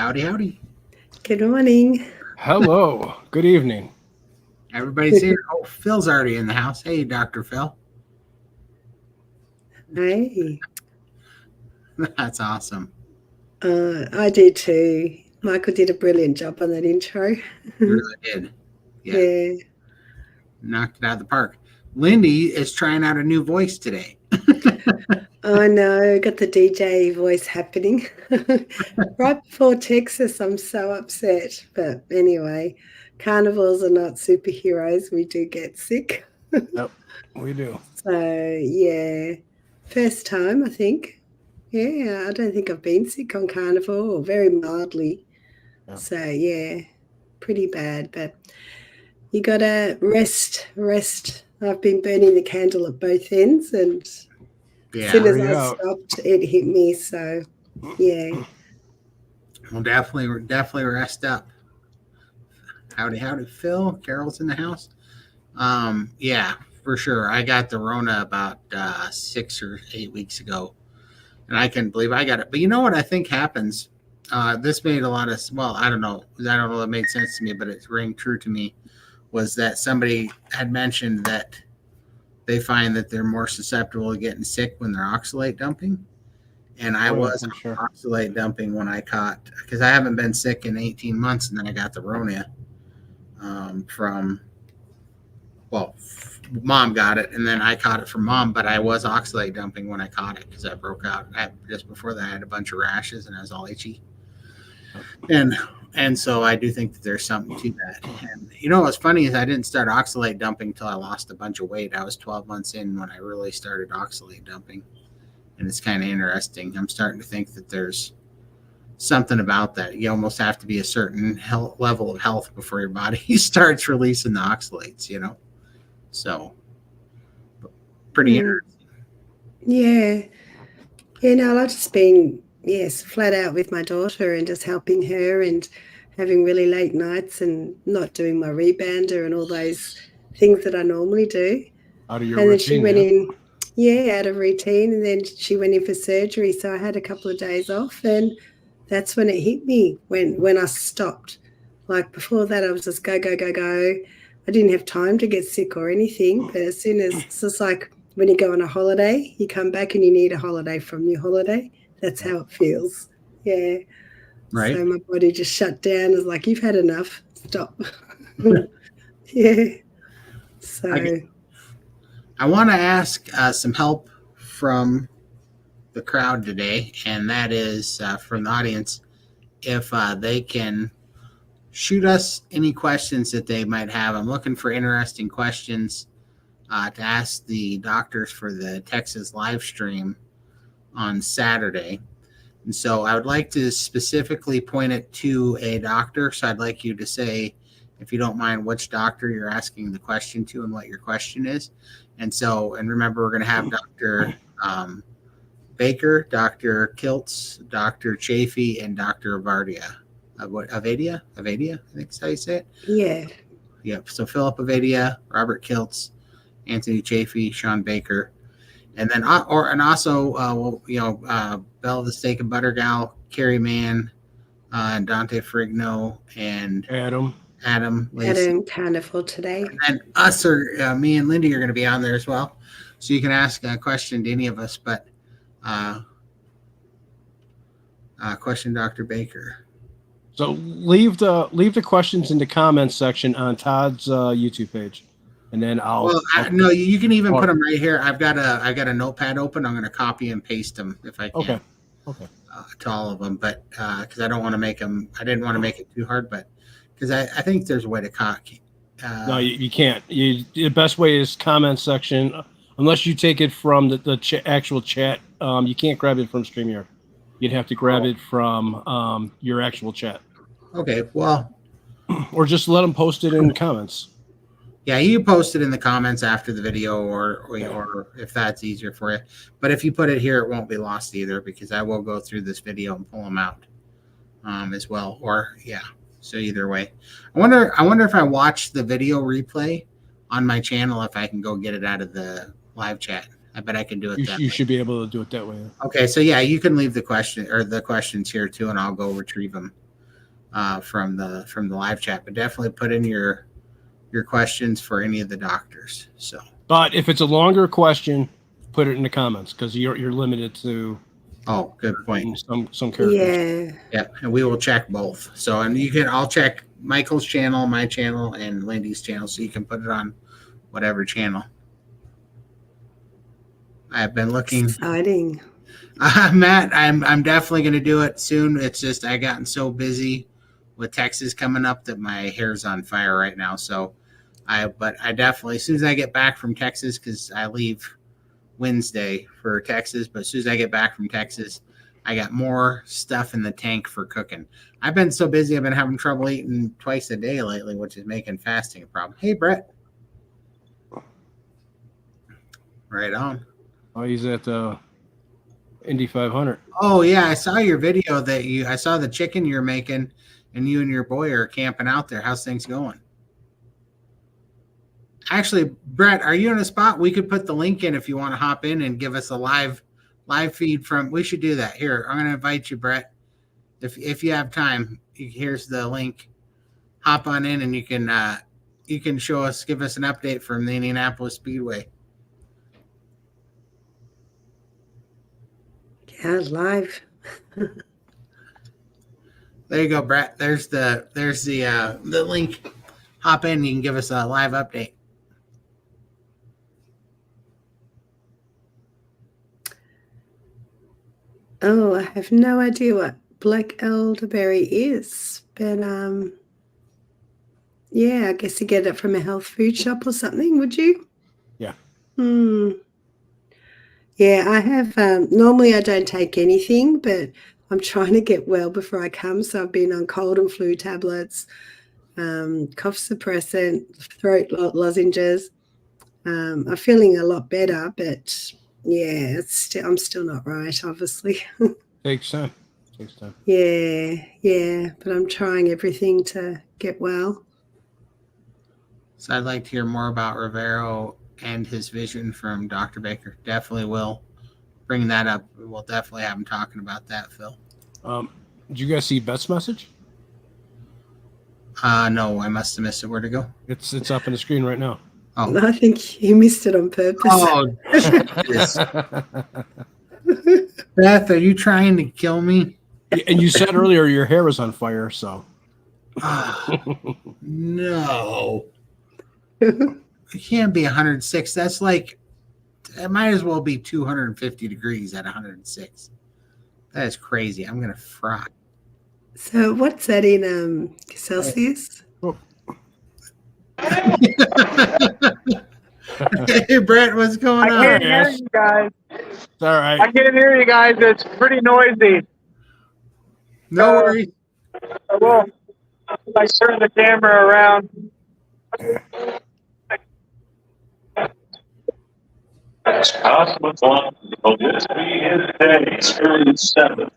Howdy, howdy. Good morning. Hello. Good evening. Everybody's here. Oh, Phil's already in the house. Hey, Dr. Phil. Hey, That's awesome. I did too. Michael did a brilliant job on that intro. You really did. Yeah, Yeah, knocked it out of the park. Lindy is trying out a new voice today. I know. Got the DJ voice happening right before Texas. I'm so upset. But anyway, carnivores are not superheroes. We do get sick. Yep, we do. So, yeah, first time, I think. Yeah, I don't think I've been sick on carnivore or very mildly. Yeah. So, yeah, pretty bad. But you gotta rest. I've been burning the candle at both ends, and as Yeah. soon as Hurry I up. stopped, it hit me. So, yeah. Well, definitely rest up. Howdy, howdy, Phil. Carol's in the house. Yeah, for sure. I got the Rona about 6 or 8 weeks ago, and I couldn't believe I got it. But you know what I think happens? This made a lot of I don't know. I don't know if it made sense to me, but it rang true to me. Was that somebody had mentioned that they find that they're more susceptible to getting sick when they're oxalate dumping. And I was for sure. oxalate dumping when I caught, because I haven't been sick in 18 months, and then I got the Rona from, mom got it, and then I caught it from mom, but I was oxalate dumping when I caught it because I broke out. Just before that, I had a bunch of rashes, and I was all itchy. And so I do think that there's something to that. And you know what's funny is I didn't start oxalate dumping until I lost a bunch of weight. I was 12 months in when I really started oxalate dumping. And it's kind of interesting. I'm starting to think that there's something about that. You almost have to be a certain level of health before your body starts releasing the oxalates, you know? So pretty interesting. Yeah. Yeah, no, I've just been, yes, flat out with my daughter and just helping her and having really late nights and not doing my rebounder and all those things that I normally do. Out of your And then she routine, went yeah. in, out of routine, and then she went in for surgery. So I had a couple of days off, and that's when it hit me when I stopped. Like before that, I was just go, go, go, go. I didn't have time to get sick or anything. But as soon as it's just like when you go on a holiday, you come back and you need a holiday from your holiday. That's how it feels. Yeah. Right. So my body just shut down. It's like, you've had enough. Stop. Yeah. So I want to ask some help from the crowd today, and that is from the audience, if they can shoot us any questions that they might have. I'm looking for interesting questions to ask the doctors for the Texas live stream on Saturday. And so I would like to specifically point it to a doctor. So I'd like you to say, if you don't mind, which doctor you're asking the question to and what your question is. And remember, we're going to have Dr. Baker, Dr. Kiltz, Dr. Chafee, and Dr. Avadia. Avadia, I think that's how you say it. yeah. Yep. So Philip Avadia, Robert Kiltz, Anthony Chafee, Sean Baker, and then Bella the Steak and Butter Gal, Carrie Mann, and Dante Frigno, and Adam Lacey. Had a carnival today. And me and Lindy are going to be on there as well, so you can ask a question to any of us. But question Dr. Baker. So leave the questions in the comments section on Todd's YouTube page, and then no, you can even put them right here. I've got a notepad open. I'm going to copy and paste them if I can. Okay. To all of them, but because I don't want to make them, I didn't want to make it too hard, but because I think there's a way to copy. No, you can't. The best way is comment section, unless you take it from the actual chat. You can't grab it from StreamYard. You'd have to grab it from your actual chat. Okay, well, or just let them post it in the comments. Yeah, you post it in the comments after the video, or if that's easier for you. But if you put it here, it won't be lost either, because I will go through this video and pull them out as well. So either way, I wonder if I watch the video replay on my channel, if I can go get it out of the live chat. I bet I can do it. You should be able to do it that way. Okay, so yeah, you can leave the questions here too, and I'll go retrieve them from the live chat. But definitely put in your questions for any of the doctors. So, but if it's a longer question, put it in the comments because you're limited to. Oh, good point. Some characters. Yeah, and we will check both. So, and I'll check Michael's channel, my channel, and Lindy's channel, so you can put it on whatever channel. I've been looking. exciting. Matt, I'm definitely going to do it soon. It's just I gotten so busy with Texas coming up that my hair's on fire right now. So, but I definitely, as soon as I get back from Texas, because I leave Wednesday for Texas, but as soon as I get back from Texas, I got more stuff in the tank for cooking. I've been so busy, I've been having trouble eating twice a day lately, which is making fasting a problem. Hey, Brett. Right on. Oh, he's at Indy 500. Oh, yeah, I saw your video I saw the chicken you're making, and you and your boy are camping out there. How's things going? Actually, Brett, are you in a spot? We could put the link in if you want to hop in and give us a live feed from. We should do that. Here, I'm going to invite you, Brett. If you have time, here's the link. Hop on in, and you can give us an update from the Indianapolis Speedway. Yeah, live. There you go, Brett. There's the link. Hop in, you can give us a live update. Oh, I have no idea what black elderberry is, but yeah, I guess you get it from a health food shop or something, would you? Yeah. Yeah, I have. Normally, I don't take anything, but I'm trying to get well before I come. So I've been on cold and flu tablets, cough suppressant, throat lozenges. I'm feeling a lot better, but yeah, I'm still not right, obviously. Takes time. Yeah, but I'm trying everything to get well. So I'd like to hear more about Rivero and his vision from Dr. Baker. Definitely will bring that up. We'll definitely have him talking about that, Phil. Did you guys see Beth's message? No, I must have missed it. Where'd it go? It's up on the screen right now. Oh, I think you missed it on purpose. oh, Jesus. Beth, are you trying to kill me? And you said earlier your hair was on fire, so. No. It can't be 106. That's like, it might as well be 250 degrees at 106. That is crazy. I'm going to fry. So what's that in Celsius? Hey, Brett, what's going on? I can't hear you guys. It's all right. I can't hear you guys. It's pretty noisy. No worries. I will. I turn the camera around. As possible on this weekend today, experience 7.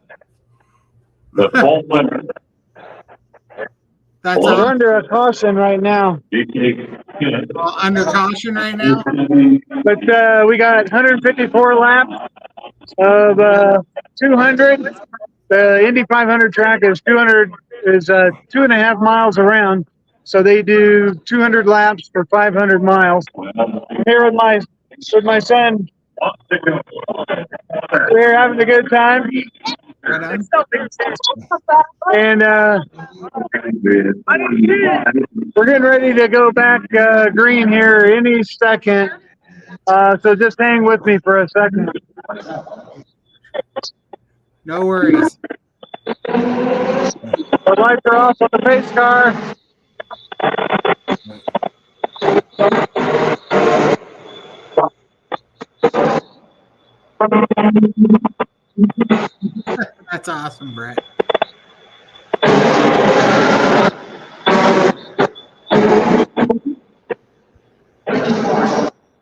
The full winner. That's We're all. under a caution right now. Under caution right now? But we got 154 laps of 200. The Indy 500 track is 2.5 miles around. So they do 200 laps for 500 miles. I'm here with my son. We're having a good time. Right on. And we're getting ready to go back green here any second. So just hang with me for a second. No worries. The lights are off on the pace car. That's awesome, Brett.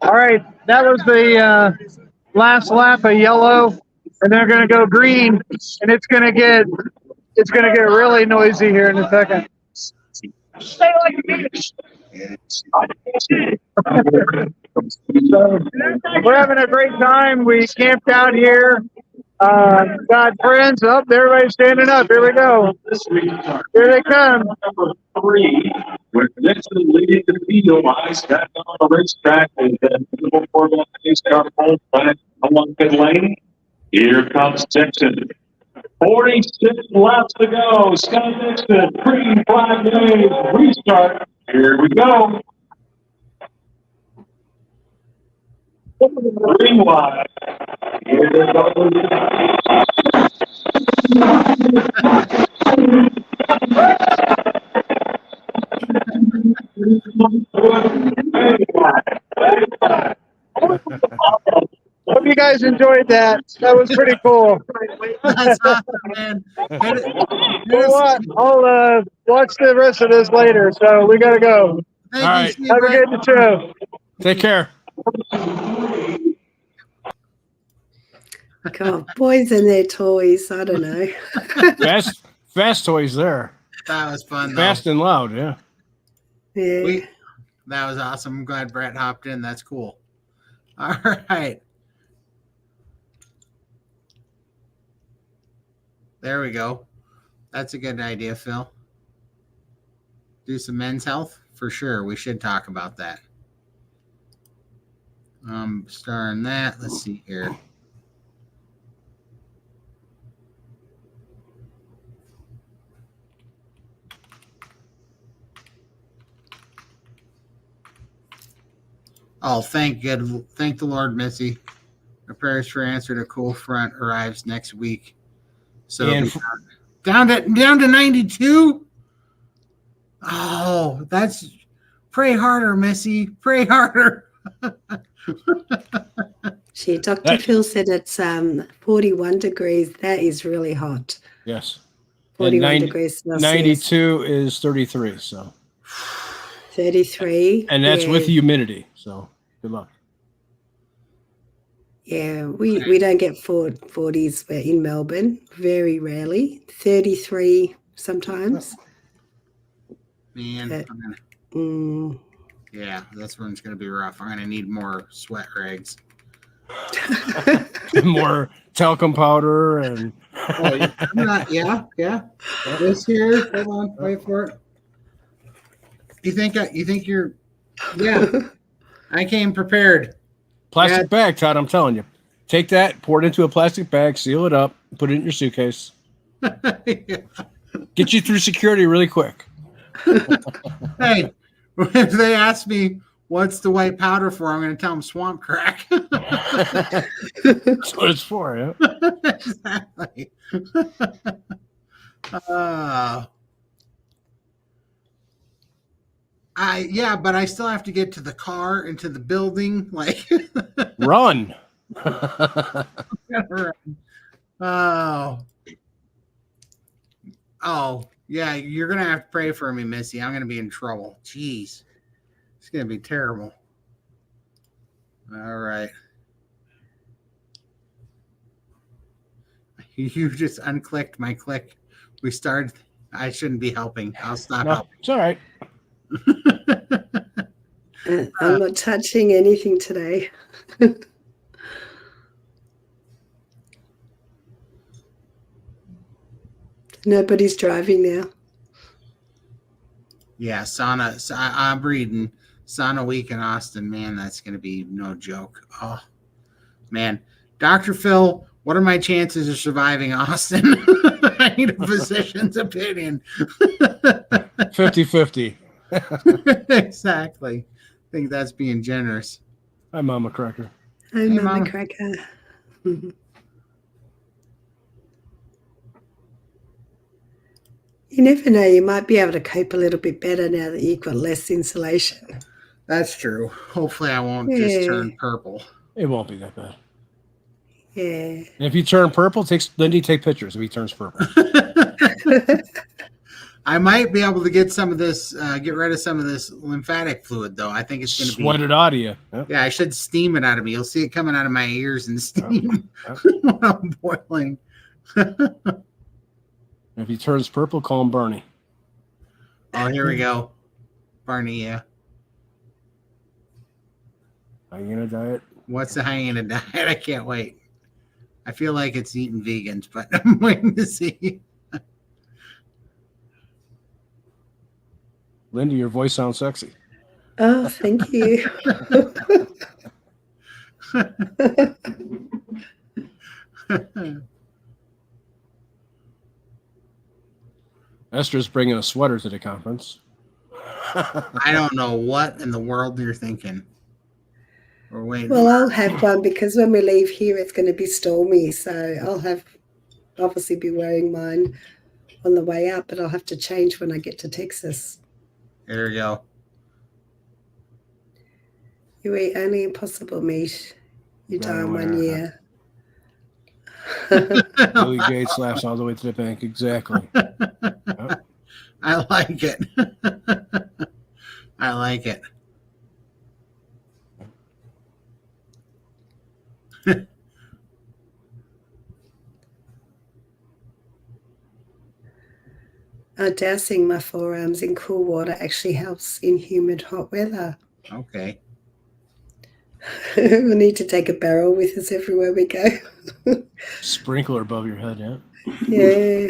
All right, that was the last lap of yellow, and they're going to go green, and it's going to get really noisy here in a second. So, we're having a great time. We camped out here Got friends up. Everybody's standing up. Here we go. This restart. Here they come. Number 3, with Nixon leading the field. Eyes back on the racetrack. And then beautiful Corvette pace car pulled back along pit lane. Here comes Dixon. 46 laps to go. Scott Dixon, green flag wave, restart. Here we go. Green flag. Here they go. Hope you guys enjoyed that. That was pretty cool. That's awesome, man. You know what? I'll watch the rest of this later. So we gotta go. Thank All you, right. Steve, Have a right? good show. Take care. God, boys and their toys. I don't know. Fast toys there. That was fun, though. Fast and loud, yeah. Yeah. That was awesome. I'm glad Brett hopped in. That's cool. All right. There we go. That's a good idea, Phil. Do some men's health? For sure. We should talk about that. Starring that. Let's see here. Oh, thank the Lord, Missy. Our prayers for answer to cool front arrives next week. So And down to 92. Oh, that's pray harder, Missy. Pray harder. Dr. That- Phil said it's 41 degrees. That is really hot. yes. 41 degrees Celsius. 92 is 33, so. 33. And that's yeah. with humidity, so good luck. Yeah, we don't get 40s in Melbourne, very rarely. 33 sometimes. Man, But- I'm gonna, Mm. yeah, that's when it's going to be rough. I'm going to need more sweat rags. More talcum powder and Oh, yeah. I'm not, yeah. This here, hold on, wait for it. You think you're, yeah. I came prepared. plastic bag, Todd. I'm telling you, take that, pour it into a plastic bag, seal it up, put it in your suitcase. Yeah. Get you through security really quick. Hey, if they ask me what's the white powder for, I'm going to tell them swamp crack. That's what it's for, yeah. Exactly. But I still have to get to the car and to the building. Like, Run. oh, yeah. You're gonna have to pray for me, Missy. I'm gonna be in trouble. Jeez, it's gonna be terrible. All right. You just unclicked my click. We started. I shouldn't be helping. I'll stop No, helping. it's all right. I'm not touching anything today. Nobody's driving now. Yeah, I'm reading sauna week in Austin. Man, that's going to be no joke. Oh, man. Dr. Phil, what are my chances of surviving Austin? I need a physician's opinion. 50-50. Exactly. I think that's being generous. Hi, Mama Cracker. I'm Hey, Mama Mama. Cracker. You never know. You might be able to cope a little bit better now that you've got less insulation. That's true. Hopefully I won't just turn purple. It won't be that bad. Yeah. And if you turn purple, Lindy take pictures if he turns purple. I might be able to get some of this, get rid of some of this lymphatic fluid, though. I think it's going to be. Sweat it out of you. Yep. Yeah, I should steam it out of me. You'll see it coming out of my ears and steam when I'm boiling. If he turns purple, call him Bernie. Oh, here we go. Barney, yeah. Hyena diet. What's the hyena diet? I can't wait. I feel like it's eating vegans, but I'm waiting to see. Lindy, your voice sounds sexy. Oh, thank you. Esther's bringing a sweater to the conference. I don't know what in the world you're thinking. We're waiting. Well, I'll have one because when we leave here, it's going to be stormy. So I'll obviously be wearing mine on the way up, but I'll have to change when I get to Texas. There we go. You eat only impossible meat. You die in 1 year. Billy Gates laughs all the way to the bank. Exactly. Yep. I like it. I like it. Dousing my forearms in cool water actually helps in humid, hot weather. Okay. We need to take a barrel with us everywhere we go. Sprinkler above your head, yeah. Yeah.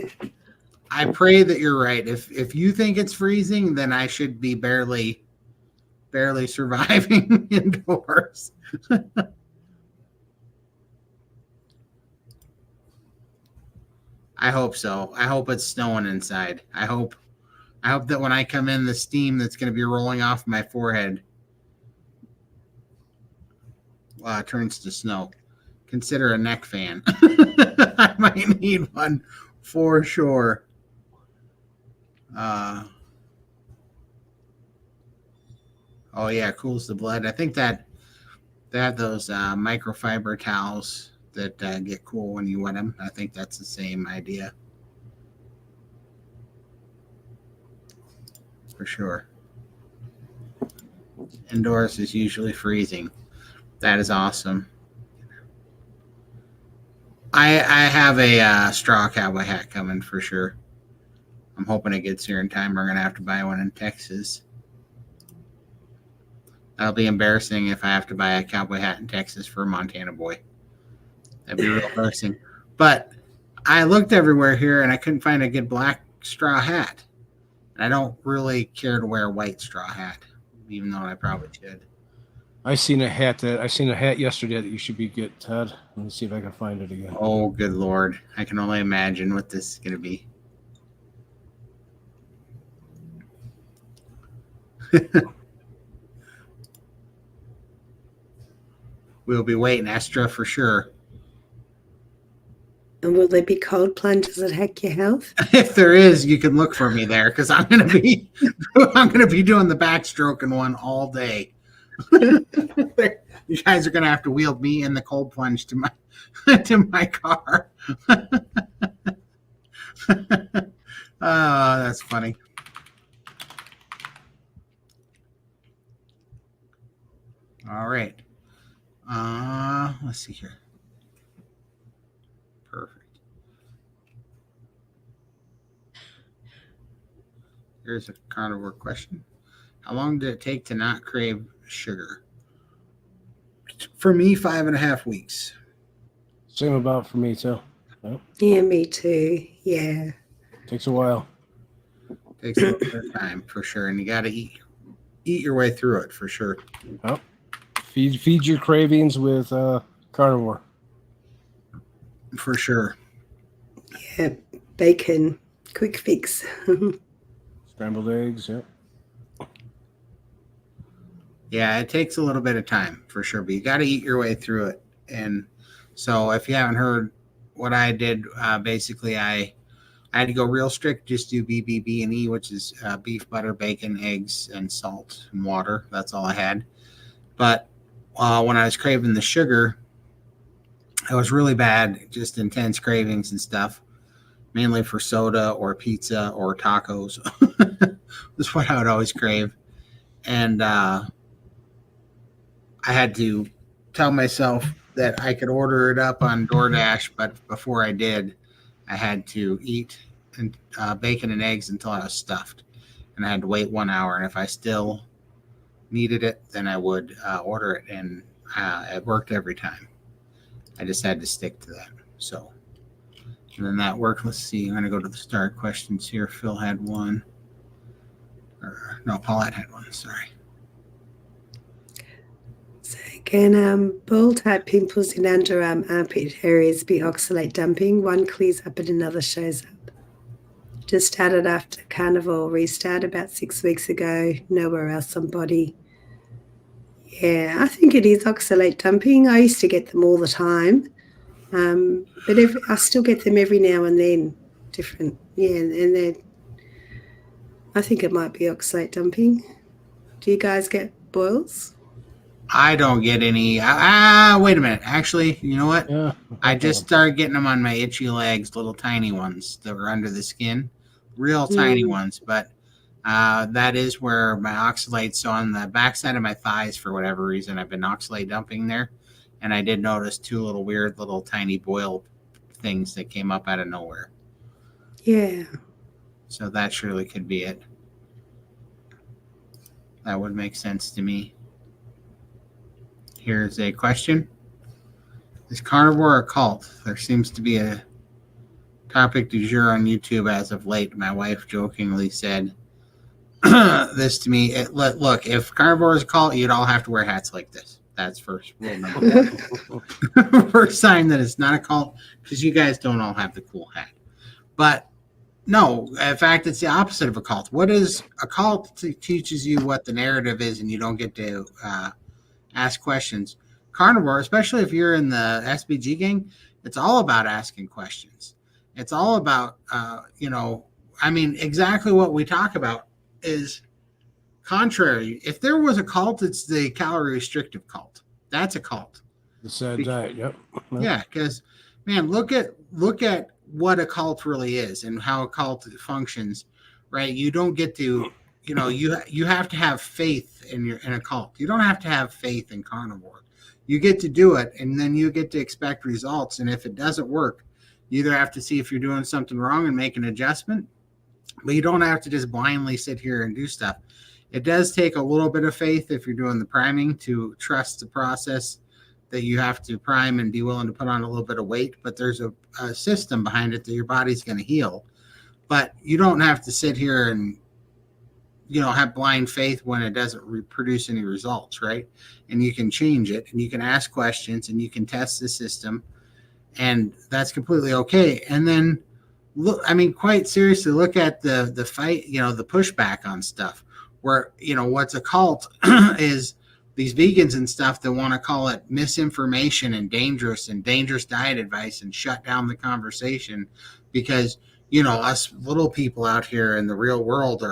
I pray that you're right. If you think it's freezing, then I should be barely surviving indoors. I hope so. I hope it's snowing inside. I hope that when I come in, the steam that's going to be rolling off my forehead turns to snow. Consider a neck fan. I might need one for sure. Oh yeah, cools the blood. I think that those microfiber towels that get cool when you wet them. I think that's the same idea. For sure. Indoors is usually freezing. That is awesome. I have a straw cowboy hat coming for sure. I'm hoping it gets here in time. We're going to have to buy one in Texas. That'll be embarrassing if I have to buy a cowboy hat in Texas for a Montana boy. That'd be real embarrassing. But I looked everywhere here and I couldn't find a good black straw hat. And I don't really care to wear a white straw hat, even though I probably should. I seen a hat yesterday that you should get, Todd. Let me see if I can find it again. Oh, good Lord. I can only imagine what this is going to be. We'll be waiting, Estra, for sure. And will there be cold plunges that hack your health? If there is, you can look for me there because I'm going to be doing the backstroking one all day. You guys are going to have to wheel me in the cold plunge to my car. Oh, that's funny. All right. Let's see here. Perfect. Here's a carnivore question. How long did it take to not crave sugar? For me, 5.5 weeks. Same about for me too. Yep. Yeah, me too. Yeah. Takes a while. Takes a little bit of time for sure, and you got to eat your way through it for sure. Yep. Feed your cravings with carnivore. For sure. Yeah. Bacon. Quick fix. Scrambled eggs, yep. Yeah, it takes a little bit of time for sure, but you got to eat your way through it. And so if you haven't heard what I did, basically I had to go real strict, just do BBB&E, which is beef, butter, bacon, eggs, and salt and water. That's all I had. But when I was craving the sugar, it was really bad, just intense cravings and stuff, mainly for soda or pizza or tacos. That's what I would always crave. And I had to tell myself that I could order it up on DoorDash, but before I did, I had to eat bacon and eggs until I was stuffed. And I had to wait 1 hour. And if I still needed it, then I would order it. And it worked every time. I just had to stick to that. So, and then that worked. Let's see. I'm going to go to the start questions here. Phil had one. Or, no, Paulette had one. Sorry. So can ball type pimples in underarm armpit areas be oxalate dumping? One clears up and another shows up. Just started after Carnivore restart about 6 weeks ago. Nowhere else on body. Yeah, I think it is oxalate dumping. I used to get them all the time. But I still get them every now and then. Different. Yeah, and I think it might be oxalate dumping. Do you guys get boils? I don't get any. Wait a minute. Actually, you know what? Yeah. I just started getting them on my itchy legs, little tiny ones that were under the skin, real tiny ones. But that is where my oxalate. So on the backside of my thighs, for whatever reason, I've been oxalate dumping there, and I did notice 2 little weird, little tiny boil things that came up out of nowhere. Yeah. So that surely could be it. That would make sense to me. Here's a question. Is carnivore a cult? There seems to be a topic du jour on YouTube as of late. My wife jokingly said this to me. Look, if carnivore is a cult, you'd all have to wear hats like this. That's first rule number one. First sign that it's not a cult, because you guys don't all have the cool hat. But no, in fact, it's the opposite of a cult. What is a cult? It teaches you what the narrative is, and you don't get to ask questions. Carnivore, especially if you're in the SBG gang, it's all about asking questions. It's all about, exactly what we talk about is contrary. If there was a cult, it's the calorie restrictive cult. That's a cult. The sad diet. Yep. Yeah, because man, look at what a cult really is and how a cult functions. Right? You don't get to, you have to have faith in a cult. You don't have to have faith in carnivore. You get to do it, and then you get to expect results. And if it doesn't work, you either have to see if you're doing something wrong and make an adjustment, but you don't have to just blindly sit here and do stuff. It does take a little bit of faith if you're doing the priming to trust the process that you have to prime and be willing to put on a little bit of weight, but there's a system behind it that your body's going to heal. But you don't have to sit here and have blind faith when it doesn't produce any results, right? And you can change it, and you can ask questions, and you can test the system, and that's completely okay. And then look, quite seriously, look at the fight, the pushback on stuff where, what's a cult is these vegans and stuff that want to call it misinformation and dangerous diet advice and shut down the conversation because, us little people out here in the real world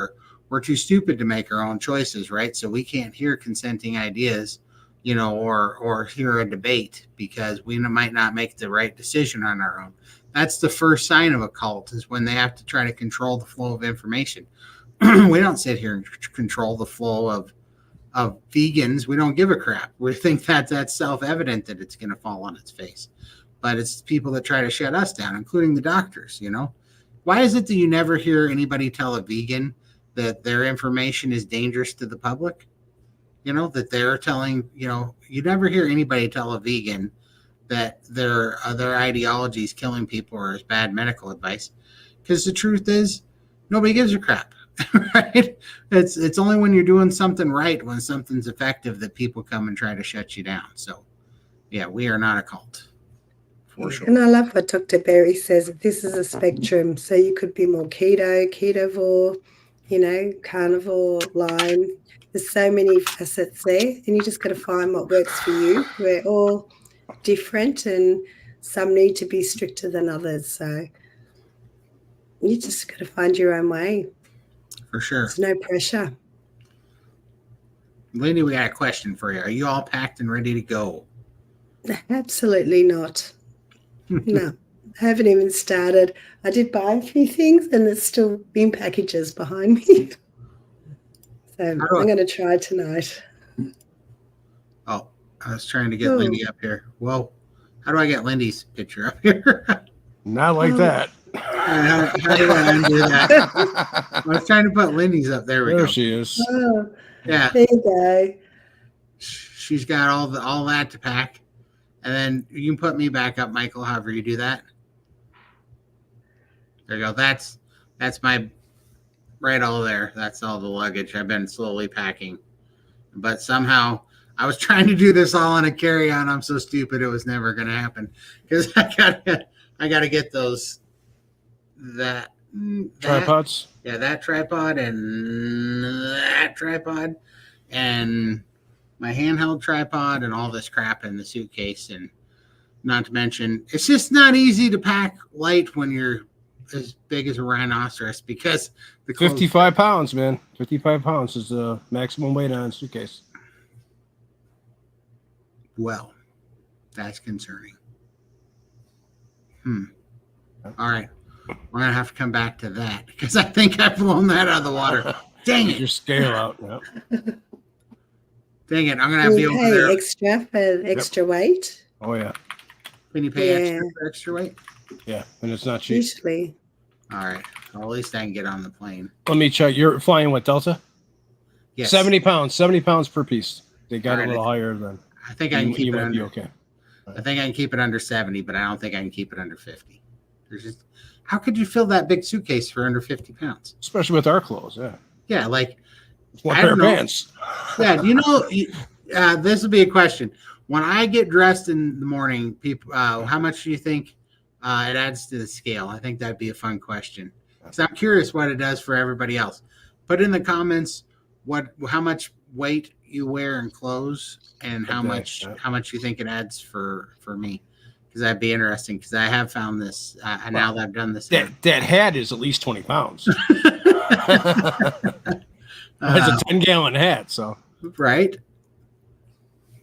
we're too stupid to make our own choices, right? So we can't hear consenting ideas, or hear a debate because we might not make the right decision on our own. That's the first sign of a cult, is when they have to try to control the flow of information. We don't sit here and control the flow of vegans. We don't give a crap. We think that that's self-evident that it's going to fall on its face. But it's people that try to shut us down, including the doctors, Why is it that you never hear anybody tell a vegan that their information is dangerous to the public? That they're telling, you never hear anybody tell a vegan that their ideology is killing people or is bad medical advice. Because the truth is, nobody gives a crap, right? It's only when you're doing something right, when something's effective, that people come and try to shut you down. So, yeah, we are not a cult. For sure. And I love what Dr. Berry says. This is a spectrum. So you could be more ketovore, carnivore, Lyme. There's so many facets there, and you just got to find what works for you. We're all different, and some need to be stricter than others. So you just got to find your own way. For sure. There's no pressure. Lindy, we got a question for you. Are you all packed and ready to go? Absolutely not. No, I haven't even started. I did buy a few things, and there's still bin packages behind me. So I'm going to try tonight. Oh, I was trying to get Lindy up here. Well, how do I get Lindy's picture up here? Not like that. How do I undo that? I was trying to put Lindy's up. There we go. There she is. Oh, yeah. There you go. She's got all that to pack. And then you can put me back up, Michael, however you do that. There you go. That's my right all there. That's all the luggage I've been slowly packing. But somehow I was trying to do this all in a carry-on. I'm so stupid it was never going to happen because I gotta get that Tripods. Yeah, that tripod and that tripod and my handheld tripod and all this crap in the suitcase. And not to mention, it's just not easy to pack light when you're as big as a rhinoceros because the 55 pounds, man. 55 pounds is the maximum weight on a suitcase. Well, that's concerning. All right. We're going to have to come back to that because I think I've blown that out of the water. Dang it. Your scale out. Yeah. Dang it. I'm going to have to be over there. Extra for extra weight. Oh, yeah. Can you pay extra for extra weight? Yeah, and it's not cheap. Usually. All right. Well, at least I can get on the plane. Let me check. You're flying what, Delta? Yes. 70 pounds per piece. They got a little higher than. I think I can keep it under. Okay. I think I can keep it under 70, but I don't think I can keep it under 50. There's just, how could you fill that big suitcase for under 50 pounds? Especially with our clothes, yeah. Yeah, like one pair of pants. Yeah, this will be a question. When I get dressed in the morning, people, how much do you think it adds to the scale? I think that'd be a fun question. So I'm curious what it does for everybody else. Put in the comments how much weight you wear in clothes and how much you think it adds for me, because that'd be interesting. Because I have found this now that I've done this. That hat is at least 20 pounds. It's a 10-gallon hat, so right.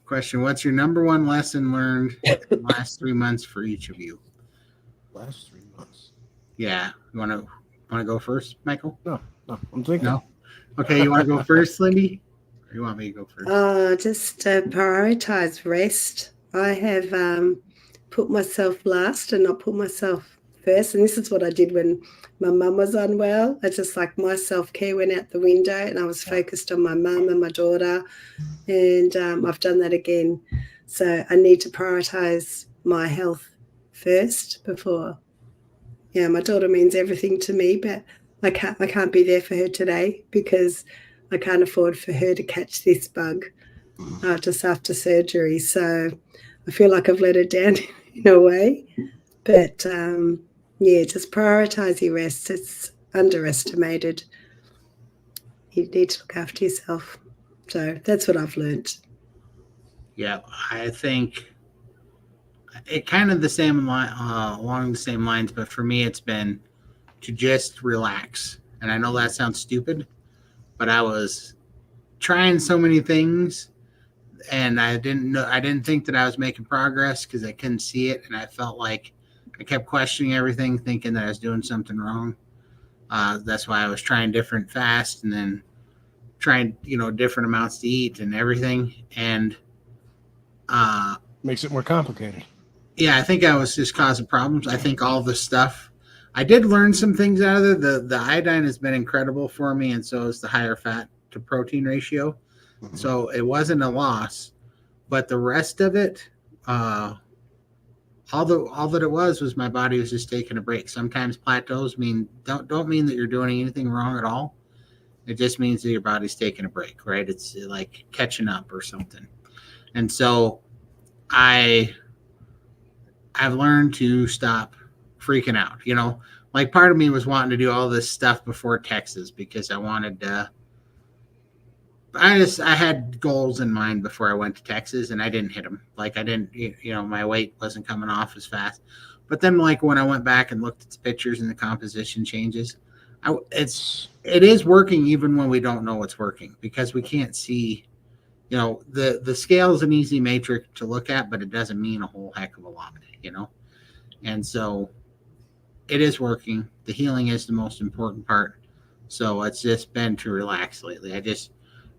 Question: what's your number one lesson learned in the last 3 months for each of you? Last 3 months. Yeah, you want to go first, Michael? No, I'm thinking. No. Okay, you want to go first, Lindy? Or you want me to go first? Just prioritize rest. I have put myself last and not put myself first. And this is what I did when my mum was unwell. I just like my self-care went out the window and I was focused on my mum and my daughter. And I've done that again. So I need to prioritize my health first before. Yeah, my daughter means everything to me, but I can't be there for her today because I can't afford for her to catch this bug just after surgery. So I feel like I've let her down in a way. But just prioritize your rest. It's underestimated. You need to look after yourself. So that's what I've learned. Yeah, I think it kind of along the same lines, but for me, it's been to just relax. And I know that sounds stupid, but I was trying so many things and I didn't think that I was making progress because I couldn't see it. And I felt like I kept questioning everything, thinking that I was doing something wrong. That's why I was trying different fasts and then trying, different amounts to eat and everything. And makes it more complicated. Yeah, I think I was just causing problems. I think all the stuff, I did learn some things out of it. The iodine has been incredible for me, and so is the higher fat to protein ratio. Mm-hmm. So it wasn't a loss, but the rest of it, all that it was my body was just taking a break. Sometimes plateaus don't mean that you're doing anything wrong at all. It just means that your body's taking a break, right? It's like catching up or something. And so I've learned to stop freaking out, like part of me was wanting to do all this stuff before Texas because I wanted to, I had goals in mind before I went to Texas and I didn't hit them. Like I didn't, my weight wasn't coming off as fast, but then like when I went back and looked at the pictures and the composition changes, it is working even when we don't know it's working because we can't see, the scale is an easy matrix to look at, but it doesn't mean a whole heck of a lot, and so it is working. The healing is the most important part. So it's just been to relax lately. I just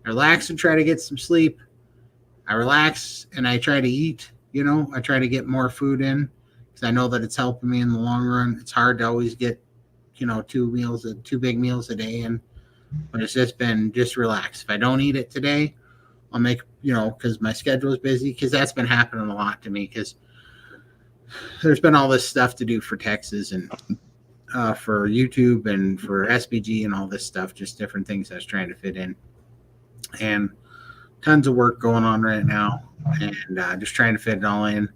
relax and try to get some sleep. I relax and I try to eat, I try to get more food in because I know that it's helping me in the long run. It's hard to always get, 2 big meals a day in, but it's just been relax. If I don't eat it today, I'll make, because my schedule is busy, because that's been happening a lot to me, because there's been all this stuff to do for Texas and for YouTube and for SBG and all this stuff, just different things I was trying to fit in. And tons of work going on right now, and just trying to fit it all in.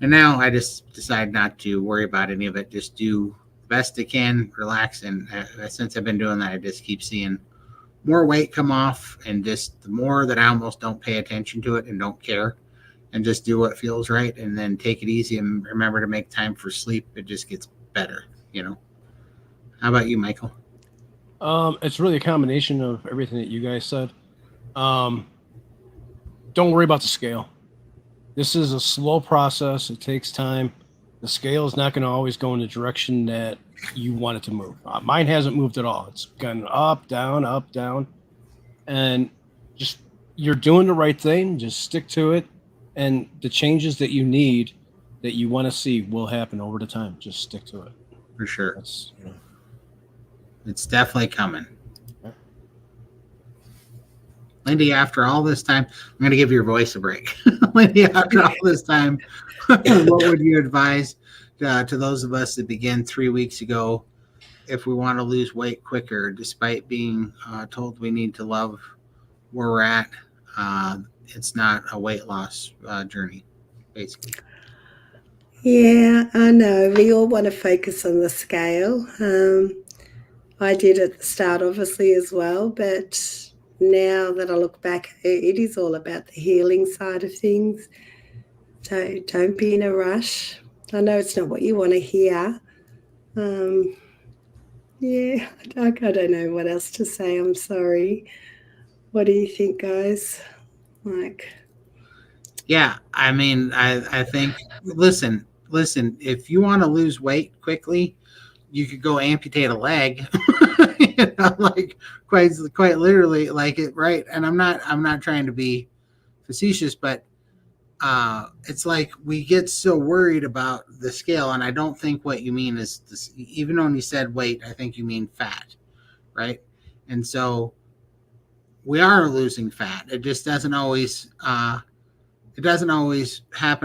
And now I just decide not to worry about any of it, just do the best I can, relax. And since I've been doing that, I just keep seeing more weight come off, and just the more that I almost don't pay attention to it and don't care and just do what feels right, and then take it easy and remember to make time for sleep. It just gets better. How about you, Michael? It's really a combination of everything that you guys said. Don't worry about the scale. This is a slow process. It takes time. The scale is not going to always go in the direction that you want it to move. Mine hasn't moved at all. It's gone up, down, and just you're doing the right thing. Just stick to it, and the changes that you need, that you want to see, will happen over the time. Just stick to it. For sure. That's, It's definitely coming. Lindy, after all this time, I'm going to give your voice a break. Lindy, after all this time, what would you advise to those of us that began 3 weeks ago if we want to lose weight quicker, despite being told we need to love where we're at? It's not a weight loss journey, basically. Yeah, I know. We all want to focus on the scale. I did at the start, obviously, as well, but now that I look back, it is all about the healing side of things. Don't be in a rush. I know it's not what you want to hear. Yeah, I don't know what else to say. I'm sorry. What do you think, guys? Yeah, I mean, I think, listen, if you want to lose weight quickly, you could go amputate a leg, like quite literally, like it, right? And I'm not trying to be facetious, but it's like we get so worried about the scale, and I don't think what you mean is this, even when you said weight, I think you mean fat, right? And so we are losing fat. It just doesn't always happen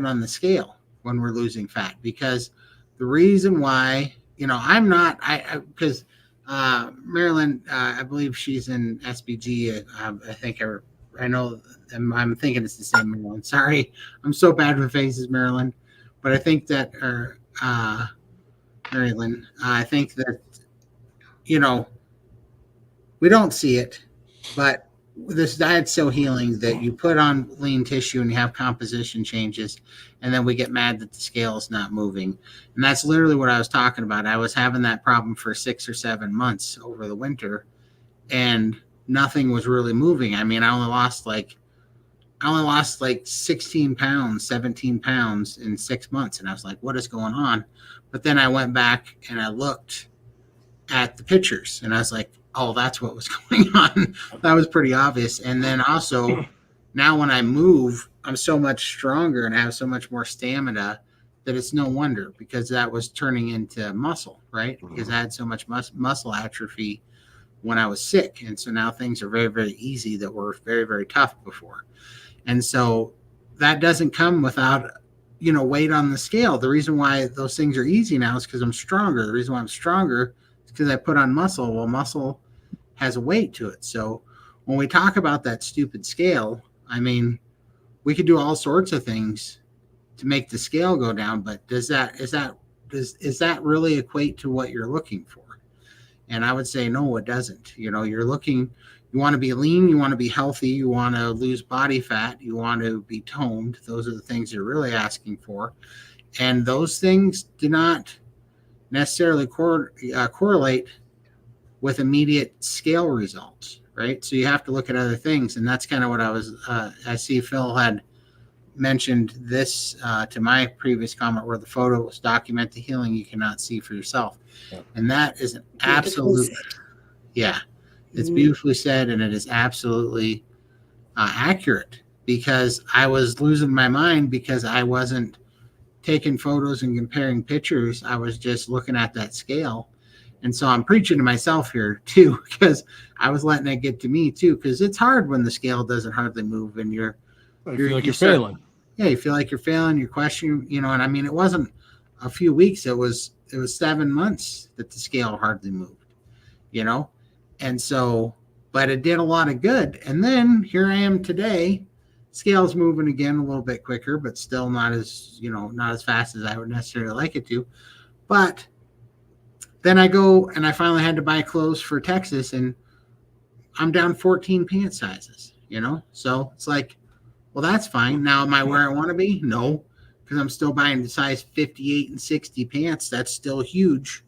on the scale when we're losing fat, because the reason why, I'm not, because Marilyn, I believe she's in SBG. I think I know, I'm thinking it's the same Marilyn. Sorry, I'm so bad with faces, Marilyn. But I think that, Marilyn, I think that, we don't see it, but this diet's so healing that you put on lean tissue and you have composition changes, and then we get mad that the scale is not moving. And that's literally what I was talking about. I was having that problem for 6 or 7 months over the winter, and nothing was really moving. I mean, I only lost like 16 pounds, 17 pounds in 6 months. And I was like, what is going on? But then I went back and I looked at the pictures, and I was like, oh, that's what was going on. That was pretty obvious. And then also, now when I move, I'm so much stronger and I have so much more stamina that it's no wonder, because that was turning into muscle, right? Because I had so much muscle atrophy when I was sick. And so now things are very, very easy that were very, very tough before. And so that doesn't come without, weight on the scale. The reason why those things are easy now is because I'm stronger. The reason why I'm stronger is because I put on muscle. Well, muscle has a weight to it. So when we talk about that stupid scale, I mean, we could do all sorts of things to make the scale go down, but does that really equate to what you're looking for? And I would say no, it doesn't. You want to be lean, you want to be healthy, you want to lose body fat, you want to be toned. Those are the things you're really asking for. And those things do not necessarily correlate with immediate scale results, right? So you have to look at other things. And that's kind of what I see Phil had mentioned this to my previous comment, where the photos document the healing you cannot see for yourself. Yeah. And that is an absolute, it's beautifully said, and it is absolutely accurate, because I was losing my mind because I wasn't taking photos and comparing pictures. I was just looking at that scale. And so I'm preaching to myself here too, because I was letting it get to me too, because it's hard when the scale doesn't hardly move and I feel like you you're start, failing. yeah, you feel like you're failing, you're questioning, and I mean, it wasn't a few weeks, it was 7 months that the scale hardly moved, and so, but it did a lot of good. And then here I am today, scale's moving again a little bit quicker, but still not as fast as I would necessarily like it to. But then I go and I finally had to buy clothes for Texas, and I'm down 14 pant sizes, so it's like, well, that's fine. Now, am I where I want to be? No, because I'm still buying the size 58 and 60 pants. That's still huge,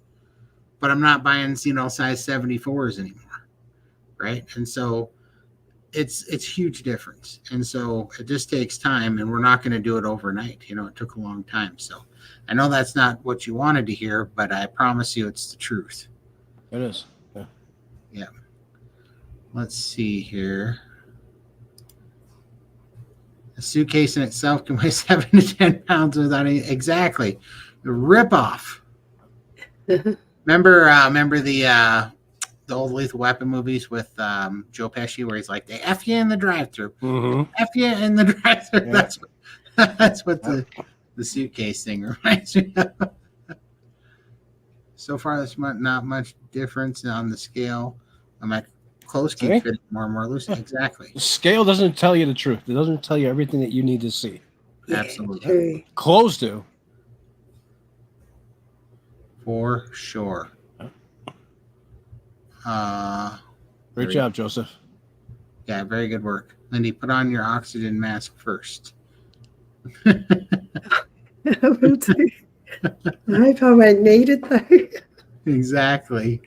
but I'm not buying, size 74s anymore, right? And so it's huge difference. And so it just takes time, and we're not going to do it overnight. It took a long time. So I know that's not what you wanted to hear, but I promise you it's the truth. It is. Yeah. Let's see here. A suitcase in itself can weigh 7 to 10 pounds without any. Exactly. The ripoff. Remember the old Lethal Weapon movies with Joe Pesci, where he's like, they F you in the drive-thru. Mm-hmm. F you in the drive-thru. Yeah. That's what the suitcase thing reminds me of. So far this month, not much difference on the scale. My clothes keep fitting more and more loose. Exactly. The scale doesn't tell you the truth. It doesn't tell you everything that you need to see. Yeah, Absolutely. true. Clothes do. For sure. Great job, Joseph. Yeah, very good work. Lindy, put on your oxygen mask first. I will do. I hope I won't need it though. Exactly.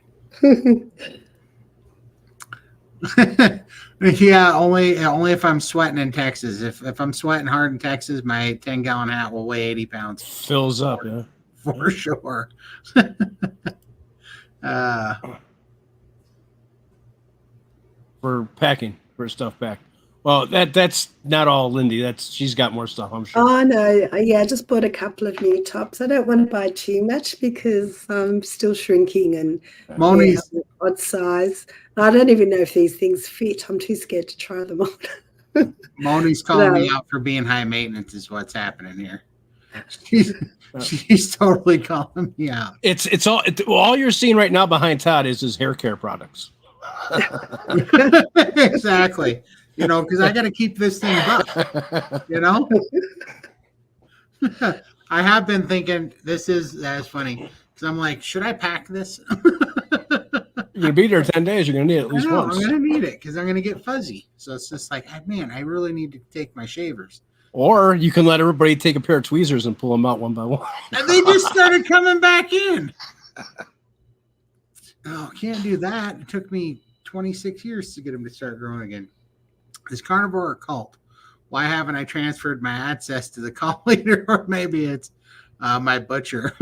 Yeah, only if I'm sweating in Texas. If I'm sweating hard in Texas, my 10-gallon hat will weigh 80 pounds. Fills up, yeah. For sure. For packing, for stuff back. Well, that's not all Lindy. She's got more stuff, I'm sure. Oh no, yeah, I just bought a couple of new tops. I don't want to buy too much because I'm still shrinking and Moni's odd size. I don't even know if these things fit. I'm too scared to try them on. Moni's calling me out for being high maintenance is what's happening here. She's totally calling me out. It's all you're seeing right now behind Todd is his hair care products. Exactly. Because I got to keep this thing buff. I have been thinking that's funny because I'm like, should I pack this? You're gonna be there 10 days. You're gonna need it at least once. I'm gonna need it because I'm gonna get fuzzy. So it's just like, man, I really need to take my shavers. Or you can let everybody take a pair of tweezers and pull them out one by one. And they just started coming back in. Oh, can't do that. It took me 26 years to get them to start growing again. Is Carnivore a cult? Why haven't I transferred my access to the call leader? Or maybe it's my butcher.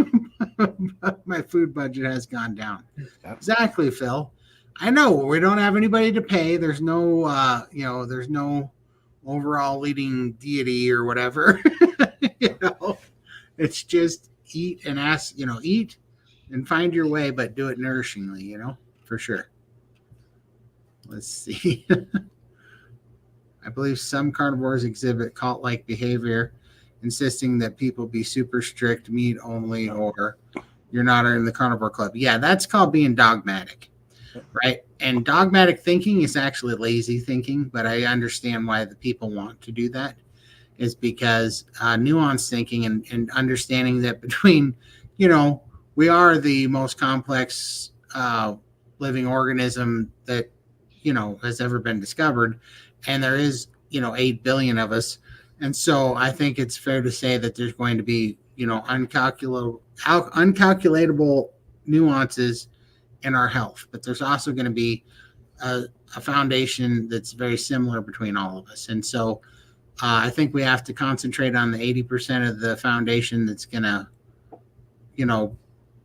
My food budget has gone down. Exactly, Phil. I know we don't have anybody to pay. There's no, there's no overall leading deity or whatever. It's just eat and ask, eat and find your way, but do it nourishingly, for sure. Let's see. I believe some carnivores exhibit cult-like behavior, insisting that people be super strict, meat only, or you're not in the carnivore club. Yeah, that's called being dogmatic, right? And dogmatic thinking is actually lazy thinking, but I understand why the people want to do that. Is because nuanced thinking and understanding that between, we are the most complex living organism that, has ever been discovered. And there is, 8 billion of us. And so I think it's fair to say that there's going to be, uncalculatable nuances in our health. But there's also going to be a foundation that's very similar between all of us. And so I think we have to concentrate on the 80% of the foundation that's going to,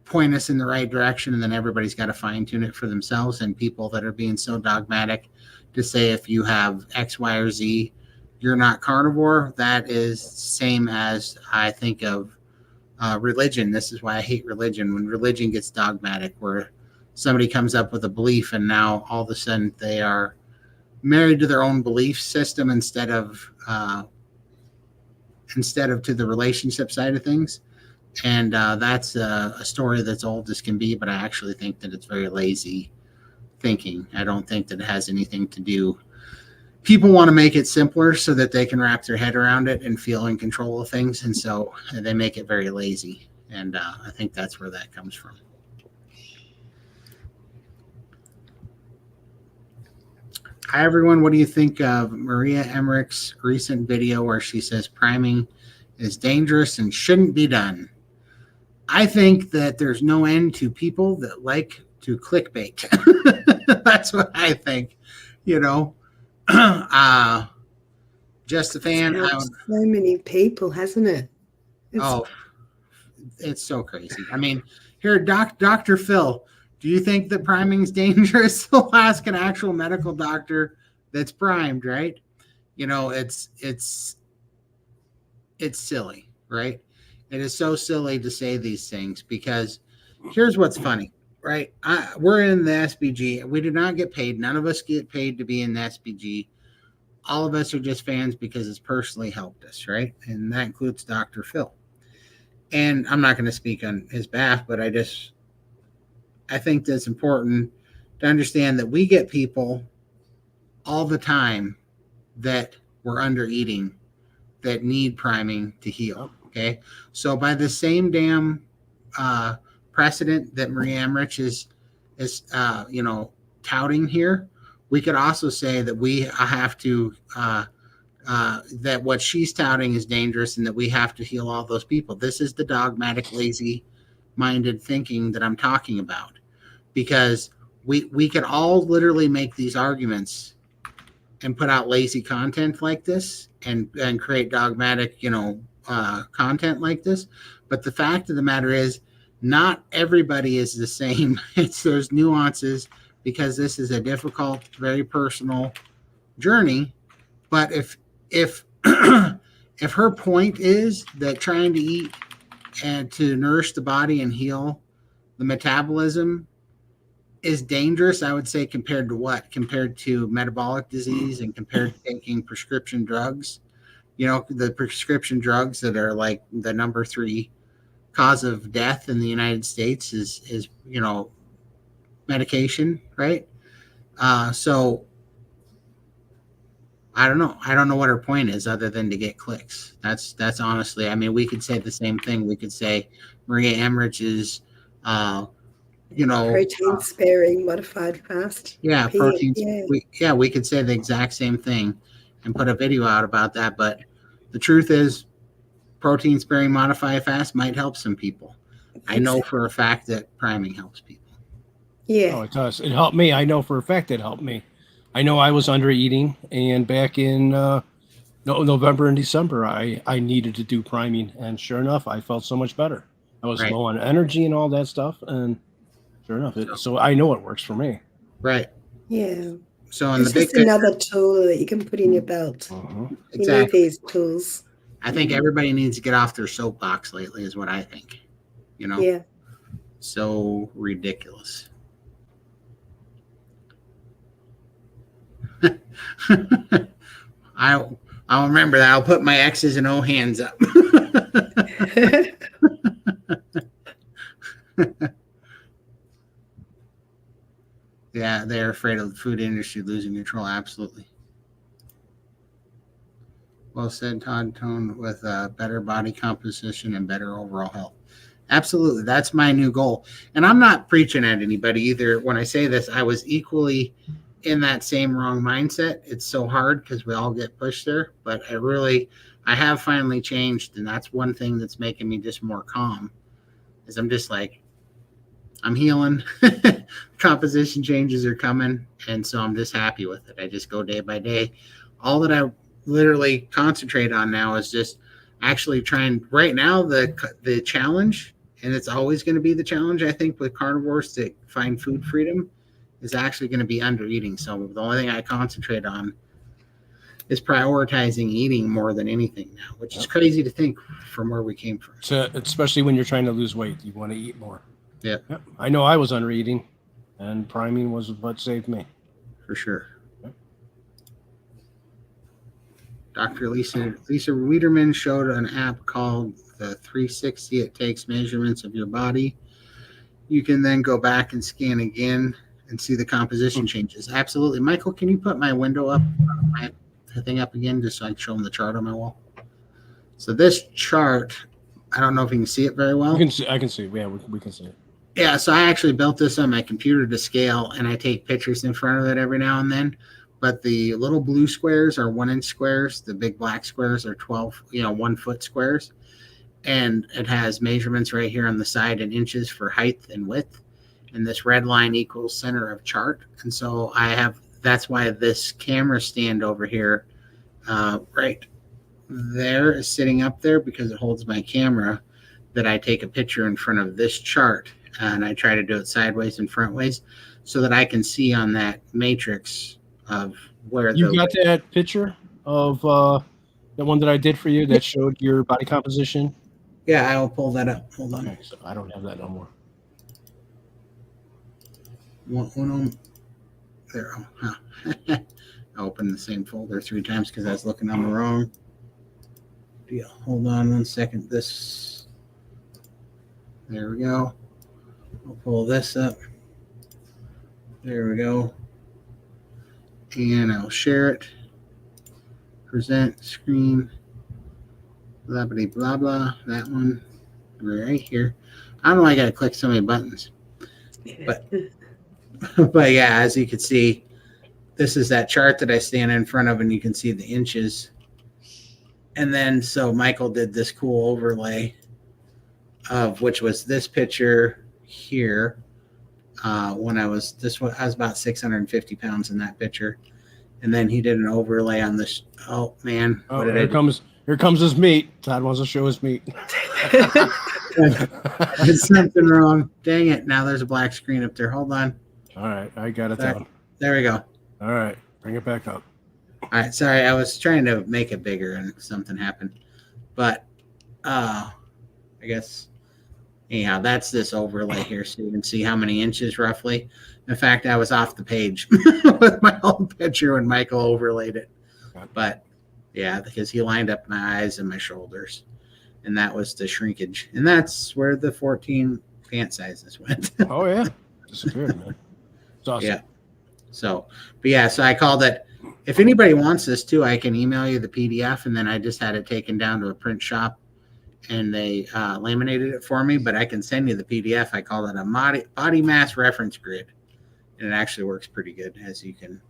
point us in the right direction. And then everybody's got to fine tune it for themselves. And people that are being so dogmatic to say if you have X, Y, or Z, you're not carnivore. That is same as I think of religion. This is why I hate religion. When religion gets dogmatic, where somebody comes up with a belief and now all of a sudden they are married to their own belief system instead of to the relationship side of things. And that's a story that's old as can be, but I actually think that it's very lazy thinking. I don't think that it has anything to do. People want to make it simpler so that they can wrap their head around it and feel in control of things. And so they make it very lazy. And I think that's where that comes from. Hi, everyone. What do you think of Maria Emmerich's recent video where she says priming is dangerous and shouldn't be done? I think that there's no end to people that like to clickbait. That's what I think. Just a fan. So many people, hasn't it? It's so crazy. I mean, here, Dr. Phil, do you think that priming is dangerous? He'll ask an actual medical doctor that's primed, right? It's silly, right? It is so silly to say these things because here's what's funny, right? We're in the SBG. We do not get paid. None of us get paid to be in the SBG. All of us are just fans because it's personally helped us, right? And that includes Dr. Phil. And I'm not going to speak on his behalf, but I think that's important to understand that we get people all the time that we're under eating that need priming to heal. Okay. So by the same damn precedent that Maria Emmerich is touting here, we could also say that we have to that what she's touting is dangerous and that we have to heal all those people. This is the dogmatic, lazy-minded thinking that I'm talking about, because we could all literally make these arguments and put out lazy content like this and create dogmatic, content like this. But the fact of the matter is, not everybody is the same. There's nuances because this is a difficult, very personal journey. But if if her point is that trying to eat and to nourish the body and heal the metabolism is dangerous, I would say compared to what? Compared to metabolic disease and compared to taking prescription drugs. The prescription drugs that are like the number 3 cause of death in the United States is medication, right? So I don't know. I don't know what her point is other than to get clicks. That's honestly, I mean, we could say the same thing. We could say Maria Emmerich is, protein sparing modified fast. Yeah, protein. Yeah. We could say the exact same thing and put a video out about that. But the truth is, protein sparing modified fast might help some people. I know for a fact that priming helps people. Yeah. Oh, it does. It helped me. I know for a fact it helped me. I know I was under eating, and back in November and December, I needed to do priming, and sure enough, I felt so much better. I was low on energy and all that stuff, and sure enough, so I know it works for me. Right. Yeah. So in it's the big just another tool that you can put in your belt. Exactly. You need these tools. I think everybody needs to get off their soapbox lately, is what I think. Yeah. So ridiculous. I'll remember that. I'll put my X's and O hands up. Yeah, they're afraid of the food industry losing control. Absolutely. Well said, Todd. Toned with better body composition and better overall health. Absolutely. That's my new goal. And I'm not preaching at anybody either. When I say this, I was equally in that same wrong mindset. It's so hard because we all get pushed there. But I have finally changed. And that's one thing that's making me just more calm is I'm just like, I'm healing. Composition changes are coming. And so I'm just happy with it. I just go day by day. All that I literally concentrate on now is just actually trying right now the challenge, and it's always going to be the challenge, I think, with carnivores to find food freedom is actually going to be under eating. So the only thing I concentrate on is prioritizing eating more than anything now, which is crazy to think from where we came from. So especially when you're trying to lose weight, you want to eat more. Yeah. I know I was under eating, and priming was what saved me. For sure. Dr. Lisa Wiederman showed an app called the 360. It takes measurements of your body. You can then go back and scan again and see the composition changes. Absolutely. Michael, can you put my window up, my thing up again, just so I can show them the chart on my wall? So this chart, I don't know if you can see it very well. You can see, I can see. Yeah, we can see it. Yeah, so I actually built this on my computer to scale, and I take pictures in front of it every now and then. But the little blue squares are 1 inch squares. The big black squares are 12, 1 foot squares. And it has measurements right here on the side in inches for height and width. And this red line equals center of chart. And so that's why this camera stand over here, right there, is sitting up there, because it holds my camera, that I take a picture in front of this chart. And I try to do it sideways and frontways so that I can see on that matrix of where you got that picture of the one that I did for you that showed your body composition. Yeah, I will pull that up. Hold on. Okay, so I don't have that no more. One there. Oh, huh. I opened the same folder 3 times because I was looking on the wrong deal. Hold on 1 second. There we go. I'll pull this up. There we go. And I'll share it. Present screen. Blah, blah, blah, blah. That one right here. I don't know why I got to click so many buttons. But yeah, as you can see, this is that chart that I stand in front of, and you can see the inches. And then, so Michael did this cool overlay of, which was this picture here. When I was about 650 pounds in that picture. And then he did an overlay on this. Oh man. Oh, here comes his meat. Todd wants to show his meat. There's something wrong. Dang it. Now there's a black screen up there. Hold on. All right. I got it down. There we go. All right. Bring it back up. All right. Sorry. I was trying to make it bigger and something happened. But I guess anyhow, that's this overlay here, so you can see how many inches roughly. In fact, I was off the page with my old picture when Michael overlaid it. But yeah, because he lined up my eyes and my shoulders, and that was the shrinkage. And that's where the 14 pant sizes went. Oh yeah, disappeared, man. It's awesome. Yeah. So I called it. If anybody wants this too, I can email you the PDF, and then I just had it taken down to a print shop, and they laminated it for me. But I can send you the PDF. I call it a body mass reference grid, and it actually works pretty good, as you can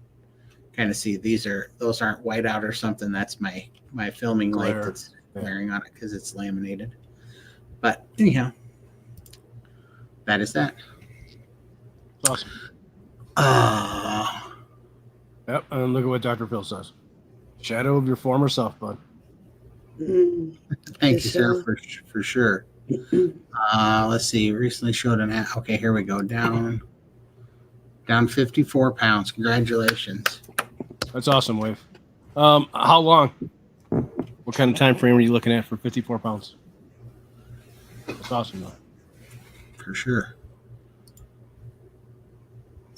kind of see. Those aren't white out or something. That's my filming light that's glaring on it because it's laminated. But anyhow, that is that. It's awesome. Yep, and look at what Dr. Phil says. Shadow of your former self, bud. Thank you, sir, for sure. Let's see. Recently showed an ad. Okay, here we go. Down 54 pounds. Congratulations. That's awesome, Wave. How long? What kind of time frame are you looking at for 54 pounds? That's awesome, though. For sure.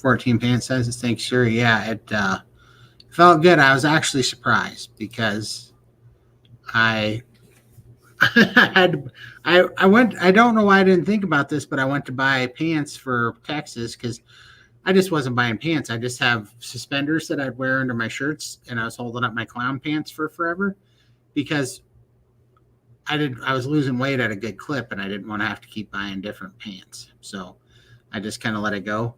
14 pant sizes. Thanks, sir. Yeah, it felt good. I was actually surprised because I went. I don't know why I didn't think about this, but I went to buy pants for Texas because I just wasn't buying pants. I just have suspenders that I'd wear under my shirts, and I was holding up my clown pants for forever because I was losing weight at a good clip, and I didn't want to have to keep buying different pants. So I just kind of let it go.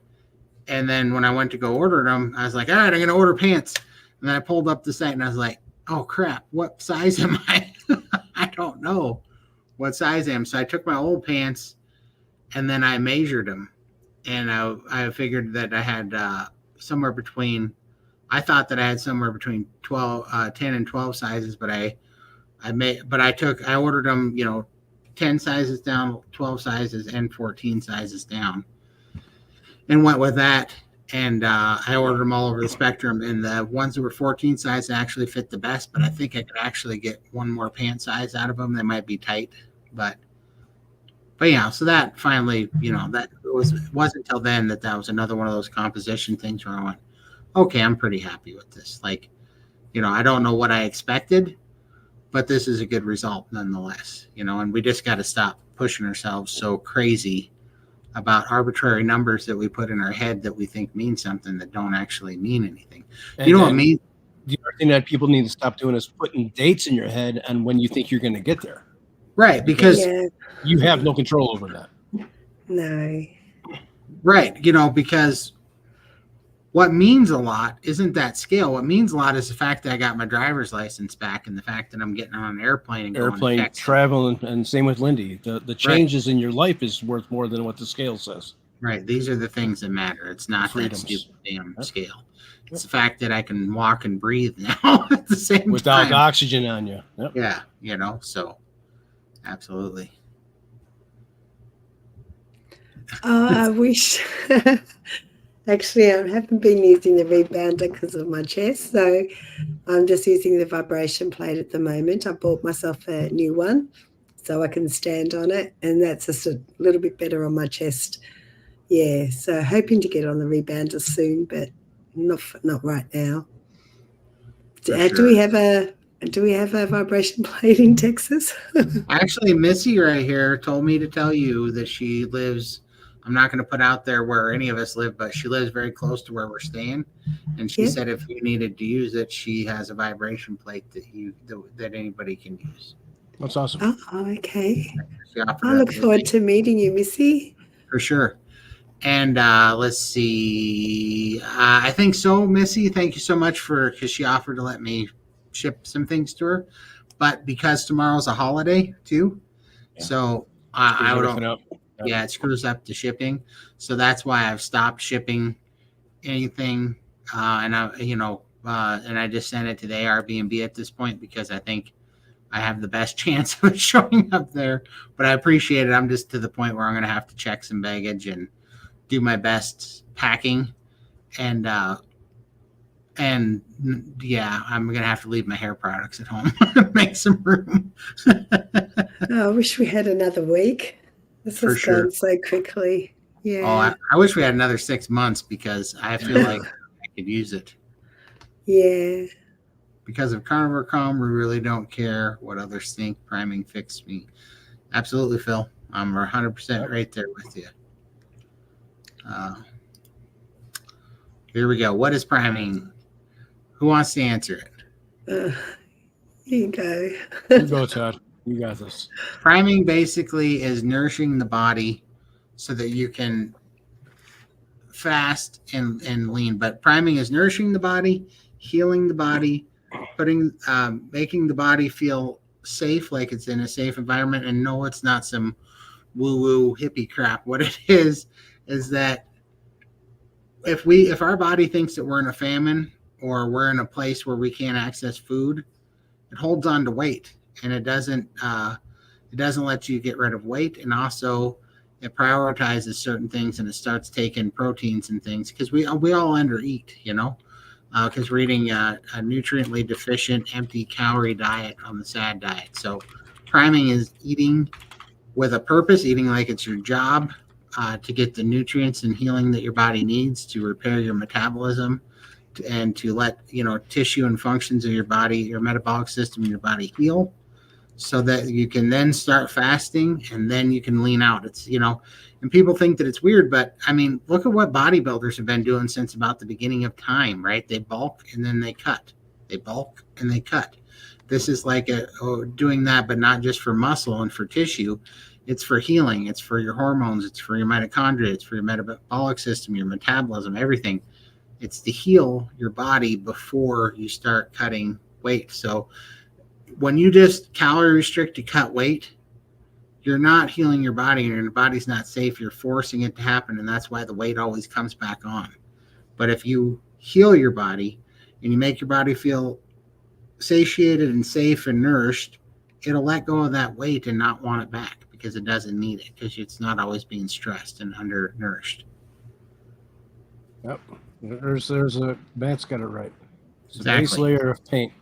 And then when I went to go order them, I was like, all right, I'm going to order pants. And then I pulled up the site and I was like, oh crap, what size am I? I don't know what size I am. So I took my old pants and then I measured them. And I figured that I had somewhere between 10 and 12 sizes, but I ordered them, 10 sizes down, 12 sizes, and 14 sizes down, and went with that. And I ordered them all over the spectrum, and the ones that were 14 size actually fit the best, but I think I could actually get one more pant size out of them. They might be tight, but But yeah, so that finally, that it wasn't until then that was another one of those composition things where I went, okay, I'm pretty happy with this. Like, I don't know what I expected, but this is a good result nonetheless. And we just got to stop pushing ourselves so crazy about arbitrary numbers that we put in our head that we think mean something that don't actually mean anything. And, You know what I mean? The other thing that people need to stop doing is putting dates in your head and when you think you're going to get there. Right, because Yeah, You have no control over that. no. right, because what means a lot isn't that scale. What means a lot is the fact that I got my driver's license back and the fact that I'm getting on an airplane and going to Texas. Travel, and same with Lindy. The changes in your life is worth more than what the scale says. Right. These are the things that matter. It's not Freedoms. that stupid damn scale. It's the fact that I can walk and breathe now at the same Without time. oxygen on you. Yep. Yeah, so absolutely. I wish. Actually, I haven't been using the rebounder because of my chest, so I'm just using the vibration plate at the moment. I bought myself a new one so I can stand on it, and that's just a little bit better on my chest. Yeah, so hoping to get on the rebounder soon, but not right now. Do we have a vibration plate in Texas? Actually, Missy right here told me to tell you that she lives. I'm not going to put out there where any of us live, but she lives very close to where we're staying. And she said if you needed to use it, she has a vibration plate that anybody can use. That's awesome. Oh, okay. I look forward to meeting you, Missy. For sure. And let's see. I think so, Missy. Thank you so much because she offered to let me ship some things to her. But because tomorrow's a holiday too, so I would. Yeah, it screws up the shipping, so that's why I've stopped shipping anything, and I just sent it to the Airbnb at this point because I think I have the best chance of showing up there. But I appreciate it. I'm just to the point where I'm going to have to check some baggage and do my best packing, and yeah, I'm going to have to leave my hair products at home, make some room. I wish we had another week. This has gone so quickly. Yeah. Oh, I wish we had another 6 months because I feel like I could use it. Yeah. Because of Carnivore Calm, we really don't care what others think. Priming fixed me. Absolutely, Phil. I'm 100% right there with you. Here we go. What is priming? Who wants to answer it? Here you go. You go, Todd. You got this. Priming basically is nourishing the body so that you can fast and lean. But priming is nourishing the body, healing the body, making the body feel safe, like it's in a safe environment. And no, it's not some woo-woo hippie crap. What it is that if our body thinks that we're in a famine or we're in a place where we can't access food, it holds on to weight. And it doesn't let you get rid of weight, and also it prioritizes certain things, and it starts taking proteins and things because we all undereat, because we're eating a nutriently deficient, empty calorie diet on the SAD diet. So priming is eating with a purpose, eating like it's your job to get the nutrients and healing that your body needs to repair your metabolism and to let tissue and functions of your body, your metabolic system, your body heal, so that you can then start fasting and then you can lean out. It's, and people think that it's weird, but I mean, look at what bodybuilders have been doing since about the beginning of time, right? They bulk and then they cut. They bulk and they cut. This is like doing that, but not just for muscle and for tissue. It's for healing. It's for your hormones. It's for your mitochondria. It's for your metabolic system, your metabolism, everything. It's to heal your body before you start cutting weight. So when you just calorie restrict to cut weight, you're not healing your body, and your body's not safe. You're forcing it to happen, and that's why the weight always comes back on. But if you heal your body and you make your body feel satiated and safe and nourished, it'll let go of that weight and not want it back because it doesn't need it, because it's not always being stressed and undernourished. Yep. There's a Matt's got it right. It's a base Exactly. layer of paint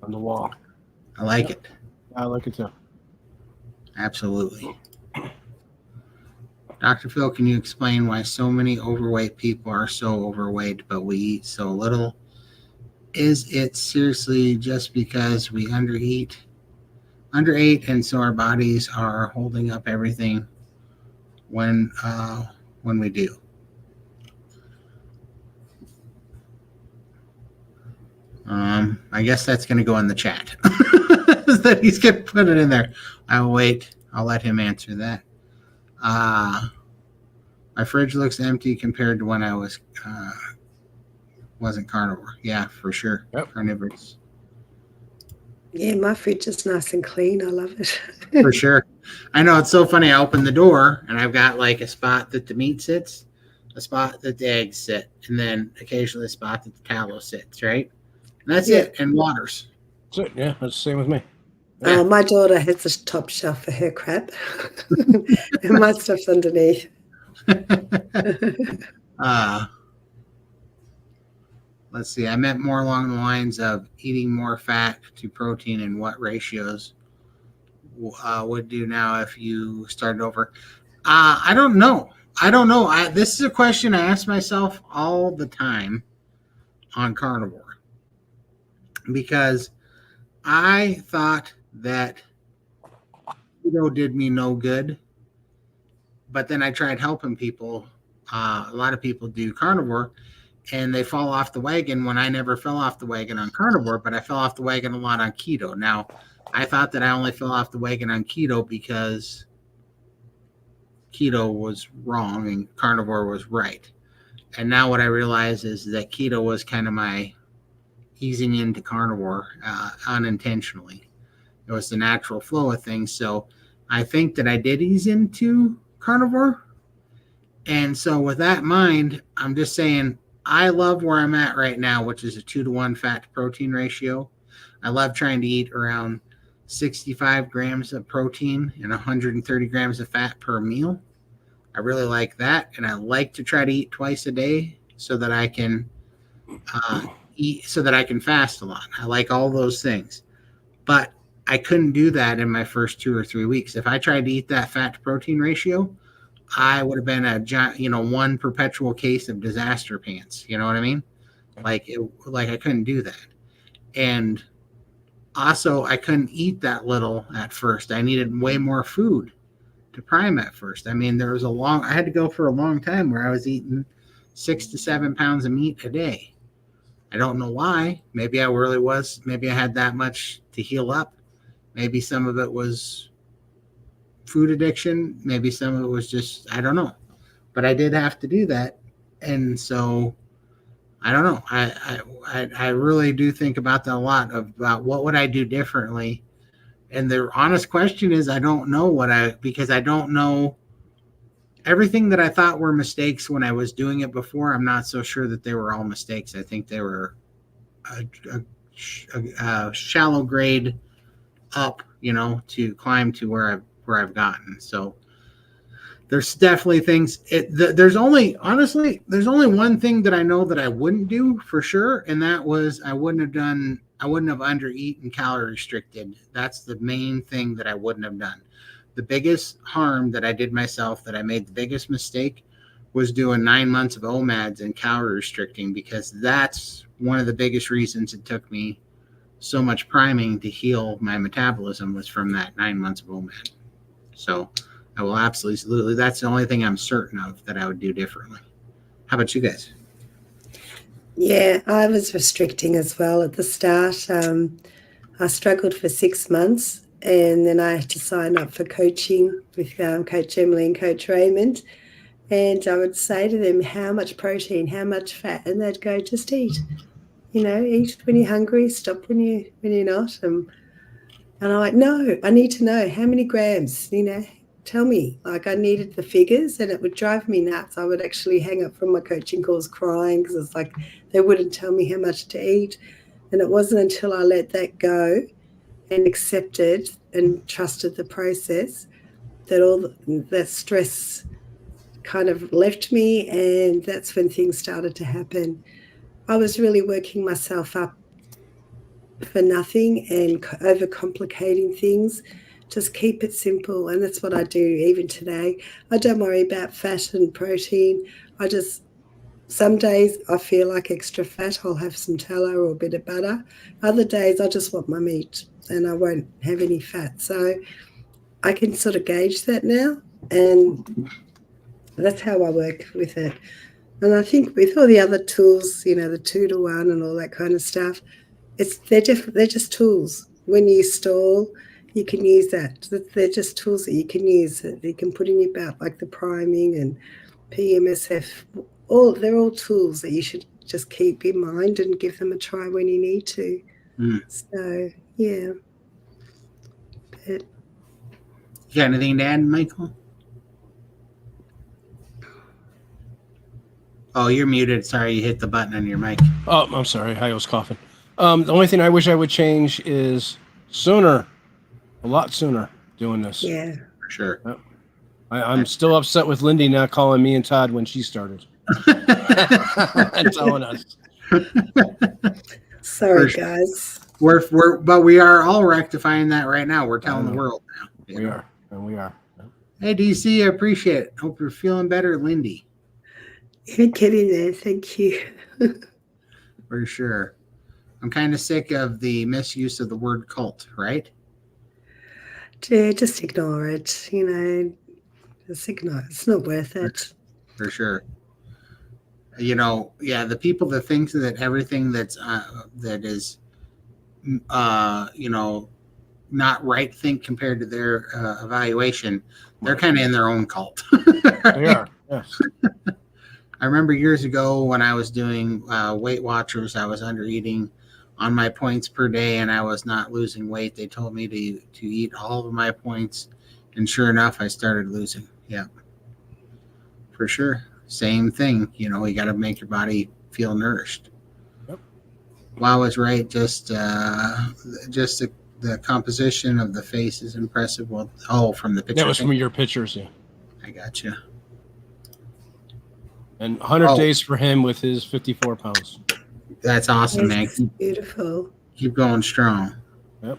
on the wall. I like it. I like it too. Absolutely. Dr. Phil, can you explain why so many overweight people are so overweight, but we eat so little? Is it seriously just because we undereat, and so our bodies are holding up everything when we do? I guess that's going to go in the chat. That he's going to put it in there. I'll wait. I'll let him answer that. My fridge looks empty compared to when I wasn't carnivore. Yeah, for sure. Yep. Carnivorous. Yeah, my fridge is nice and clean. I love it. For sure. I know, it's so funny. I open the door and I've got like a spot that the meat sits, a spot that the eggs sit, and then occasionally a spot that the tallow sits, right? And that's Yeah. it. And waters. That's it. Yeah, that's the same with me. Yeah. My daughter has a top shelf for her crap, and my stuff's underneath. Let's see. I meant more along the lines of eating more fat to protein and what ratios would do now if you started over. I don't know. This is a question I ask myself all the time on carnivore, because I thought that keto did me no good, but then I tried helping people. A lot of people do carnivore and they fall off the wagon when I never fell off the wagon on carnivore, but I fell off the wagon a lot on keto. Now, I thought that I only fell off the wagon on keto because keto was wrong and carnivore was right. And now what I realize is that keto was kind of my easing into carnivore unintentionally. It was the natural flow of things. So I think that I did ease into carnivore. And so with that in mind, I'm just saying I love where I'm at right now, which is a 2-to-1 fat to protein ratio. I love trying to eat around 65 grams of protein and 130 grams of fat per meal. I really like that. And I like to try to eat twice a day so that I can fast a lot. I like all those things. But I couldn't do that in my first 2 or 3 weeks. If I tried to eat that fat to protein ratio, I would have been a giant, one perpetual case of disaster pants. You know what I mean? Like I couldn't do that. And also I couldn't eat that little at first. I needed way more food to prime at first. I mean, I had to go for a long time where I was eating 6 to 7 pounds of meat a day. I don't know why. Maybe I really was. Maybe I had that much to heal up. Maybe some of it was food addiction. Maybe some of it was just, I don't know. But I did have to do that. And so I don't know. I really do think about that a lot, about what would I do differently. And the honest question is, I don't know because I don't know everything that I thought were mistakes when I was doing it before. I'm not so sure that they were all mistakes. I think they were a shallow grade up, to climb to where I've gotten. So there's definitely things. There's only one thing that I know that I wouldn't do for sure, and that was I wouldn't have undereaten, calorie restricted. That's the main thing that I wouldn't have done. The biggest harm that I did myself, that I made the biggest mistake, was doing 9 months of OMADs and calorie restricting, because that's one of the biggest reasons it took me so much priming to heal my metabolism, was from that 9 months of OMAD. So I will absolutely, that's the only thing I'm certain of that I would do differently. How about you guys? Yeah, I was restricting as well at the start. I struggled for 6 months, and then I had to sign up for coaching with Coach Emily and Coach Raymond. And I would say to them, how much protein, how much fat? And they'd go, just eat. Eat when you're hungry, stop when you're not. And I'm like, no, I need to know how many grams, tell me. Like, I needed the figures, and it would drive me nuts. I would actually hang up from my coaching calls crying, because it's like they wouldn't tell me how much to eat. And it wasn't until I let that go and accepted and trusted the process that all that stress kind of left me, and that's when things started to happen. I was really working myself up for nothing and overcomplicating things. just keep it simple. And that's what I do even today. I don't worry about fat and protein. Some days I feel like extra fat, I'll have some tallow or a bit of butter. Other days I just want my meat and I won't have any fat. So I can sort of gauge that now, and that's how I work with it. And I think with all the other tools, the 2-to-1 and all that kind of stuff, they're just tools. When you stall, you can use that. They're just tools that you can use, that you can put in your belt, like the priming and PMSF. They're all tools that you should just keep in mind and give them a try when you need to. So yeah. But, You got anything to add, Michael? Oh, you're muted. Sorry, you hit the button on your mic. Oh, I'm sorry. I was coughing. The only thing I wish I would change is sooner, a lot sooner, doing this. yeah. For sure. Yep. I'm still upset with Lindy not calling me and Todd when she started. And telling us. Sorry, sure. guys. But we are all rectifying that right now. We're telling the world now. We are. Hey, DC, I appreciate it. Hope you're feeling better, Lindy. You're getting there. Thank you. For sure. I'm kind of sick of the misuse of the word cult, right? Yeah, just ignore it. Just ignore it. It's not worth it. For sure. The people that think that everything that is not right think compared to their evaluation, they're kind of in their own cult. Right? They are. Yes. I remember years ago when I was doing Weight Watchers, I was under eating on my points per day and I was not losing weight. They told me to eat all of my points, and sure enough, I started losing. Yeah, for sure. Same thing. You got to make your body feel nourished. Yep. Well, I was right. Just the composition of the face is impressive. Well, from the picture. That was from your pictures, yeah. I got you. And 100 days for him with his 54 pounds. That's awesome, man. Beautiful. Keep going strong. Yep.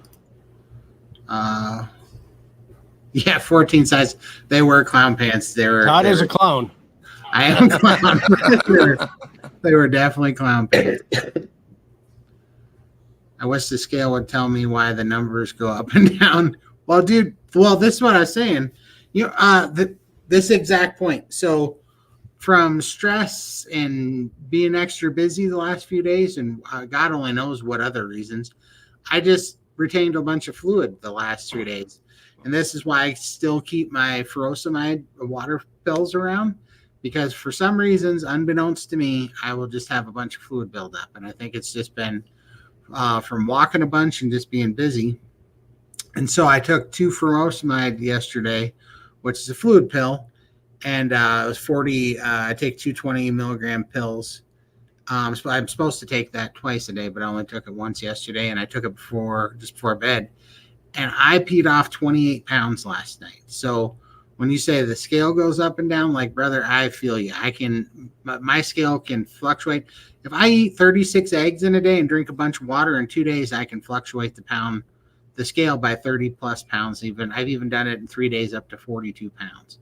14 size. They were clown pants. Todd is a clown. I am a clown. They were definitely clown pants. I wish the scale would tell me why the numbers go up and down. Well, dude. Well, this is what I was saying. This exact point. So, from stress and being extra busy the last few days, and God only knows what other reasons, I just retained a bunch of fluid the last 3 days. And this is why I still keep my furosemide water pills around, because for some reasons, unbeknownst to me, I will just have a bunch of fluid buildup. And I think it's just been from walking a bunch and just being busy. And so I took 2 furosemide yesterday, which is a fluid pill. And it was 40. I take 2 20-milligram pills. So I'm supposed to take that twice a day, but I only took it once yesterday, and I took it just before bed. And I peed off 28 pounds last night. So when you say the scale goes up and down, like, brother, I feel you. My scale can fluctuate. If I eat 36 eggs in a day and drink a bunch of water in 2 days, I can fluctuate the scale by 30 plus pounds. I've even done it in 3 days up to 42 pounds.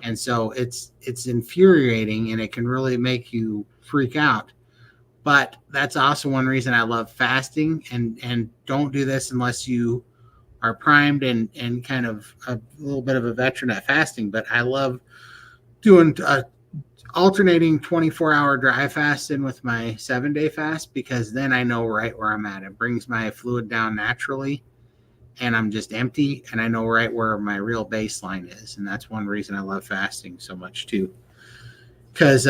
And so it's infuriating, and it can really make you freak out. But that's also one reason I love fasting, and don't do this unless you are primed and kind of a little bit of a veteran at fasting. But I love doing alternating 24-hour dry fast in with my 7-day fast, because then I know right where I'm at. It brings my fluid down naturally, and I'm just empty, and I know right where my real baseline is. And that's one reason I love fasting so much too. Because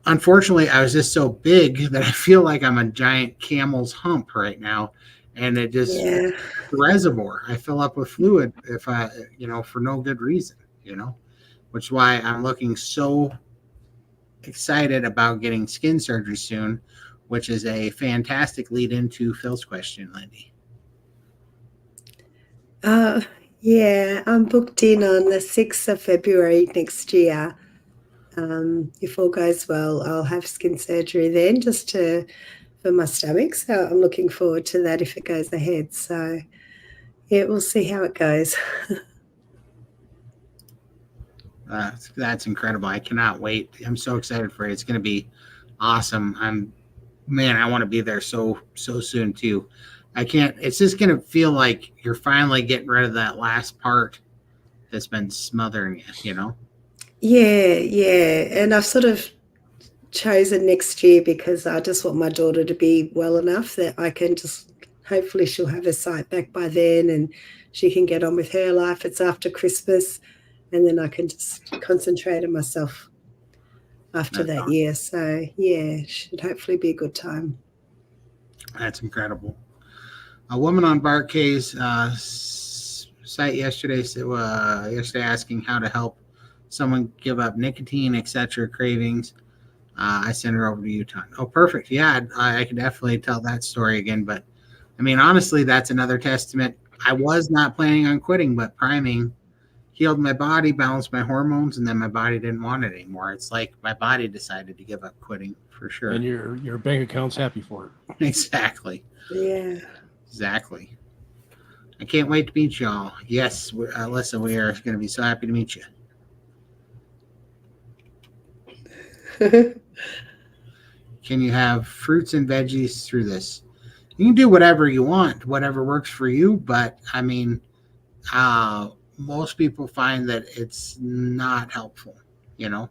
unfortunately, I was just so big that I feel like I'm a giant camel's hump right now. And it just, the reservoir, I fill up with fluid if I, for no good reason, which is why I'm looking so excited about getting skin surgery soon, which is a fantastic lead into Phil's question, Lindy. Yeah, I'm booked in on the 6th of February next year. If all goes well, I'll have skin surgery then, just for my stomach. So I'm looking forward to that if it goes ahead. So, yeah, we'll see how it goes. That's incredible. I cannot wait. I'm so excited for it. It's going to be awesome. I want to be there so soon too. I can't. It's just going to feel like you're finally getting rid of that last part that's been smothering you. You know. Yeah. And I've sort of chosen next year because I just want my daughter to be well enough that I can just, hopefully she'll have her sight back by then and she can get on with her life. It's after Christmas and then I can just concentrate on myself after That's that awesome. year. So yeah, should hopefully be a good time. That's incredible. A woman on Barkay's site yesterday asking how to help someone give up nicotine, etc. cravings. I sent her over to you, Todd. Oh, perfect. Yeah, I could definitely tell that story again. But I mean, honestly, that's another testament. I was not planning on quitting, but priming healed my body, balanced my hormones, and then my body didn't want it anymore. It's like my body decided to give up quitting for sure. And your bank account's happy for it. Exactly. Yeah. Exactly. I can't wait to meet y'all. Yes, Alyssa, we are going to be so happy to meet you. Can you have fruits and veggies through this? You can do whatever you want, whatever works for you. But I mean, most people find that it's not helpful. You know,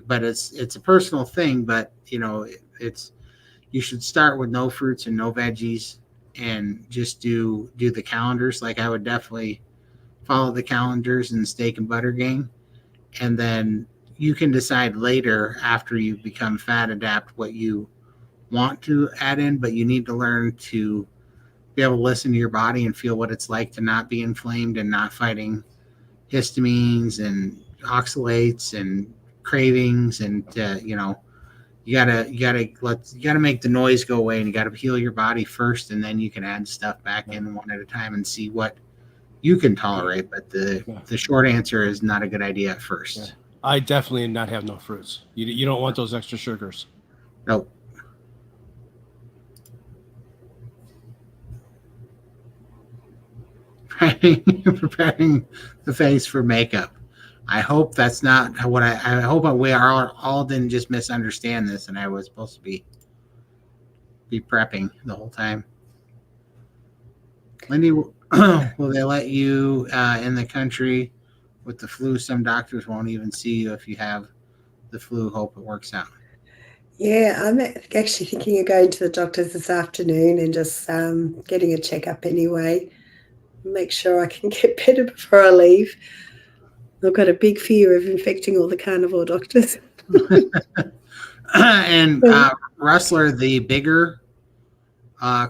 but it's a personal thing. But you know, you should start with no fruits and no veggies, and just do the calendars. Like I would definitely follow the calendars and steak and butter gang, and then you can decide later after you become fat adapt what you want to add in, but you need to learn to be able to listen to your body and feel what it's like to not be inflamed and not fighting histamines and oxalates and cravings, and you gotta make the noise go away, and you gotta heal your body first, and then you can add stuff back in one at a time and see what you can tolerate. But the short answer is not a good idea at first. Yeah. I definitely not have no fruits. You don't want those extra sugars. Nope. Preparing the face for makeup. I hope that's not what I hope we all didn't just misunderstand this, and I was supposed to be prepping the whole time. Lindy, will they let you in the country with the flu? Some doctors won't even see you if you have the flu. Hope it works out. Yeah, I'm actually thinking of going to the doctor's this afternoon and just getting a checkup anyway. Make sure I can get better before I leave. I've got a big fear of infecting all the carnivore doctors. And Rustler, the bigger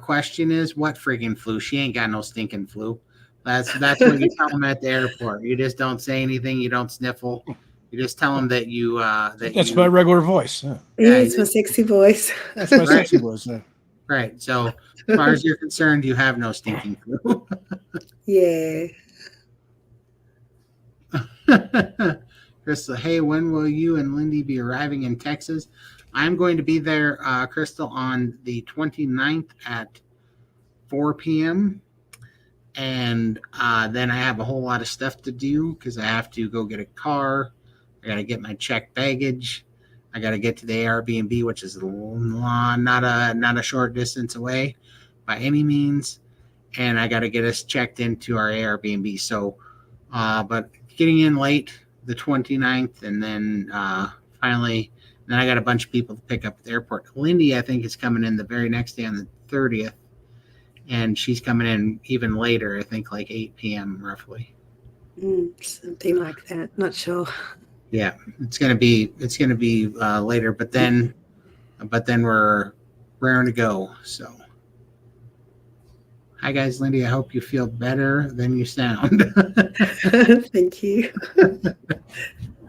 question is, what friggin' flu? She ain't got no stinking flu. That's what you tell them at the airport. You just don't say anything. You don't sniffle. You just tell them that you. That's my regular voice. Yeah. Yeah, it's my sexy voice. That's my sexy voice. Yeah. Right. So, as far as you're concerned, you have no stinking flu. Yeah. Crystal, hey, when will you and Lindy be arriving in Texas? I'm going to be there, Crystal, on the 29th at 4 p.m. And then I have a whole lot of stuff to do because I have to go get a car. I got to get my checked baggage. I got to get to the Airbnb, which is not a short distance away by any means. And I got to get us checked into our Airbnb. So, but getting in late, the 29th, and then finally, then I got a bunch of people to pick up at the airport. Lindy, I think, is coming in the very next day on the 30th. And she's coming in even later, I think like 8 p.m. roughly. Something like that. Not sure. Yeah, it's gonna be later, but then we're raring to go. So, hi guys, Lindy. I hope you feel better than you sound. Thank you.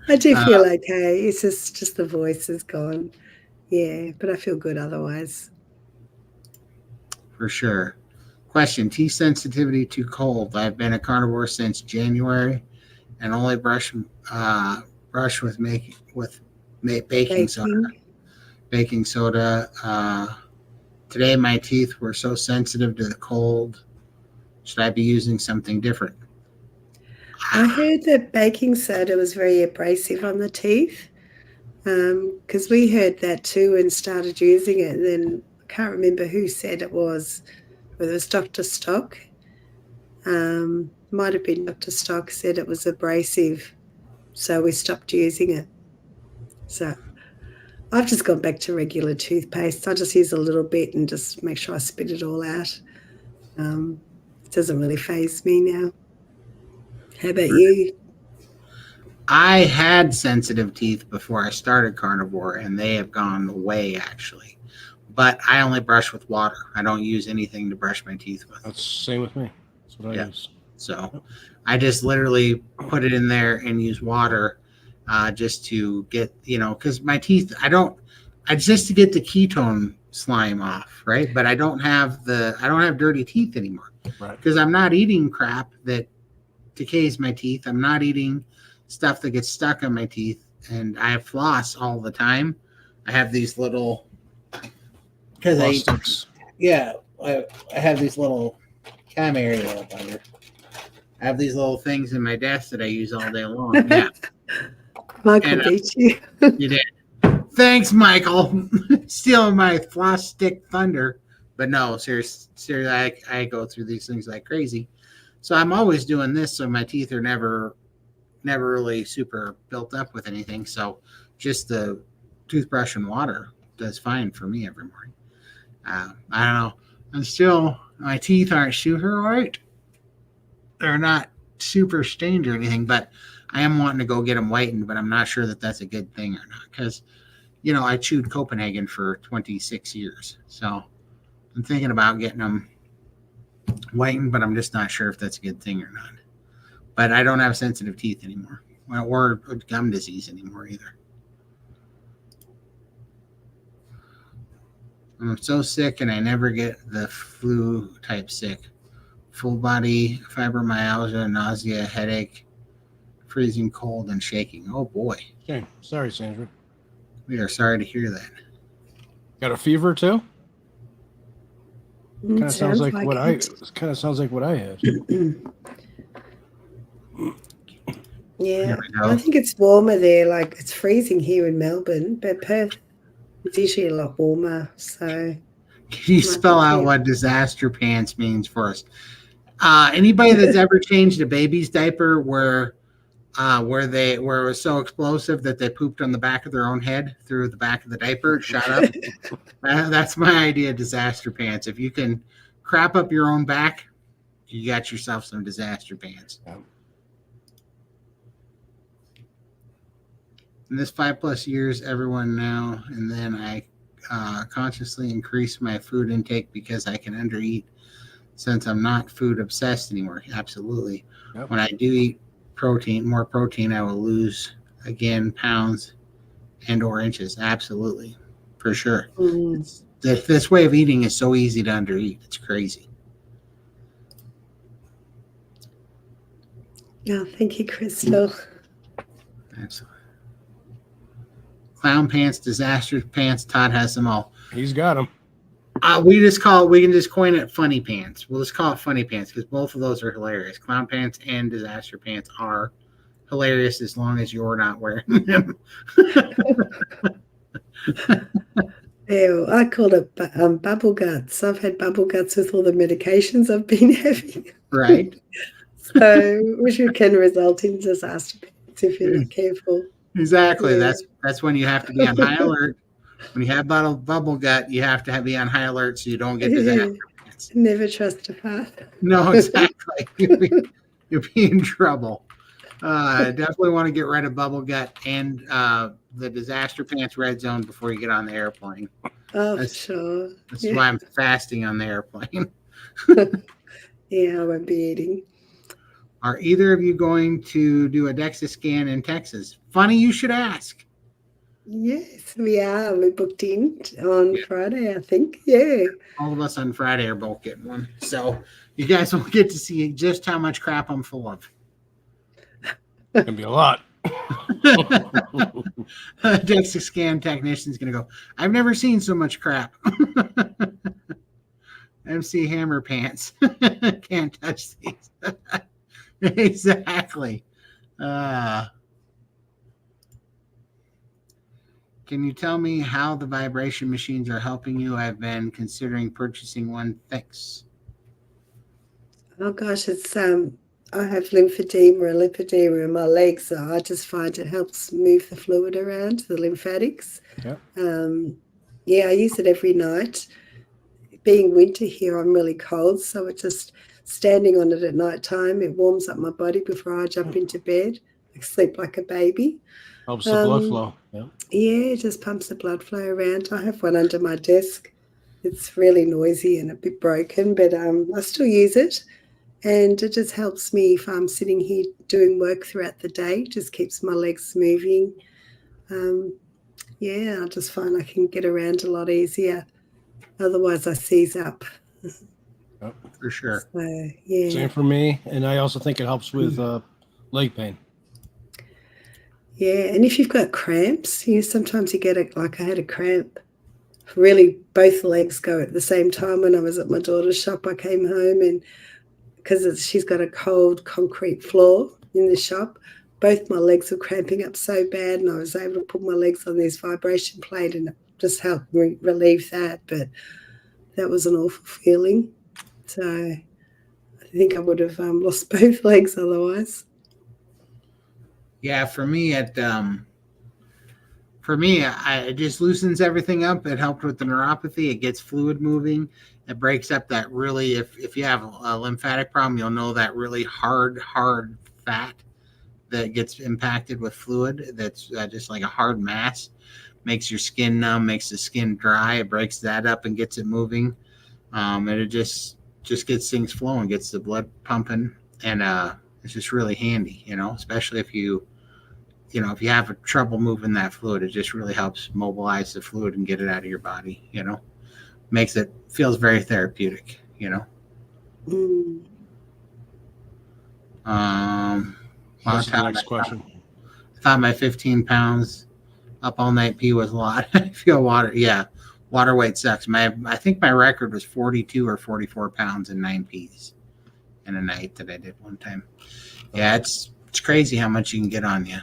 I do feel okay. It's just the voice is gone. Yeah, but I feel good otherwise. For sure. Question: Tea sensitivity to cold. I've been a carnivore since January, and only brush with baking soda. Baking soda. Today my teeth were so sensitive to the cold Should I be using something different? I heard that baking soda was very abrasive on the teeth, because we heard that too and started using it. And then I can't remember who said it was, whether it was Dr. Stock. Might have been Dr. Stock said it was abrasive, so we stopped using it. So I've just gone back to regular toothpaste. I just use a little bit and just make sure I spit it all out. It doesn't really faze me now. How about you? I had sensitive teeth before I started Carnivore, and they have gone away actually. But I only brush with water. I don't use anything to brush my teeth with. That's the same with me. That's what I use. So I just literally put it in there and use water just to get, because my teeth, just to get the ketone slime off, right? But I don't have dirty teeth anymore. Right. Because I'm not eating crap that decays my teeth. I'm not eating stuff that gets stuck on my teeth, and I have floss all the time. I have these little, because I have these little cam area up under. I have these little things in my desk that I use all day long. Yeah. Michael beat you. You did. Thanks, Michael. Stealing my floss stick thunder. But no, seriously, I go through these things like crazy. So I'm always doing this, so my teeth are never really super built up with anything. So just the toothbrush and water does fine for me every morning. I don't know. My teeth aren't super right. They're not super stained or anything, but I am wanting to go get them whitened, but I'm not sure that that's a good thing or not. Because, I chewed Copenhagen for 26 years. So I'm thinking about getting them whitened, but I'm just not sure if that's a good thing or not. But I don't have sensitive teeth anymore, or gum disease anymore either. I'm so sick, and I never get the flu type sick. Full body fibromyalgia, nausea, headache, freezing cold, and shaking. Oh boy. Okay. Sorry, Sandra. We are sorry to hear that. Got a fever too? Kind of sounds like what I had. Yeah, I think it's warmer there. Like it's freezing here in Melbourne, but Perth is usually a lot warmer. So, can you spell out what disaster pants means for us? Anybody that's ever changed a baby's diaper where it was so explosive that they pooped on the back of their own head through the back of the diaper, shot up. That's my idea of disaster pants. If you can crap up your own back, you got yourself some disaster pants. Yeah. In this 5+ years, everyone now and then I consciously increase my food intake because I can undereat since I'm not food obsessed anymore. Absolutely. Yep. When I do eat more protein, I will lose again pounds and or inches. Absolutely. For sure. This way of eating is so easy to undereat. It's crazy. Yeah, thank you, Crystal. Absolutely. Clown pants, disaster pants. Todd has them all. He's got them. We can just coin it funny pants. We'll just call it funny pants because both of those are hilarious. Clown pants and disaster pants are hilarious as long as you're not wearing them. Ew, I call it bubble guts. I've had bubble guts with all the medications I've been having. Right. So, which can result in disaster pants if you're not careful. Exactly. Yeah. That's when you have to be on high alert. When you have bubble gut, you have to be on high alert so you don't get disaster pants. Never trust a fart. No, exactly. You'll be in trouble. Definitely want to get rid of bubble gut and the disaster pants red zone before you get on the airplane. Oh, sure. That's why I'm fasting on the airplane. Yeah, I won't be eating. Are either of you going to do a DEXA scan in Texas? Funny you should ask. Yes, we are. We booked in on Friday, I think. Yeah. All of us on Friday are both getting one. So you guys will get to see just how much crap I'm full of. It's going to be a lot. DEXA scan technician's going to go, I've never seen so much crap. MC Hammer Pants. Can't touch these. Exactly. Can you tell me how the vibration machines are helping you? I've been considering purchasing one. Thanks. Oh gosh, it's I have lymphedema in my legs, so I just find it helps move the fluid around, the lymphatics. Yeah. Yeah, I use it every night. Being winter here, I'm really cold, so it's just standing on it at night time. It warms up my body before I jump into bed. I sleep like a baby. Helps the blood flow. Yeah. Yeah, it just pumps the blood flow around. I have one under my desk. It's really noisy and a bit broken, but I still use it. And it just helps me if I'm sitting here doing work throughout the day. It just keeps my legs moving. Yeah, I just find I can get around a lot easier. Otherwise, I seize up. Yep. For sure. So, yeah. Same for me. And I also think it helps with leg pain. Yeah, and if you've got cramps, sometimes you get like I had a cramp. Really, both legs go at the same time. When I was at my daughter's shop, I came home and because she's got a cold concrete floor in the shop, both my legs were cramping up so bad, and I was able to put my legs on this vibration plate, and it just helped relieve that. But that was an awful feeling. So I think I would have lost both legs otherwise. Yeah, for me, it just loosens everything up. It helped with the neuropathy. It gets fluid moving. It breaks up that really, if you have a lymphatic problem, you'll know that really hard fat that gets impacted with fluid. That's just like a hard mass. Makes your skin numb, makes the skin dry. It breaks that up and gets it moving. And it just gets things flowing, gets the blood pumping. And it's just really handy, especially if you have trouble moving that fluid. It just really helps mobilize the fluid and get it out of your body, feels very therapeutic, Mm. What's the next question? I thought my 15 pounds up all night pee was a lot. I feel water weight sucks. I think my record was 42 or 44 pounds and 9 pees in a night that I did one time. Yeah, it's crazy how much you can get on you.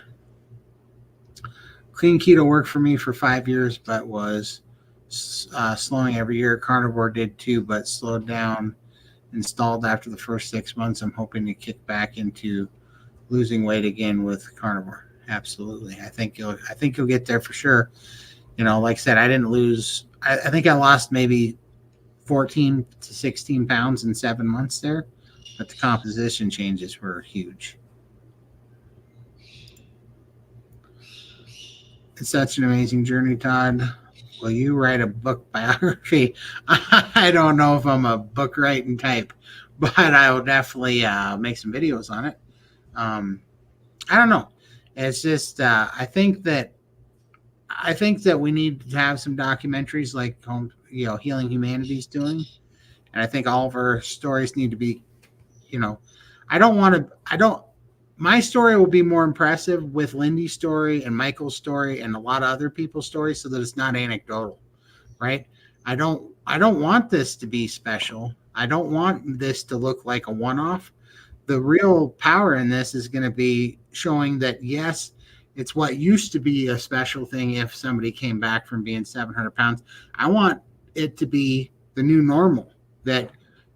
Clean keto worked for me for 5 years, but was slowing every year. Carnivore did too, but slowed down and stalled after the first 6 months. I'm hoping to kick back into losing weight again with Carnivore. Absolutely. I think you'll get there for sure. Like I said, I didn't lose. I think I lost maybe 14 to 16 pounds in 7 months there, but the composition changes were huge. It's such an amazing journey, Todd. Will you write a book biography? I don't know if I'm a book writing type, but I will definitely make some videos on it. I don't know. It's just I think that we need to have some documentaries like Healing Humanity's doing, and I think all of our stories need to be, my story will be more impressive with Lindy's story and Michael's story and a lot of other people's stories, so that it's not anecdotal, right? I don't want this to be special. I don't want this to look like a one-off. The real power in this is going to be showing that, yes, it's what used to be a special thing if somebody came back from being 700 pounds. I want it to be the new normal, that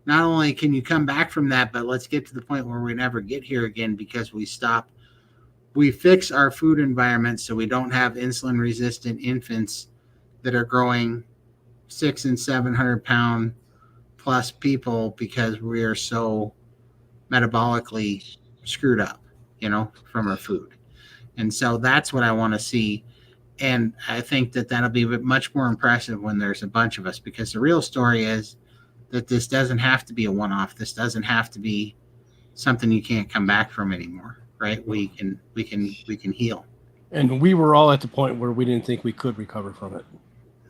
not only can you come back from that, but let's get to the point where we never get here again because we fix our food environment so we don't have insulin resistant infants that are growing 600 and 700 pound plus people because we are so metabolically screwed up, from our food. And so that's what I want to see. And I think that that'll be much more impressive when there's a bunch of us, because the real story is that this doesn't have to be a one-off. This doesn't have to be something you can't come back from anymore, right? We can heal. And we were all at the point where we didn't think we could recover from it.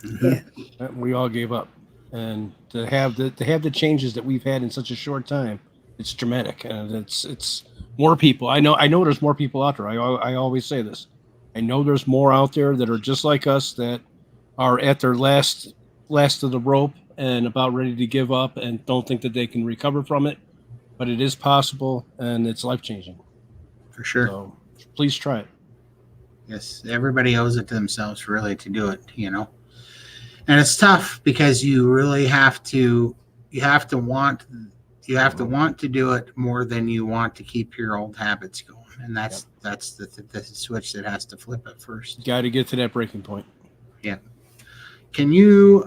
Mm-hmm. Yeah. We all gave up. And to have the changes that we've had in such a short time, it's dramatic. And it's more people. I know there's more people out there. I always say this. I know there's more out there that are just like us, that are at their last of the rope, and about ready to give up and don't think that they can recover from it, but it is possible and it's life-changing. For sure. So please try it. Yes, everybody owes it to themselves really to do it, And it's tough because you really have to want to do it more than you want to keep your old habits going. And that's the switch that has to flip at first. Got to get to that breaking point. Yeah. Can you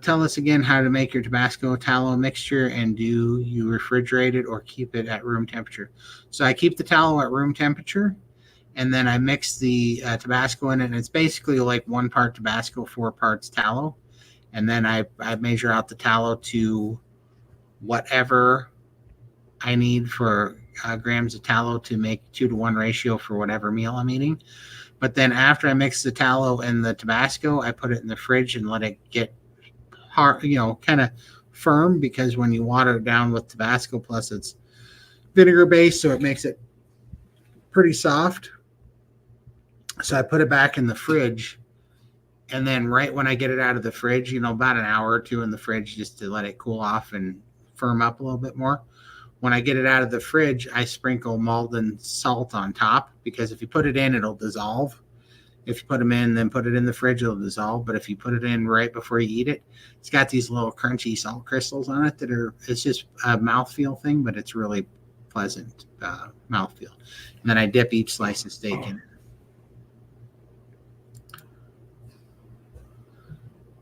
tell us again how to make your Tabasco tallow mixture, and do you refrigerate it or keep it at room temperature? So I keep the tallow at room temperature, and then I mix the Tabasco in it, and it's basically like 1 part Tabasco, 4 parts tallow. And then I measure out the tallow to whatever I need for grams of tallow to make 2-to-1 ratio for whatever meal I'm eating. But then after I mix the tallow and the Tabasco, I put it in the fridge and let it get hard, kind of firm, because when you water it down with Tabasco, plus it's vinegar based, so it makes it pretty soft. So I put it back in the fridge, and then right when I get it out of the fridge, about an hour or 2 in the fridge just to let it cool off and firm up a little bit more. When I get it out of the fridge, I sprinkle Maldon salt on top, because if you put it in, it'll dissolve. If you put them in, then put it in the fridge, it'll dissolve. But if you put it in right before you eat it, it's got these little crunchy salt crystals on it it's just a mouthfeel thing, but it's really pleasant mouthfeel. And then I dip each slice of steak in it.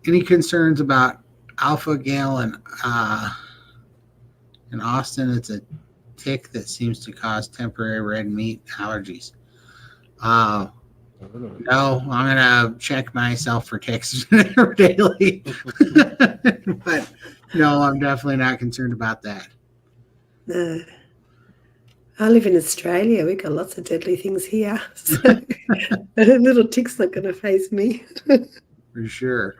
Any concerns about alpha gal and in Austin? It's a tick that seems to cause temporary red meat allergies. No, I'm gonna check myself for ticks daily. But no, I'm definitely not concerned about that. I live in Australia. We've got lots of deadly things here. So a little tick's not going to faze me. For sure.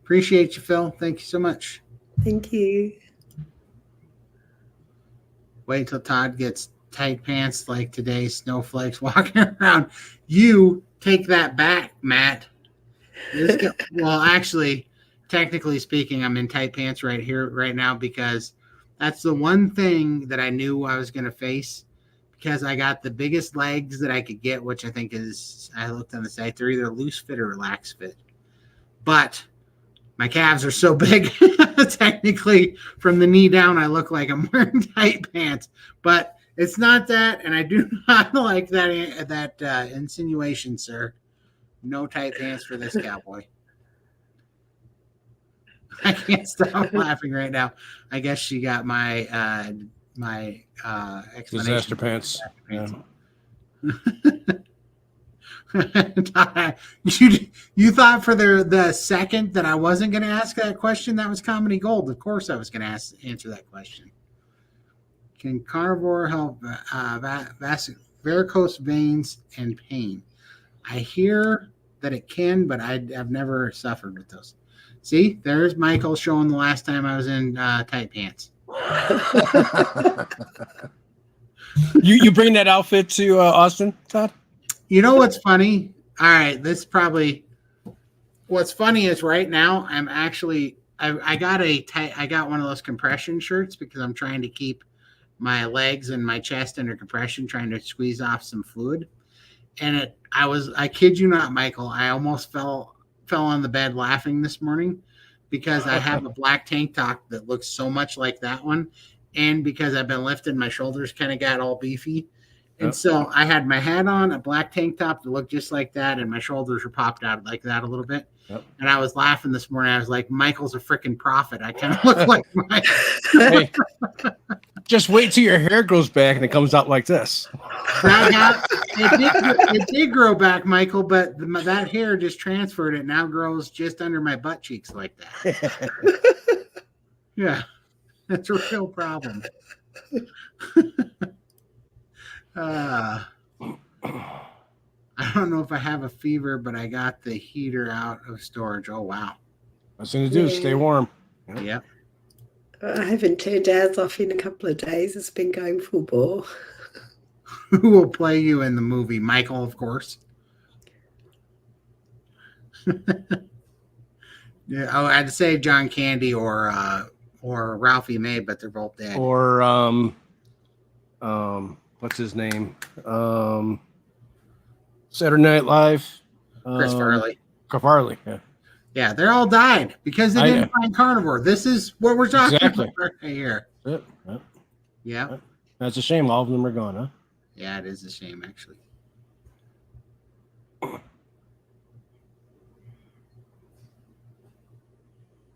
Appreciate you, Phil. Thank you so much. Thank you. Wait till Todd gets tight pants like today, snowflakes walking around. You take that back, Matt. Well, actually, technically speaking, I'm in tight pants right now, because that's the one thing that I knew I was going to face, because I got the biggest legs that I could get, which I think is, I looked on the site, they're either loose fit or relaxed fit. But my calves are so big, technically from the knee down, I look like I'm wearing tight pants. But it's not that, and I do not like that insinuation, sir. No tight pants for this cowboy. I can't stop laughing right now. I guess she got my explanation. Disaster pants. You thought for the second that I wasn't going to ask that question? That was comedy gold. Of course I was going to answer that question. Can carnivore help varicose veins and pain? I hear that it can, but I've never suffered with those. See, there's Michael showing the last time I was in tight pants. You bring that outfit to Austin, Todd? You know what's funny? All right, what's funny is right now I'm actually I got one of those compression shirts, because I'm trying to keep my legs and my chest under compression, trying to squeeze off some fluid. And I kid you not, Michael, I almost fell on the bed laughing this morning, because I have a black tank top that looks so much like that one. And because I've been lifting, my shoulders kind of got all beefy. And so I had my hat on, a black tank top that looked just like that, and my shoulders were popped out like that a little bit. Yep. And I was laughing this morning. I was like, Michael's a freaking prophet. I kind of look like Michael. Hey, just wait till your hair grows back and it comes out like this. It did grow back, Michael, but that hair just transferred. It now grows just under my butt cheeks like that. Yeah, that's a real problem. I don't know if I have a fever, but I got the heater out of storage. Oh, wow. What's going to do is stay warm. Yep. I haven't turned ours off in a couple of days. It's been going full bore. Who will play you in the movie? Michael, of course. Yeah, I'd say John Candy or Ralphie May, but they're both dead. Or what's his name? Saturday Night Live. Chris Farley. Farley. Yeah. Yeah, they all died because they didn't find carnivore. This is what we're talking about right here. Yep. Yeah. That's a shame. All of them are gone, huh? Yeah, it is a shame, actually.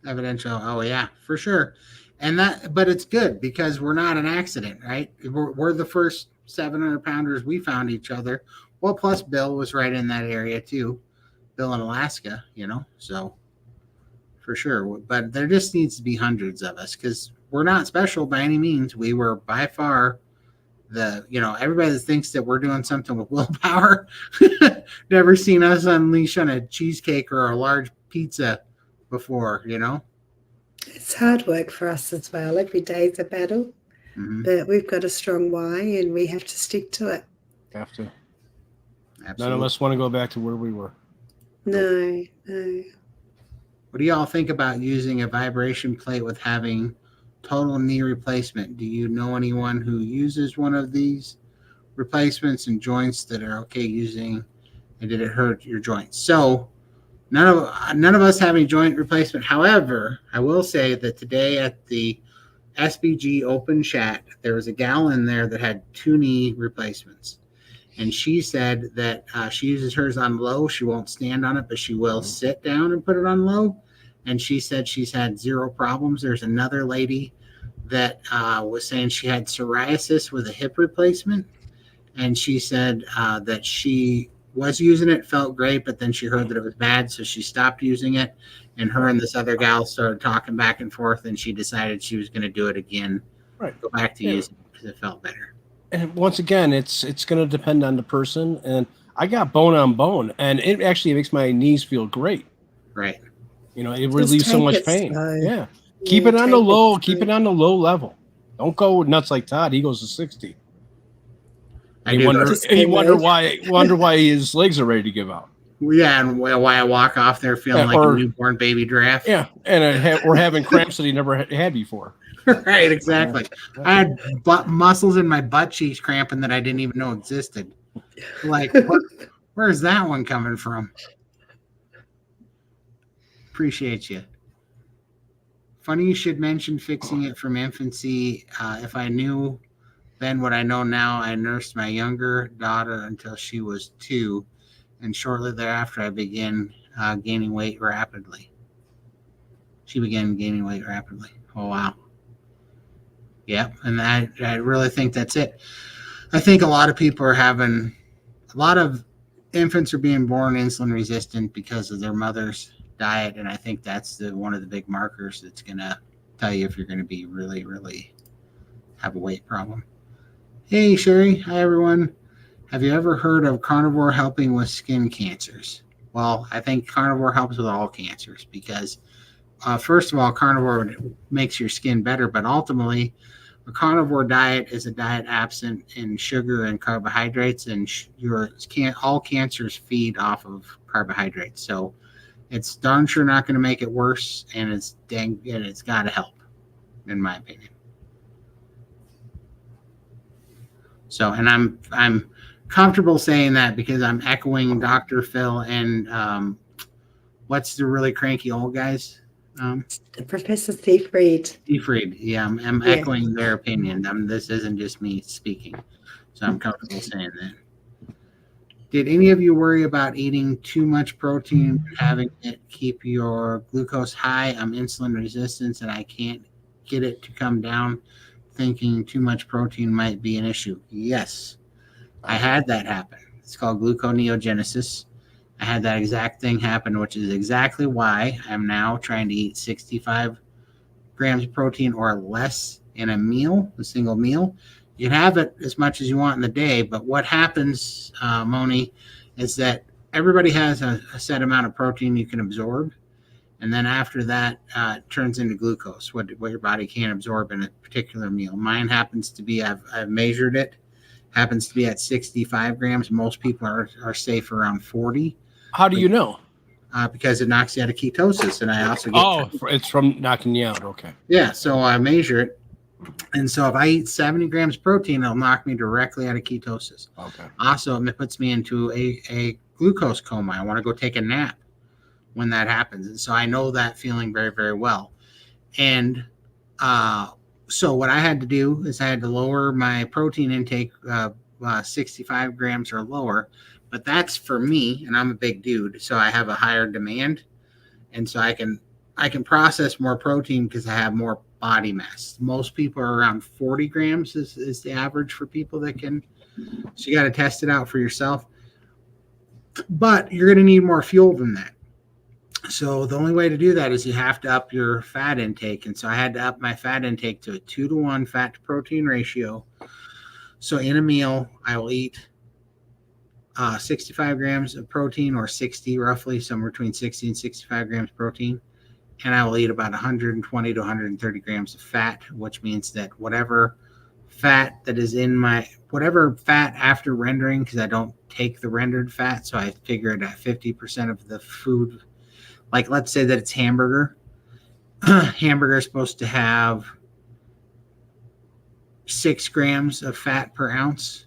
Evidential. Oh, yeah, for sure. But it's good because we're not an accident, right? We're the first 700-pounders we found each other. Well, plus Bill was right in that area too. Bill in Alaska, so for sure. But there just needs to be hundreds of us because we're not special by any means. We were by far everybody that thinks that we're doing something with willpower, never seen us unleash on a cheesecake or a large pizza before, It's hard work for us as well. Every day is a battle, but we've got a strong why and we have to stick to it. Have to. Absolutely. None of us want to go back to where we were. No. What do y'all think about using a vibration plate with having total knee replacement? Do you know anyone who uses one of these replacements and joints that are okay using, and did it hurt your joints? So none of us have any joint replacement. However, I will say that today at the SBG open chat, there was a gal in there that had 2 knee replacements. And she said that she uses hers on low. She won't stand on it, but she will sit down and put it on low. And she said she's had 0 problems. There's another lady that was saying she had psoriasis with a hip replacement. And she said that she was using it, felt great, but then she heard that it was bad, so she stopped using it. And her and this other gal started talking back and forth, and she decided she was going to do it again. Right. Go back to using it because it felt better. And once again, it's going to depend on the person. And I got bone on bone, and it actually makes my knees feel great. Right. It relieves so much pain. Slow. Yeah. Keep it on the low. Keep it on the low level. Don't go nuts like Todd. He goes to 60. He wonder why his legs are ready to give out. Yeah, and why I walk off there feeling like a newborn baby giraffe. Yeah, and we're having cramps that he never had before. Right, exactly. I had muscles in my butt cheeks cramping that I didn't even know existed. Like, where's that one coming from? Appreciate you. Funny you should mention fixing it from infancy. If I knew then what I know now, I nursed my younger daughter until she was 2, and shortly thereafter I began gaining weight rapidly. She began gaining weight rapidly. Oh, wow. Yep, and I really think that's it. I think a lot of people are a lot of infants are being born insulin resistant because of their mother's diet, and I think that's one of the big markers that's going to tell you if you're going to be really, really have a weight problem. Hey, Sherry. Hi, everyone. Have you ever heard of Carnivore helping with skin cancers? Well, I think Carnivore helps with all cancers because, first of all, Carnivore makes your skin better, but ultimately, a carnivore diet is a diet absent in sugar and carbohydrates, and all cancers feed off of carbohydrates. So it's darn sure not going to make it worse, and it's got to help, in my opinion. So, and I'm comfortable saying that because I'm echoing Dr. Phil and what's the really cranky old guys? Professor Seafried. Yeah, I'm echoing their opinion. This isn't just me speaking, so I'm comfortable saying that. Did any of you worry about eating too much protein and having it keep your glucose high? I'm insulin resistant and I can't get it to come down, thinking too much protein might be an issue. Yes, I had that happen. It's called gluconeogenesis. I had that exact thing happen, which is exactly why I'm now trying to eat 65 grams of protein or less in a single meal. You can have it as much as you want in the day, but what happens, Moni, is that everybody has a set amount of protein you can absorb, and then after that, it turns into glucose, what your body can absorb in a particular meal. Mine happens to be, I've measured it, happens to be at 65 grams. Most people are safe around 40. How do you know? because it knocks you out of ketosis, and I also get it's from knocking you out. Okay. yeah. So I measure it, and so if I eat 70 grams of protein, it'll knock me directly out of ketosis. Okay. Also, it puts me into a glucose coma. I want to go take a nap when that happens, and so I know that feeling very, very well. And so what I had to do is I had to lower my protein intake 65 grams or lower, but that's for me, and I'm a big dude, so I have a higher demand, and so I can process more protein because I have more body mass. Most people are around 40 grams is the average for people that can. So you got to test it out for yourself, but you're going to need more fuel than that. So the only way to do that is you have to up your fat intake. And so I had to up my fat intake to a 2-to-1 fat to protein ratio. So in a meal, I will eat 65 grams of protein, or 60 roughly, somewhere between 60 and 65 grams of protein. And I will eat about 120 to 130 grams of fat, which means that whatever fat that is in whatever fat after rendering, because I don't take the rendered fat, so I figure it at 50% of the food. Like, let's say that it's hamburger. Hamburger is supposed to have 6 grams of fat per ounce.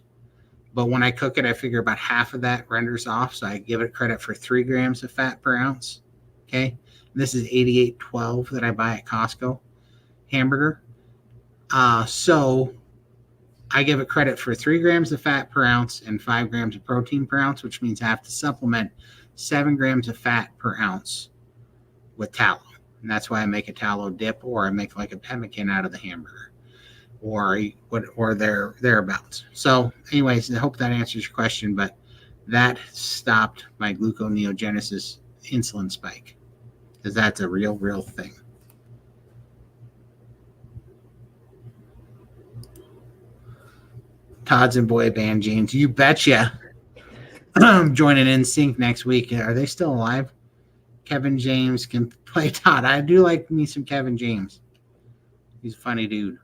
But when I cook it, I figure about half of that renders off. So I give it credit for 3 grams of fat per ounce. Okay. And this is 88.12 that I buy at Costco hamburger. So I give it credit for 3 grams of fat per ounce and 5 grams of protein per ounce, which means I have to supplement 7 grams of fat per ounce with tallow. And that's why I make a tallow dip, or I make like a pemmican out of the hamburger, or thereabouts. So anyways, I hope that answers your question, but that stopped my gluconeogenesis insulin spike, because that's a real thing. Todd's in boy band jeans. You betcha. Joining NSYNC next week. Are they still alive? Kevin James can play Todd. I do like me some Kevin James. He's a funny dude.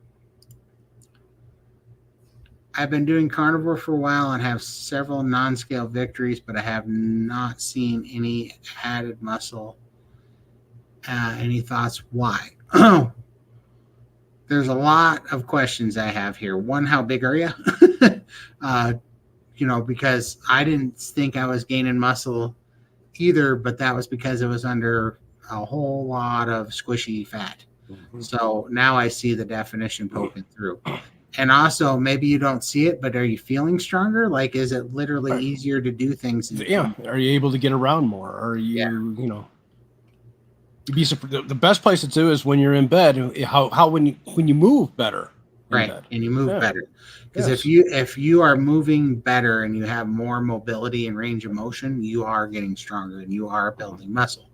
I've been doing carnivore for a while and have several non-scale victories, but I have not seen any added muscle. Any thoughts why? There's a lot of questions I have here. One, how big are you? Because I didn't think I was gaining muscle either, but that was because it was under a whole lot of squishy fat. Mm-hmm. So now I see the definition poking through. And also, maybe you don't see it, but are you feeling stronger? Like, is it literally easier to do things? Are you able to get around more? Are you, you'd be surprised. The best place to do is when you're in bed. How when you move better, right? Bed. And you move better, because if you are moving better and you have more mobility and range of motion, you are getting stronger and you are building muscle.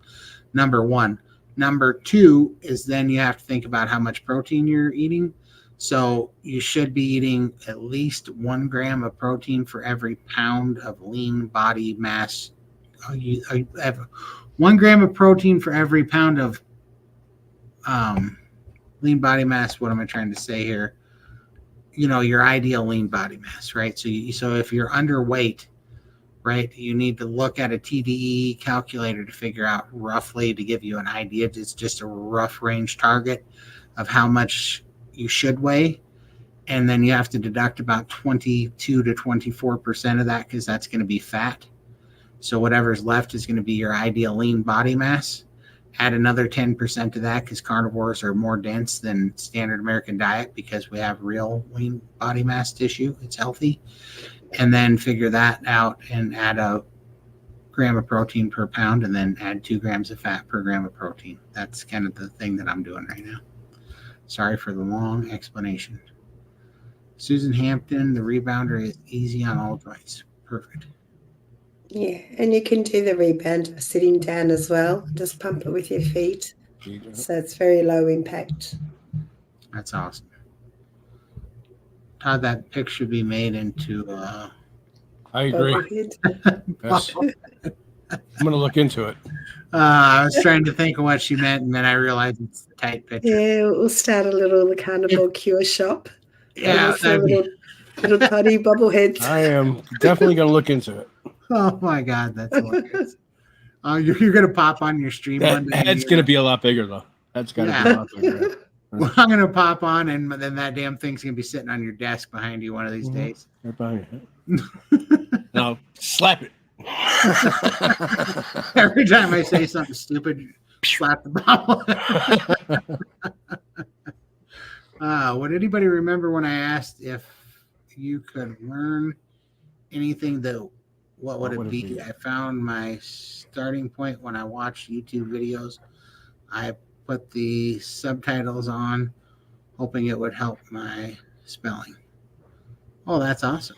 Number one. Number two is then you have to think about how much protein you're eating. So you should be eating at least 1 gram of protein for every pound of lean body mass. You have 1 gram of protein for every pound of lean body mass. What am I trying to say here? Your ideal lean body mass, right? So if you're underweight, right, you need to look at a TDE calculator to figure out roughly, to give you an idea. It's just a rough range target of how much you should weigh, and then you have to deduct about 22 to 24% of that, because that's going to be fat. So whatever's left is going to be your ideal lean body mass. Add another 10% to that, because carnivores are more dense than standard American diet, because we have real lean body mass tissue. It's healthy. And then figure that out and add a gram of protein per pound, and then add 2 grams of fat per gram of protein. That's kind of the thing that I'm doing right now. Sorry for the long explanation. Susan Hampton, the rebounder is easy on all joints. Perfect. Yeah, and you can do the rebound sitting down as well. Just pump it with your feet. So it's very low impact. That's awesome. Todd, that pic should be made into I agree. Yes. I'm going to look into it. I was trying to think of what she meant, and then I realized it's the tight picture. Yeah, we'll start a little Carnivore cure shop. Yeah, little tiny bobbleheads. I am definitely going to look into it. Oh my God, that's hilarious. Oh, you're gonna pop on your stream That one day. head's going to be a lot bigger, though. That's got to Yeah. be a lot bigger. Well, I'm gonna pop on, and then that damn thing's gonna be sitting on your desk behind you one of these days. Right behind you. Now, slap it. Every time I say something stupid, slap the bottle. Would anybody remember when I asked if you could learn anything that what would it be? I found my starting point when I watched YouTube videos. I put the subtitles on, hoping it would help my spelling. Oh, that's awesome.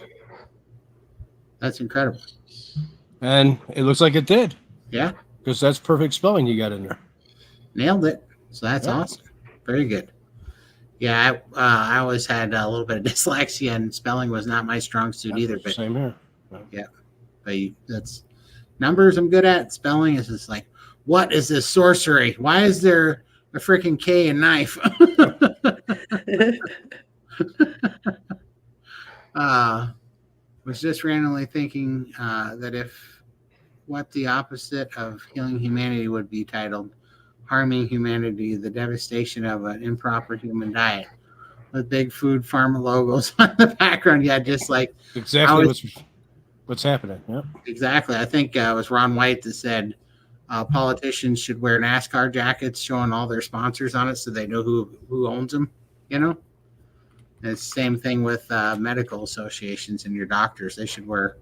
That's incredible. And it looks like it did. Yeah. Because that's perfect spelling you got in there. Nailed it. So that's awesome. Very good. Yeah, I always had a little bit of dyslexia, and spelling was not my strong suit either. But same here. Yeah, but that's numbers I'm good at. Spelling is just like, what is this sorcery? Why is there a freaking K in knife? Was just randomly thinking that if what the opposite of healing humanity would be titled harming humanity, the devastation of an improper human diet with big food pharma logos on the background. Yeah, just like exactly what's happening. Yeah, exactly. I think it was Ron White that said politicians should wear NASCAR jackets showing all their sponsors on it so they know who owns them. You know, and it's the same thing with medical associations and your doctors. They should wear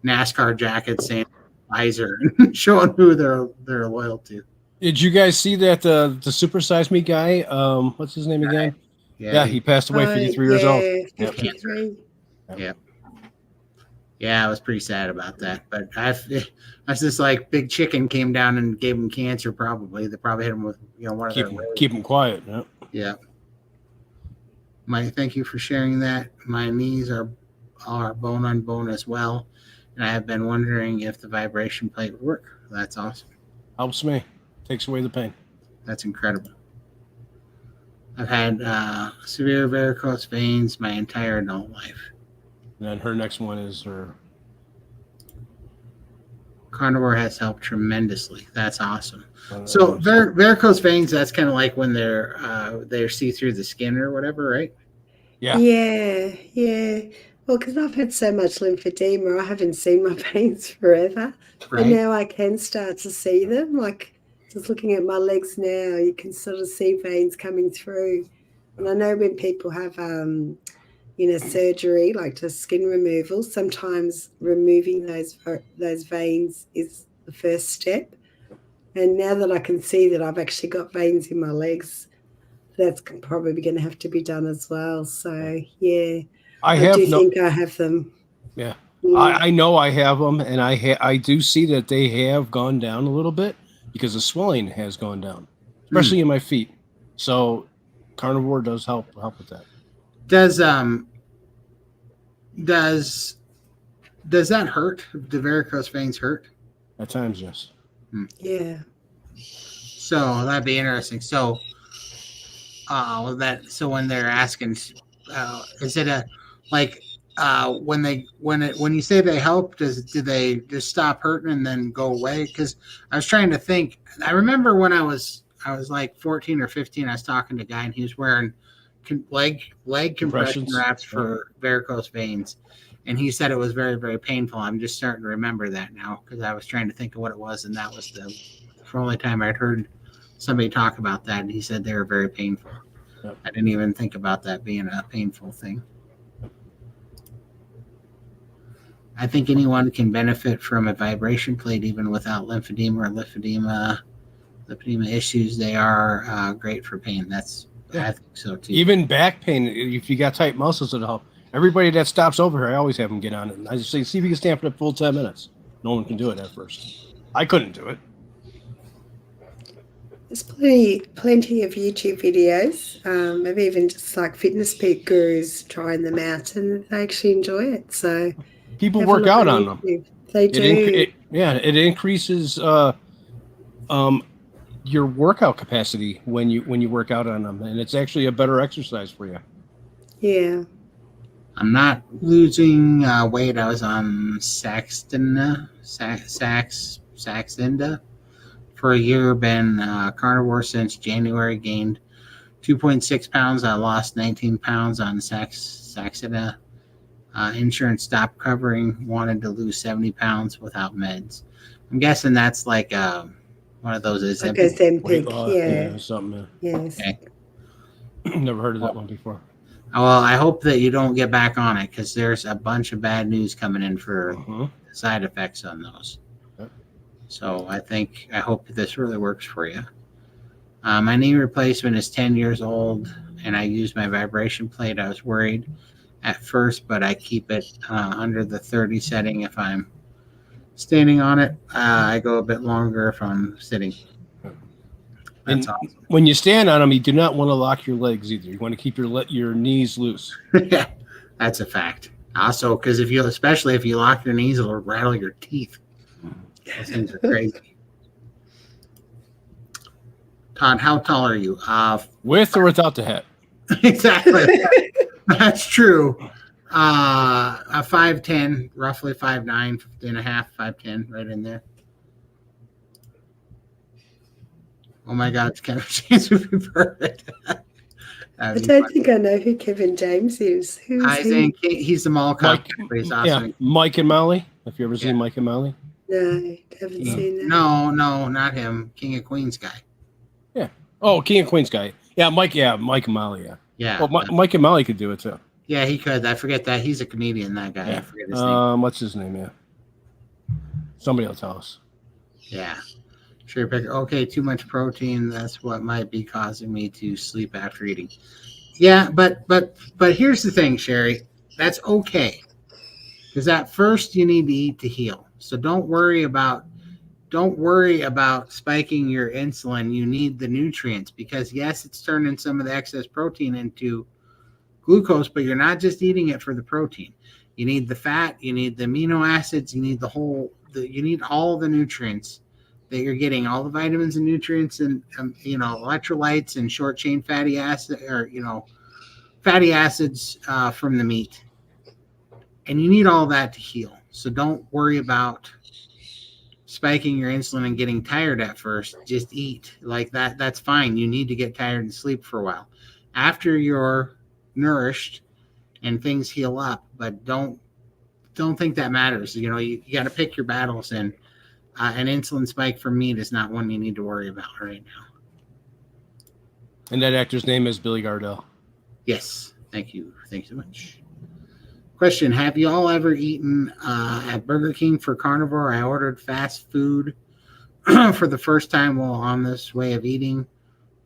NASCAR jackets saying Pfizer and showing who they're loyal to. Did you guys see that the Super Size Me guy? What's his name again? Yeah, he passed away 53 years old. 53. Yep. Yeah, I was pretty sad about that. But I was just like Big Chicken came down and gave him cancer. Probably they probably hit him with one of their keep him quiet. Yeah. Yeah. Thank you for sharing that. My knees are bone on bone as well, and I have been wondering if the vibration plate would work. That's awesome. Helps me. Takes away the pain. That's incredible. I've had severe varicose veins my entire adult life. And then her next one is her. Carnivore has helped tremendously. That's awesome. So varicose veins, that's kind of like when they're see through the skin or whatever, right? Yeah. Yeah. Well, because I've had so much lymphedema, I haven't seen my veins forever. Right. And now I can start to see them. Like just looking at my legs now, you can sort of see veins coming through. And I know when people have, surgery, like just skin removal, sometimes removing those veins is the first step. And now that I can see that I've actually got veins in my legs, that's probably going to have to be done as well. So, yeah, I think I have them. Yeah, I know I have them, and I do see that they have gone down a little bit because the swelling has gone down, especially in my feet. So Carnivore does help with that. Does that hurt? Do varicose veins hurt? At times, yes. Yeah. So that'd be interesting. So, when they're asking, is it when you say they help, do they just stop hurting and then go away? Because I was trying to think. I remember when I was like 14 or 15, I was talking to a guy and he was wearing leg compression wraps for varicose veins, and he said it was very, very painful. I'm just starting to remember that now because I was trying to think of what it was, and that was the only time I'd heard somebody talk about that, and he said they were very painful. Yep. I didn't even think about that being a painful thing. I think anyone can benefit from a vibration plate even without lymphedema or lipedema issues. They are great for pain. I think so too. Even back pain, if you got tight muscles, it'll help. Everybody that stops over here, I always have them get on it. I just say, see if you can stand for the full 10 minutes. No one can do it at first. I couldn't do it. There's plenty of YouTube videos. Maybe even just like fitness peak gurus trying them out, and they actually enjoy it. So people work out on them. They do. It increases your workout capacity when you work out on them, and it's actually a better exercise for you. Yeah. I'm not losing weight. I was on Saxenda Saxenda. For a year, been carnivore since January. Gained 2.6 pounds. I lost 19 pounds on Saxenda. Insurance stopped covering. Wanted to lose 70 pounds without meds. I'm guessing that's like one of those Like Ozempic. Weight Ozempic, loss, yeah. something. Yes. Okay. Never heard of that one before. Well, I hope that you don't get back on it because there's a bunch of bad news coming in for side effects on those. Yep. So I hope this really works for you. My knee replacement is 10 years old, and I use my vibration plate. I was worried at first, but I keep it under the 30 setting if I'm standing on it. I go a bit longer if I'm sitting. That's And awesome. when you stand on them, you do not want to lock your legs either. You want to keep your knees loose. Yeah, that's a fact. Also, because especially if you lock your knees, it'll rattle your teeth. Those things are crazy. Todd, how tall are you? With or without the hat? Exactly. That's true. A 5'10", roughly 5'9", and a half, 5'10", right in there. Oh my God, Kevin James would be perfect. I don't think I know who Kevin James is. Who is I he? think he's the mall cop, Mike, but he's awesome. yeah, Mike and Molly. Have you ever seen Mike and Molly? No, haven't seen that. No, not him. King of Queens guy. Yeah. Oh, King of Queens guy. Yeah, Mike and Molly. Yeah. Yeah. Well, Mike and Molly could do it too. Yeah, he could. I forget that. He's a comedian, that guy. Yeah. I forget his name. What's his name? Yeah. Somebody will tell us. Yeah. Sure. Okay, too much protein. That's what might be causing me to sleep after eating. Yeah, but here's the thing, Sherry. That's okay. Because at first you need to eat to heal. So don't worry about spiking your insulin. You need the nutrients because yes, it's turning some of the excess protein into glucose, but you're not just eating it for the protein. You need the fat, you need the amino acids, you need you need all the nutrients that you're getting, all the vitamins and nutrients and electrolytes and short chain fatty acid fatty acids from the meat. And you need all that to heal. So don't worry about spiking your insulin and getting tired at first. Just eat like that. That's fine. You need to get tired and sleep for a while. After you're nourished and things heal up, but don't think that matters. You got to pick your battles, and an insulin spike from meat is not one you need to worry about right now. And that actor's name is Billy Gardell. Yes. Thank you. Thanks so much. Question: have you all ever eaten at Burger King for Carnivore? I ordered fast food for the first time while on this way of eating.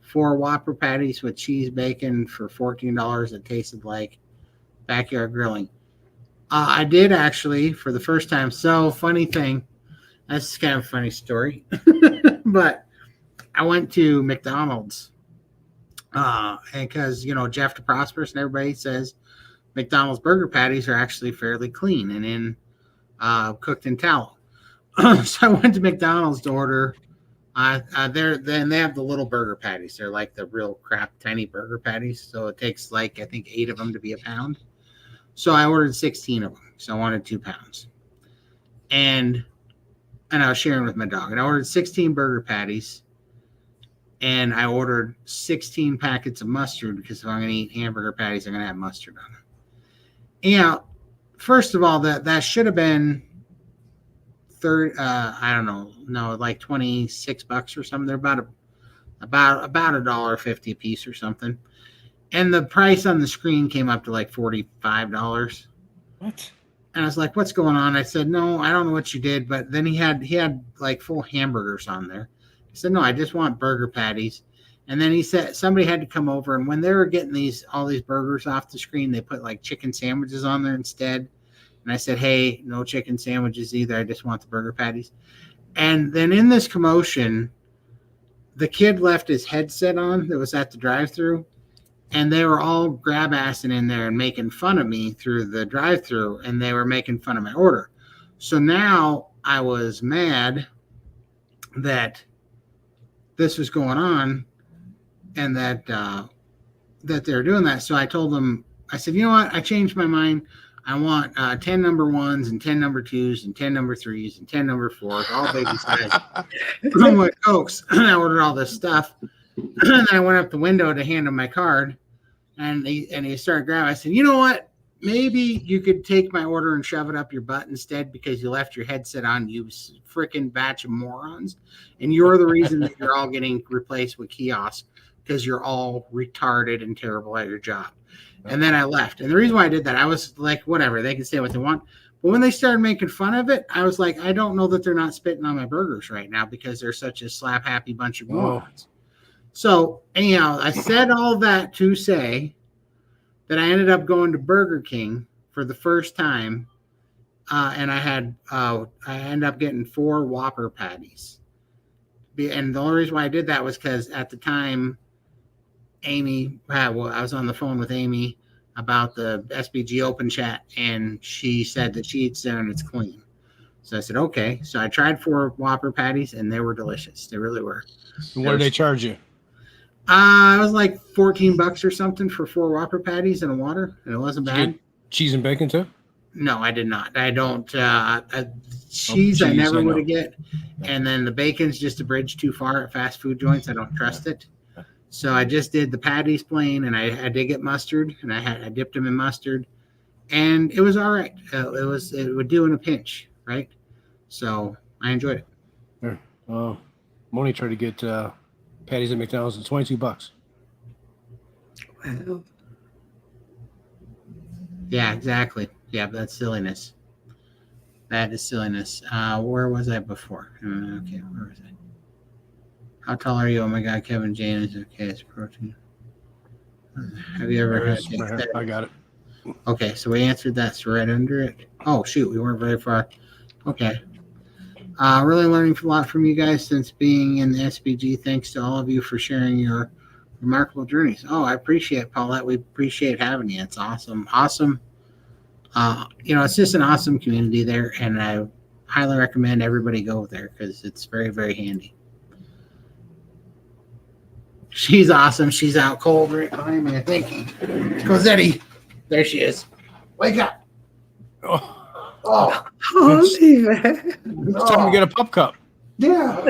4 Whopper patties with cheese bacon for $14. It tasted like backyard grilling. I did actually for the first time. So funny thing, that's kind of a funny story. But I went to McDonald's because Jeff DeProsperous and everybody says McDonald's burger patties are actually fairly clean and in cooked in tallow. So I went to McDonald's to order. Then they have the little burger patties. They're like the real crap tiny burger patties. So it takes I think 8 of them to be a pound. So I ordered 16 of them. So I wanted 2 pounds. And I was sharing with my dog. And I ordered 16 burger patties. And I ordered 16 packets of mustard because if I'm going to eat hamburger patties, I'm going to have mustard on them. First of all, that should have been I don't know, no, like $26 or something. They're about $1.50 a piece or something. And the price on the screen came up to like $45. What? And I was like, what's going on? I said, no, I don't know what you did. But then he had like full hamburgers on there. I said, no, I just want burger patties. And then he said somebody had to come over. And when they were getting all these burgers off the screen, they put like chicken sandwiches on there instead. And I said, hey, no chicken sandwiches either. I just want the burger patties. And then in this commotion, the kid left his headset on that was at the drive-thru. And they were all grab-assing in there and making fun of me through the drive-thru. And they were making fun of my order. So now I was mad that this was going on and that they were doing that. So I told them, I said, you know what? I changed my mind. I want 10 number ones and 10 number twos and 10 number threes and 10 number fours, all baby size. I'm with Cokes. I ordered all this stuff. And then I went up the window to hand him my card, and he started grabbing. I said, you know what? Maybe you could take my order and shove it up your butt instead because you left your headset on, you freaking batch of morons. And you're the reason that you're all getting replaced with kiosks because you're all retarded and terrible at your job. And then I left. And the reason why I did that, I was like, whatever, they can say what they want. But when they started making fun of it, I was like, I don't know that they're not spitting on my burgers right now because they're such a slap happy bunch of morons. So anyhow, I said all that to say that I ended up going to Burger King for the first time. And I ended up getting 4 Whopper patties. And the only reason why I did that was because at the time, I was on the phone with Amy about the SBG open chat, and she said that she eats there and it's clean. So I said, okay. So I tried 4 Whopper patties, and they were delicious. They really were. And what did they charge you? It was like $14 or something for 4 Whopper patties and a water, and it wasn't bad. Cheese and bacon too? No, I did not. I don't. Cheese, I never would have get, and then the bacon's just a bridge too far at fast food joints. I don't trust it. So I just did the patties plain, and I did get mustard, and I dipped them in mustard, and it was all right. It would do in a pinch, right? So I enjoyed it. Sure. Moni tried to get patties at McDonald's at $22. Wow. Yeah, exactly. Yeah, that's silliness. That is silliness. Where was I before? Okay, where was I? How tall are you? Oh my God, Kevin James. Okay, it's protein. Have you ever had? I got it. Okay, so we answered that. So right under it. Oh shoot, we weren't very far. Okay. Really learning a lot from you guys since being in the SBG. Thanks to all of you for sharing your remarkable journeys. Oh, I appreciate it, Paulette. We appreciate having you. It's awesome. Awesome. It's just an awesome community there, and I highly recommend everybody go there because it's very, very handy. She's awesome. She's out cold right behind me, I think. Cosetti. There she is. Wake up. Oh. It's time to get a pup cup. Yeah.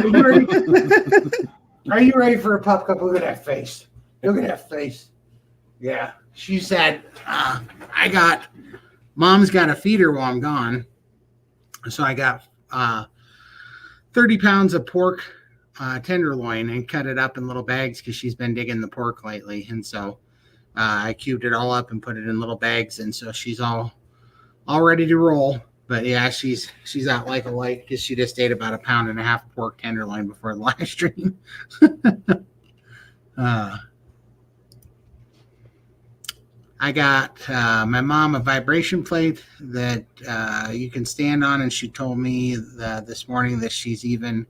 Are you ready for a pup cup? Look at that face. Look at that face. Yeah. She said, Mom's got to feed her while I'm gone. So I got 30 pounds of pork tenderloin and cut it up in little bags because she's been digging the pork lately. And so I cubed it all up and put it in little bags. And so she's all ready to roll. But yeah, she's out like a light because she just ate about 1.5 pounds of pork tenderloin before the live stream. I got my mom a vibration plate that you can stand on, and she told me this morning that she's even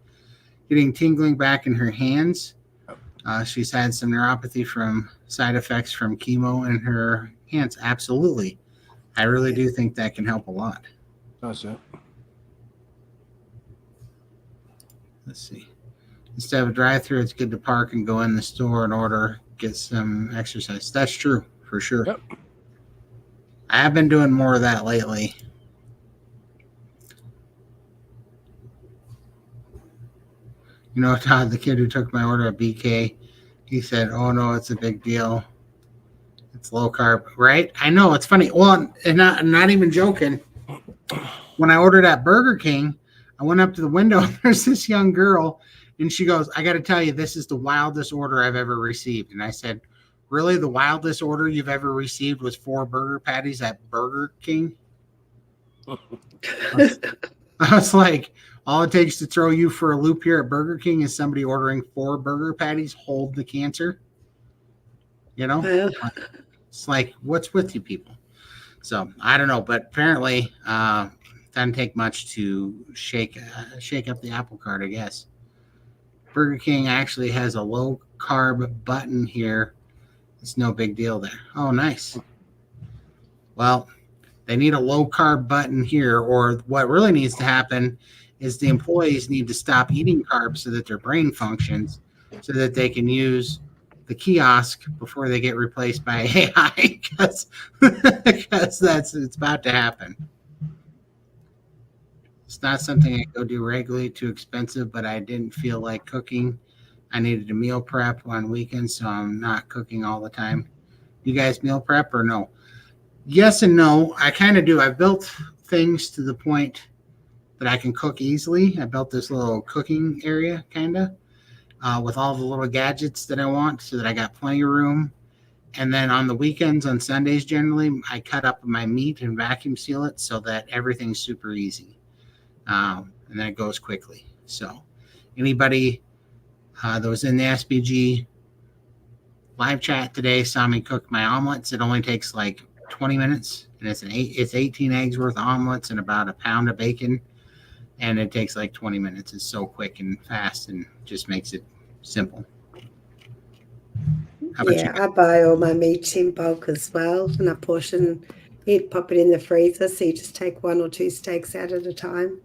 getting tingling back in her hands. She's had some neuropathy from side effects from chemo in her hands. Absolutely. I really do think that can help a lot. That's it. Let's see. Instead of a drive-through, it's good to park and go in the store and get some exercise. That's true, for sure. Yep. I have been doing more of that lately. You know, Todd, the kid who took my order at BK, he said, oh, no, it's a big deal. It's low carb, right? I know, it's funny. Well, and not even joking. When I ordered at Burger King, I went up to the window, and there's this young girl, and she goes, I got to tell you, this is the wildest order I've ever received. And I said, really? The wildest order you've ever received was 4 burger patties at Burger King? I was like, all it takes to throw you for a loop here at Burger King is somebody ordering 4 burger patties, hold the cancer. You know? It's like, what's with you people? So I don't know, but apparently it doesn't take much to shake up the apple cart, I guess. Burger King actually has a low carb button here. It's no big deal there. Oh, nice. Well, they need a low carb button here, or what really needs to happen is the employees need to stop eating carbs so that their brain functions, so that they can use the kiosk before they get replaced by AI because it's about to happen. It's not something I go do regularly, too expensive, but I didn't feel like cooking. I needed a meal prep on weekends, so I'm not cooking all the time. You guys meal prep or no? Yes and no. I kind of do. I've built things to the point that I can cook easily. I built this little cooking area, kind of, with all the little gadgets that I want so that I got plenty of room. And then on the weekends, on Sundays generally, I cut up my meat and vacuum seal it so that everything's super easy. And then it goes quickly. So anybody that was in the SBG live chat today saw me cook my omelets. It only takes like 20 minutes, and it's 18 eggs worth of omelets and about a pound of bacon, and it takes like 20 minutes. It's so quick and fast and just makes it simple. I buy all my meat in bulk as well, and I portion it, pop it in the freezer, so you just take 1 or 2 steaks out at a time.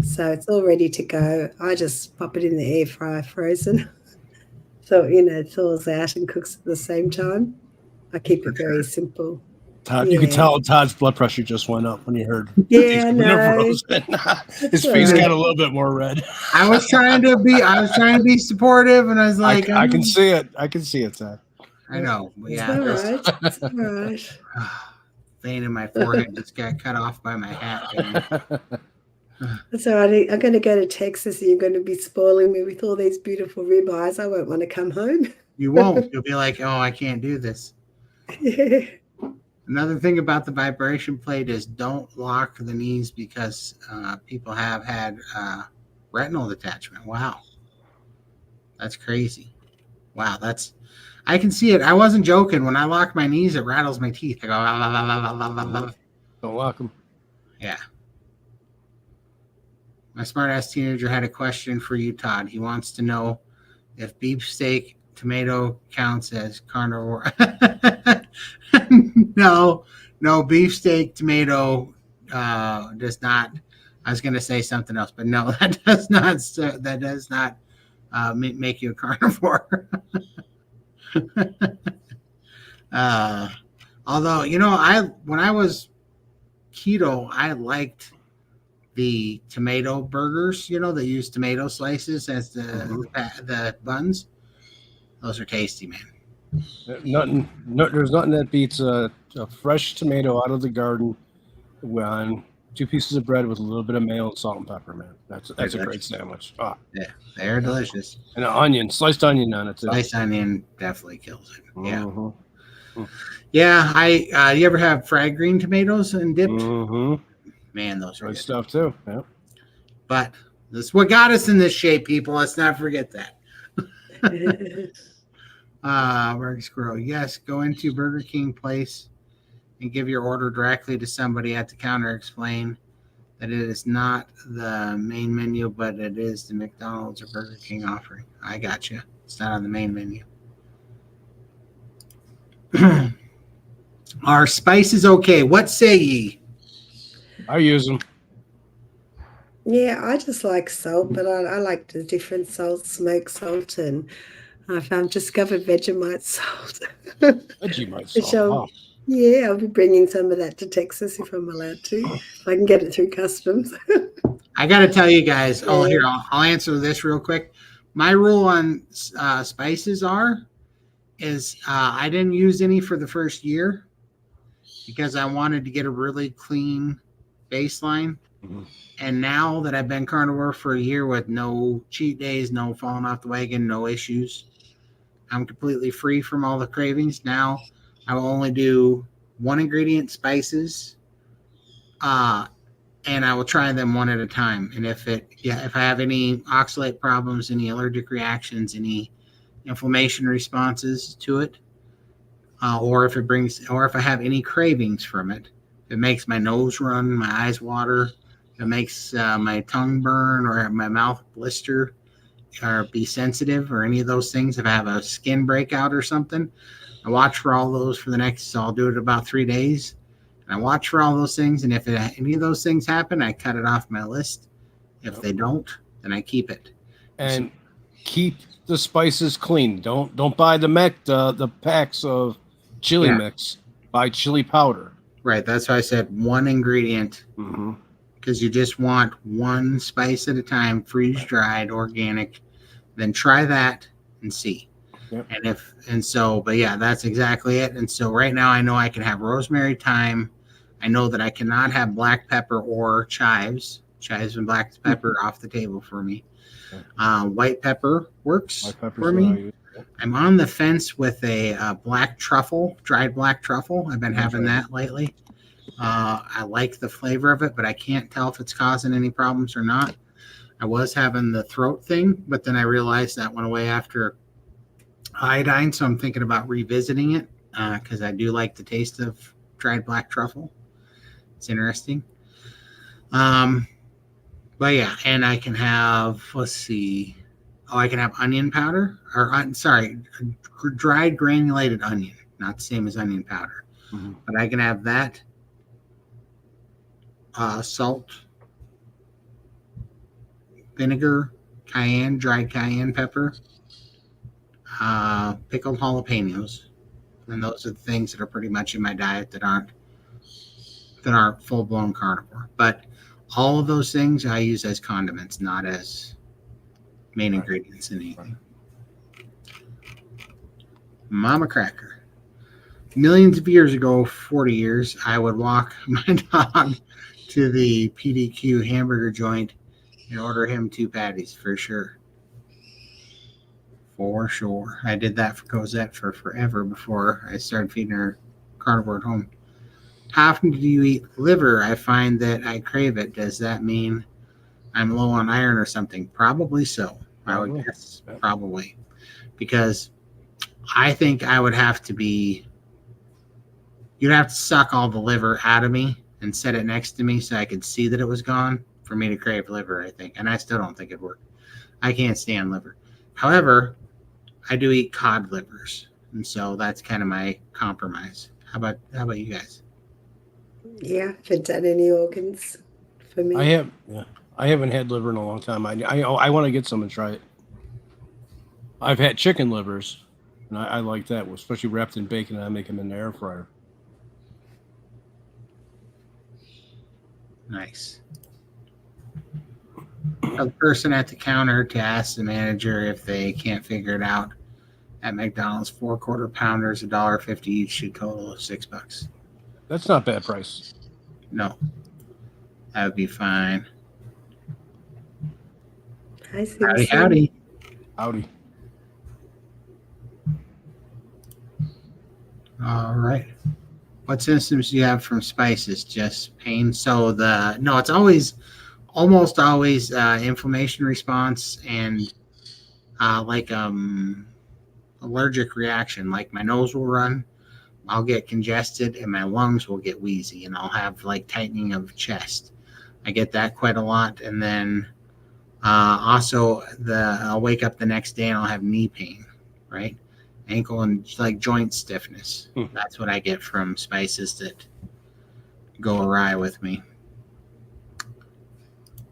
So it's all ready to go. I just pop it in the air fryer frozen. So, it thaws out and cooks at the same time. I keep it very simple. Todd, you can tell Todd's blood pressure just went up when he heard these no. His face got a little bit more red. I was trying to be supportive, and I was like, I can see it. I can see it, Todd. I know. It's all right. It's all right. Vein in my forehead just got cut off by my hat. That's all right. I'm going to go to Texas, and you're going to be spoiling me with all these beautiful ribeyes. I won't want to come home. You won't. You'll be like, oh, I can't do this. Yeah. Another thing about the vibration plate is don't lock the knees because people have had retinal detachment. Wow. That's crazy. Wow. I can see it. I wasn't joking. When I lock my knees, it rattles my teeth. I go, la, la, la, la, la, la, la. Don't lock them. Yeah. My smart-ass teenager had a question for you, Todd. He wants to know if beefsteak tomato counts as carnivore. No, beefsteak tomato does not. I was going to say something else, but no, that does not make you a carnivore. Although, when I was keto, I liked the tomato burgers, they use tomato slices as the buns. Those are tasty, man. There's nothing that beats a fresh tomato out of the garden on 2 pieces of bread with a little bit of mayo and salt and pepper, man. That's a great sandwich. Oh. Yeah, they're delicious. And an onion, sliced onion on it too. Sliced onion definitely kills it. Yeah. Mm-hmm. Yeah, you ever have fried green tomatoes and dipped? Mm-hmm. Man, those are good good stuff too. Yeah. But this is what got us in this shape, people. Let's not forget that. Burger Squirrel. Yes, go into Burger King place and give your order directly to somebody at the counter. Explain that it is not the main menu, but it is the McDonald's or Burger King offering. I got you. It's not on the main menu. Are spices okay? What say ye? I use them. Yeah, I just like salt, but I like the different salts, smoked salt, and I've discovered Vegemite salt. Vegemite salt. Yeah, I'll be bringing some of that to Texas if I'm allowed to. If I can get it through customs. I got to tell you guys. Oh, here, I'll answer this real quick. My rule on spices is I didn't use any for the first year because I wanted to get a really clean baseline. Mm-hmm. And now that I've been carnivore for a year with no cheat days, no falling off the wagon, no issues, I'm completely free from all the cravings. Now I will only do 1 ingredient spices, and I will try them one at a time. And if I have any oxalate problems, any allergic reactions, any inflammation responses to it, or if I have any cravings from it, if it makes my nose run, my eyes water, if it makes my tongue burn or my mouth blister or be sensitive or any of those things, if I have a skin breakout or something, I watch for all those so I'll do it about 3 days. And I watch for all those things, and if any of those things happen, I cut it off my list. If they don't, then I keep it. And keep the spices clean. Don't buy the packs of chili Yeah. mix. Buy chili powder. Right. That's why I said one ingredient, Mm-hmm. because you just want one spice at a time, freeze dried, organic. Then try that and see. Yep. But yeah, that's exactly it. And so right now I know I can have rosemary, thyme. I know that I cannot have black pepper or chives. Chives and black pepper off the table for me. White pepper works White pepper's for what I me. use. I'm on the fence with a black truffle, dried black truffle. I've been having that lately. I like the flavor of it, but I can't tell if it's causing any problems or not. I was having the throat thing, but then I realized that went away after iodine, so I'm thinking about revisiting it because I do like the taste of dried black truffle. It's interesting. But yeah, and I can have, let's see. Oh, I can have onion powder, dried granulated onion, not the same as onion powder. Mm-hmm. But I can have that, salt, vinegar, dried cayenne pepper, pickled jalapenos, and those are the things that are pretty much in my diet that aren't full blown carnivore. But all of those things I use as condiments, not as main ingredients in anything. Mama Cracker. Millions of years ago, 40 years, I would walk my dog to the PDQ hamburger joint and order him 2 patties for sure. For sure. I did that for Cosette for forever before I started feeding her carnivore at home. How often do you eat liver? I find that I crave it. Does that mean I'm low on iron or something? Probably so. I would guess probably. Because I think I would have to be, you'd have to suck all the liver out of me and set it next to me so I could see that it was gone for me to crave liver, I think. And I still don't think it'd work. I can't stand liver. However, I do eat cod livers. And so that's kind of my compromise. How about you guys? Yeah, I haven't done any organs for me. I haven't had liver in a long time. I want to get some and try it. I've had chicken livers, and I like that, especially wrapped in bacon, and I make them in the air fryer. Nice. A person at the counter to ask the manager if they can't figure it out at McDonald's. 4 quarter pounders, $1.50 each, should total of $6. That's not bad price. No, that would be fine. Hi, Howdy, Simpson. howdy. Howdy. All right. What symptoms do you have from spices? Just pain? So it's almost always inflammation response and allergic reaction. Like my nose will run, I'll get congested, and my lungs will get wheezy, and I'll have like tightening of chest. I get that quite a lot, and then also I'll wake up the next day and I'll have knee pain, right? Ankle and like joint stiffness. That's what I get from spices that go awry with me.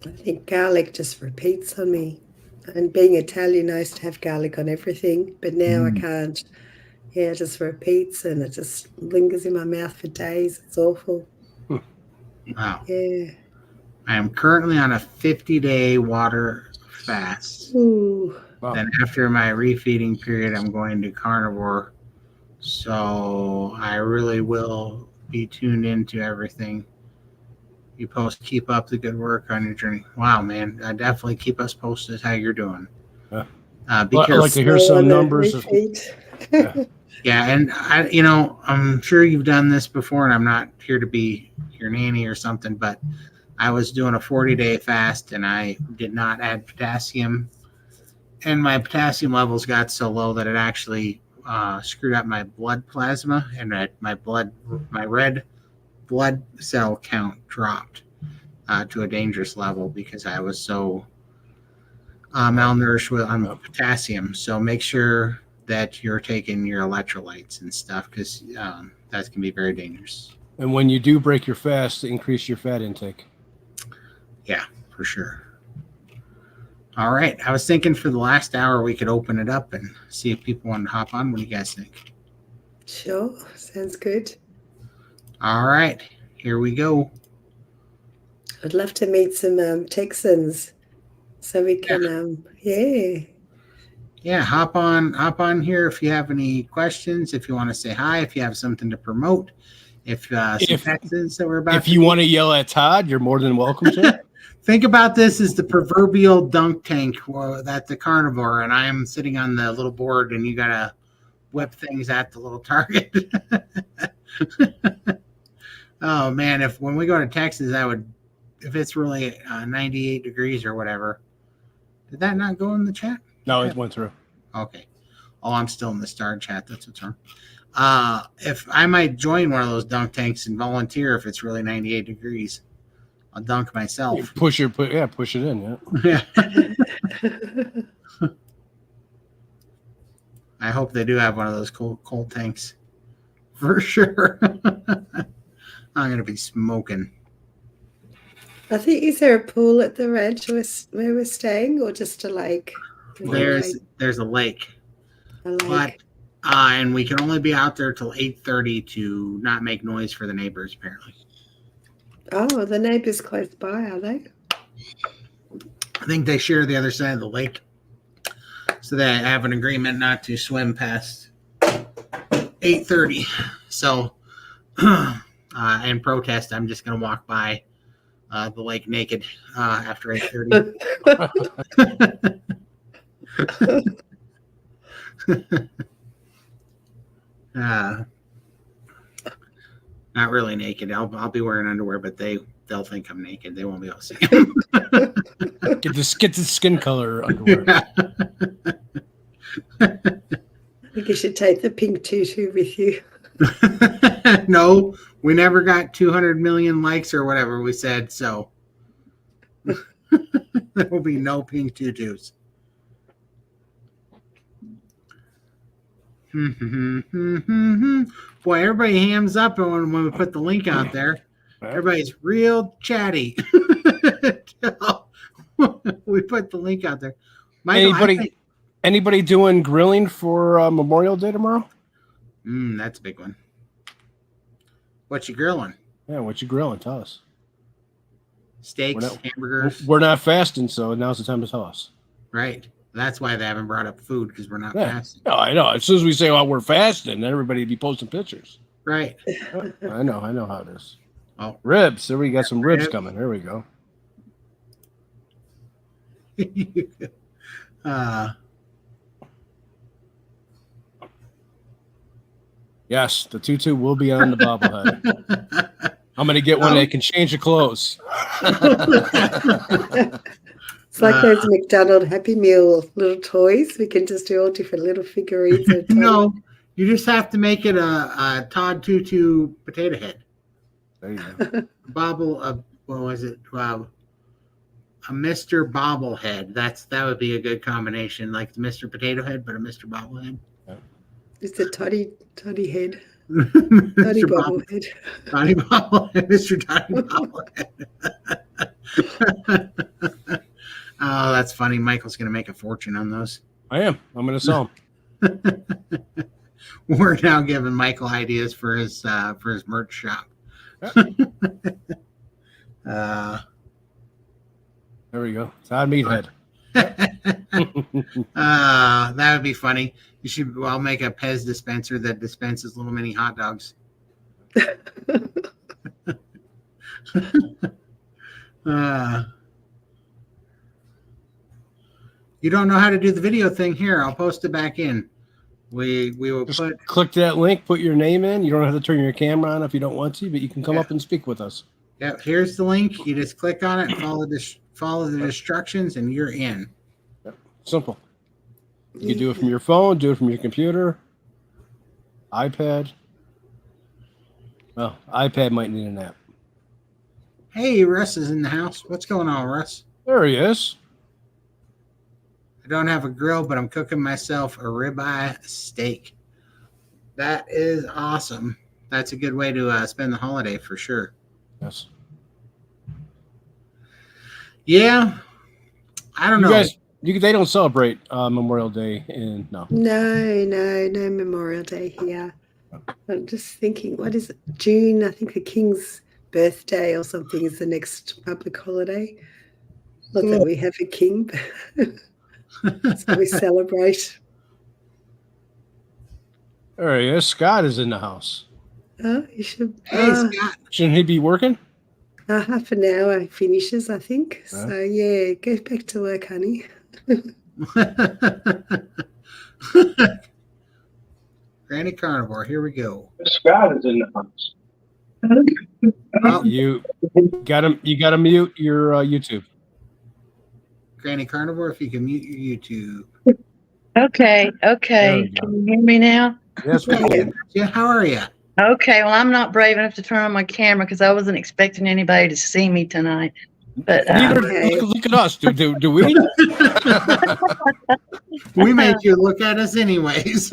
I think garlic just repeats on me. And being Italian, I used to have garlic on everything, but now I can't. Yeah, it just repeats and it just lingers in my mouth for days. It's awful. Wow. Yeah. I am currently on a 50-day water fast. Ooh. Wow. Then after my refeeding period, I'm going to carnivore. So I really will be tuned into everything you post. Keep up the good work on your journey. Wow, man. Definitely keep us posted how you're doing. Yeah. Be Well, I'd careful. like to hear some numbers. Yeah, and I'm sure you've done this before, and I'm not here to be your nanny or something, but I was doing a 40-day fast, and I did not add potassium, and my potassium levels got so low that it actually screwed up my blood plasma, and my red blood cell count dropped to a dangerous level because I was so malnourished on potassium. So make sure that you're taking your electrolytes and stuff because that can be very dangerous. And when you do break your fast, increase your fat intake. Yeah, for sure. All right. I was thinking for the last hour we could open it up and see if people want to hop on. What do you guys think? Sure, sounds good. All right. Here we go. I'd love to meet some Texans, so we can, Yeah, hop on here if you have any questions, if you want to say hi, if you have something to promote, if some Texans that we're about If you want to yell at Todd, you're more than welcome to. Think about this as the proverbial dunk tank at the Carnivore, and I am sitting on the little board, and you gotta whip things at the little target. Oh man, when we go to Texas, if it's really 98 degrees or whatever. Did that not go in the chat? No, it went through. Okay. Oh, I'm still in the star chat. That's what's wrong. If I might join one of those dunk tanks and volunteer if it's really 98 degrees, I'll dunk myself. Push it in. Yeah. I hope they do have one of those cold tanks for sure. I'm gonna be smoking. I think, is there a pool at the ranch where we're staying, or just a lake? There's a lake. But and we can only be out there till 8:30 to not make noise for the neighbors, apparently. Oh, the neighbors close by, are they? I think they share the other side of the lake, so they have an agreement not to swim past 8:30. So, in protest, I'm just going to walk by the lake naked after 8:30. Not really naked. I'll be wearing underwear, but they'll think I'm naked. They won't be able to see. Get the skin color underwear. I think you should take the pink tutu with you. No, we never got 200 million likes or whatever we said, so there will be no pink tutus. Boy, everybody hams up when we put the link out there. Everybody's real chatty. We put the link out there. Michael, anybody doing grilling for Memorial Day tomorrow? That's a big one. What you grilling? Yeah, what you grilling? Tell us. Steaks, hamburgers. We're not fasting, so now's the time to tell us. Right. That's why they haven't brought up food, because we're not fasting. No, I know. As soon as we say, "Oh, we're fasting," then everybody will be posting pictures. Right. I know how it is. Oh, ribs. There we got some ribs coming. Here we go. Yes, the tutu will be on the bobblehead. I'm going to get one that can change the clothes. It's like those McDonald's Happy Meal little toys. We can just do all different little figurines. No, you just have to make it a Todd Tutu potato head. There you go. What was it? A Mr. Bobblehead. That would be a good combination, like the Mr. Potato Head, but a Mr. Bobblehead. It's a toddy head. Toddy bobblehead. Toddy bobblehead. Mr. Toddy bobblehead. Oh, that's funny. Michael's going to make a fortune on those. I am. I'm going to sell them. We're now giving Michael ideas for his merch shop. There we go. Todd Meathead. That would be funny. I'll make a Pez dispenser that dispenses little mini hot dogs. You don't know how to do the video thing? Here, I'll post it back in. We will click that link, put your name in. You don't have to turn your camera on if you don't want to, but you can come up and speak with us. Yeah, here's the link. You just click on it, follow the instructions, and you're in. Yep. Simple. You can do it from your phone, do it from your computer, iPad. Well, iPad might need an app. Hey, Russ is in the house. What's going on, Russ? There he is. I don't have a grill, but I'm cooking myself a ribeye steak. That is awesome. That's a good way to spend the holiday for sure. Yes. Yeah. I don't know. They don't celebrate Memorial Day no. No Memorial Day here. I'm just thinking, what is it? June, I think the King's birthday or something is the next public holiday. Not that we have a king, but so we celebrate. There he is. Scott is in the house. Oh, you should. Hey, Scott. Shouldn't he be working? Half an hour finishes, I think. So yeah, go back to work, honey. Granny Carnivore, here we go. Scott is in the house. Oh, You gotta mute your YouTube. Granny Carnivore, if you can mute your YouTube. Okay. There we Can go. you hear me now? Yes, we can. Yeah, how are you? Okay. Well, I'm not brave enough to turn on my camera because I wasn't expecting anybody to see me tonight. But Look at us. Do we? We made you look at us anyways.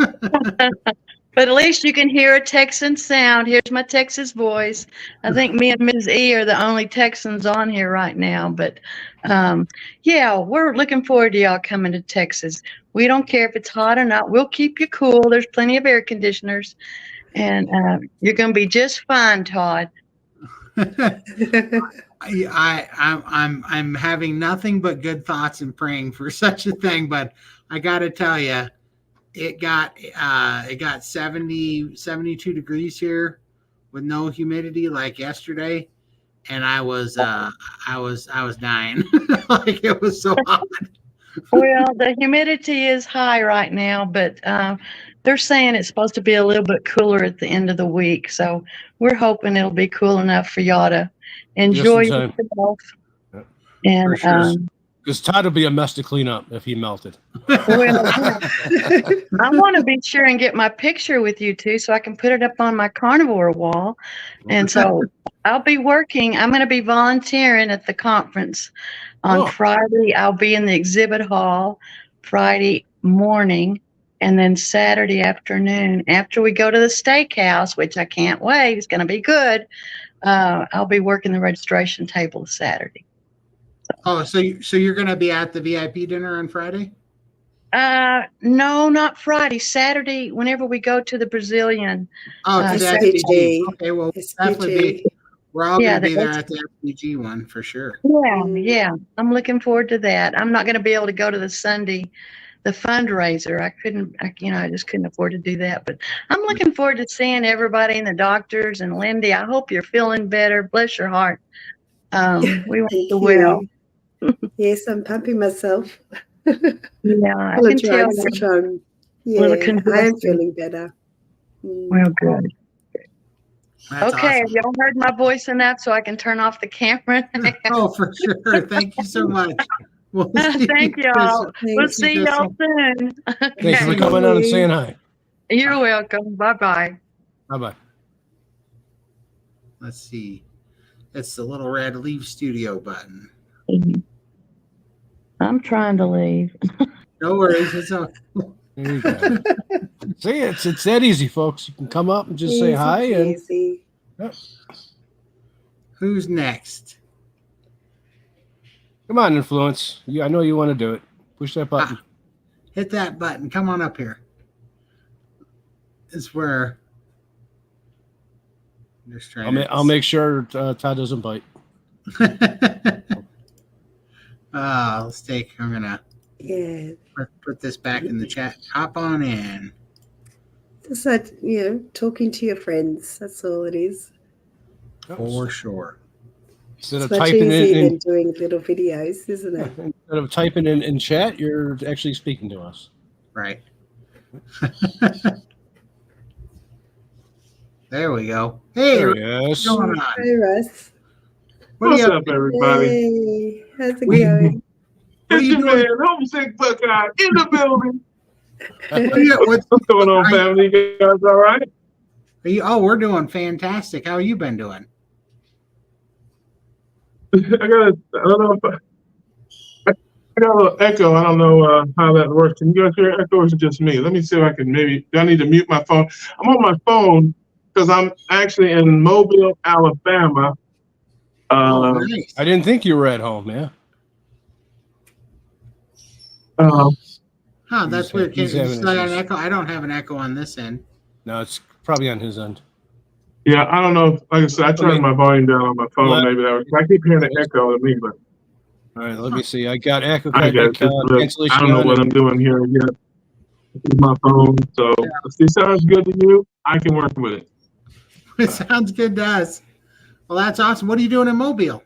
But at least you can hear a Texan sound. Here's my Texas voice. I think me and Ms. E are the only Texans on here right now. But yeah, we're looking forward to y'all coming to Texas. We don't care if it's hot or not. We'll keep you cool. There's plenty of air conditioners. And you're going to be just fine, Todd. I'm having nothing but good thoughts and praying for such a thing, but I got to tell you, it got 72 degrees here with no humidity like yesterday, and I was dying. Like, it was so hot. Well, the humidity is high right now, but they're saying it's supposed to be a little bit cooler at the end of the week. So we're hoping it'll be cool enough for y'all to enjoy yourself. And For sure. Because Todd will be a mess to clean up if he melted. well, I want to be sure and get my picture with you two so I can put it up on my carnivore wall. And so I'll be working. I'm going to be volunteering at the conference on Friday. I'll be in the exhibit hall Friday morning, and then Saturday afternoon after we go to the steakhouse, which I can't wait. It's going to be good. I'll be working the registration table Saturday. Oh, so you're going to be at the VIP dinner on Friday? No, not Friday. Saturday, whenever we go to the Brazilian. Oh, to the SPG. SPG. Okay, well, SPG. we're all going to Yeah, be there at the SPG one for sure. Yeah. I'm looking forward to that. I'm not going to be able to go to the Sunday, the fundraiser. I just couldn't afford to do that. But I'm looking forward to seeing everybody and the doctors and Lindy. I hope you're feeling better. Bless your heart. We want Thank you well. Yes, I'm pumping myself. Yeah, I Full can of tell. drugs to try and- yeah, Well, I am congestion. feeling better. Well, good. That's Okay, have awesome. y'all heard my voice enough so I can turn off the camera? Oh, for sure. Thank you so much. We'll see Thank you y'all. We'll this- see y'all soon. Thanks for Okay. coming on and saying hi. You're welcome. Bye-bye. Bye-bye. Let's see. It's the little red leave studio button. I'm trying to leave. No worries. It's okay. There you go. See, it's that easy, folks. You can come up and just say hi. And Easy. Who's next? come on, Influence. I know you want to do it. Push that button. Hit that button. Come on up here. It's where. I'm just trying I'll make sure Todd doesn't bite. Let's take. I'm gonna Yeah. put this back in the chat. Hop on in. Just like, talking to your friends. That's all it is. For sure. Instead It's of much typing easier in, than doing little videos, isn't it? instead of typing in chat, you're actually speaking to us. Right. There we go. Hey, There what's he is. going on? Hi, Russ. What are What's you up, everybody? Hey, how's it We- going? What are It's you your doing? man, Homesick Buckeye, in the building. What's What's going on, family? You guys all right? are you? Oh, we're doing fantastic. How you been doing? I don't know if I got a little echo. I don't know how that works. Can you guys hear echo or is it just me? Let me see if I can do I need to mute my phone? I'm on my phone because I'm actually in Mobile, Alabama. Oh, nice. I didn't think you were at home, man. Huh, that's weird. He's You having still got an issues. echo? I don't have an echo on this end. No, it's probably on his end. Yeah, I don't know. Like I said, I turned my volume down on my phone. Maybe that was. I keep hearing an echo at me, but All right, let me see. I got echo I guess cancellation I don't know on what I'm doing here yet. It's my phone, so if it sounds good to you, I can work with it. It sounds good to us. Well, that's awesome. What are you doing in Mobile?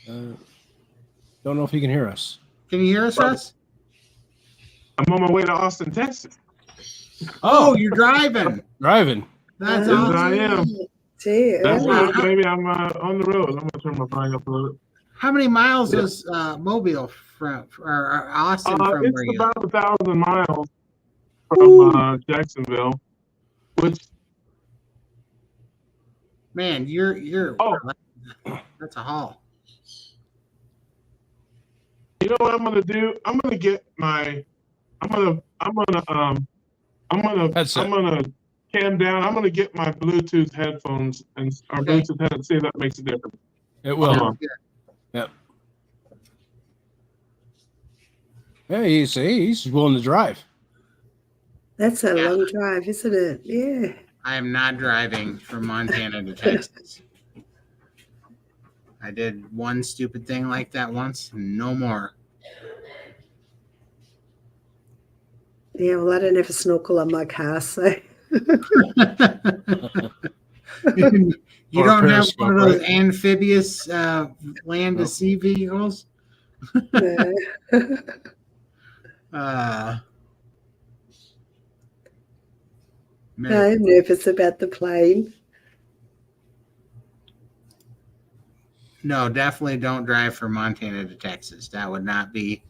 Don't know if he can hear us. Can you hear us, Russ? I'm on my way to Austin, Texas. Oh, you're driving. Driving. That's Yes, awesome. I am. Gee, That's early. right, baby. I'm on the road. I'm gonna turn my volume up a little bit. How many miles is Mobile from or Austin from It's where you? about 1,000 miles from Jacksonville, which Man, you're. Oh. That's a haul. you know what I'm gonna do? I'm gonna Headset. cam down. I'm gonna get my Bluetooth headphones and our Okay. Bluetooth headset. See if that makes a difference. It will. Hold on. Yep. Hey, he's willing to drive. That's a Yeah. long drive, isn't it? Yeah. I am not driving from Montana to Texas. I did one stupid thing like that once. No more. Yeah, well, I don't have a snorkel on my car, so You Or a don't have periscope, one of those right? amphibious land to sea vehicles? no. Man, I'm nervous about the plane. no, definitely don't drive from Montana to Texas. That would not be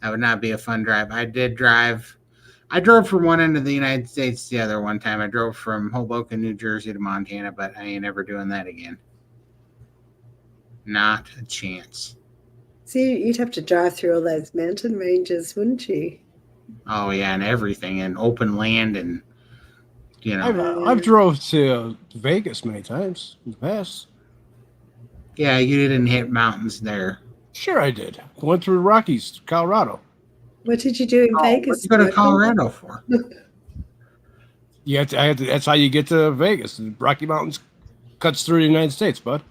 a fun drive. I drove from one end of the United States to the other one time. I drove from Hoboken, New Jersey to Montana, but I ain't ever doing that again. Not a chance. See, you'd have to drive through all those mountain ranges, wouldn't you? Oh yeah, and everything and open land and I've drove to Vegas many times in the past. Yeah, you didn't hit mountains there. Sure, I did. Went through the Rockies, Colorado. What did you do in Vegas? What you go to Michael? Colorado for? That's how you get to Vegas. The Rocky Mountains cuts through the United States, bud.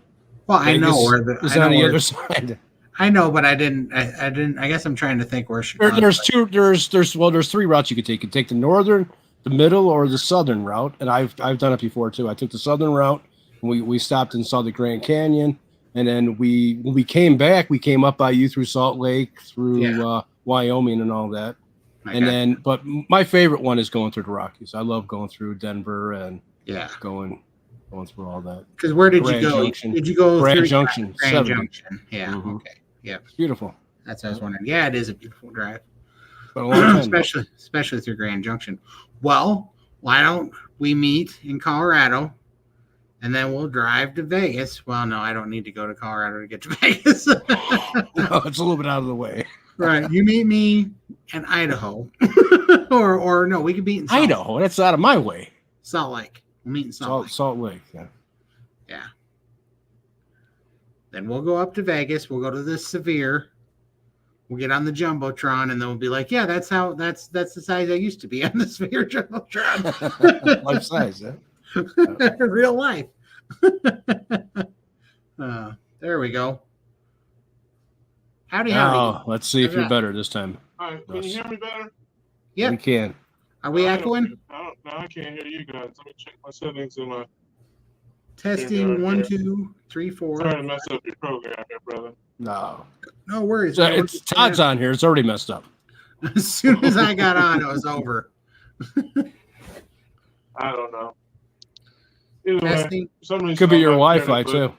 Well, I know Vegas where is on the other side. I know, but I didn't. I guess I'm trying to think where Chicago. There's three routes you could take. You could take the northern, the middle, or the southern route. And I've done it before too. I took the southern route. And we stopped and saw the Grand Canyon, and then when we came back, we came up by you through Salt Lake, through Wyoming, and all that. But my favorite one is going through the Rockies. I love going through Denver and going through all that. Because where did Grand you go? Junction. Did you go Grand through Junction? Grand 70. Junction. Yeah. Mhm. Okay. Yeah. It's beautiful. That's what I was wondering. Yeah, it is a beautiful drive, But a long time especially through Grand Junction. Well, why don't we meet in Colorado, and then we'll drive to Vegas? Well, no, I don't need to go to Colorado to get to Vegas. No, it's a little bit out of the way. Right. You meet me in Idaho, or no, we could meet in Idaho. That's out of my way. Salt Lake. We'll meet in Salt Lake. Yeah. Yeah. Then we'll go up to Vegas. We'll go to the Severe. We'll get on the Jumbotron, and then we'll be like, "Yeah, that's the size I used to be on the Severe Jumbotron." Life size, yeah. Real life. There we go. Howdy. Let's see if you're better this time. All right, can you hear me better? Yep. We can. Are we echoing? I can't hear you guys. Let me check my settings in my. Testing 1, 2, 3, 4. Trying to mess up your program here, brother. No. No worries. So it's Todd's on here. It's already messed up. As soon as I got on, it was over. I don't know. Either way, Testing. Could be your Wi-Fi too.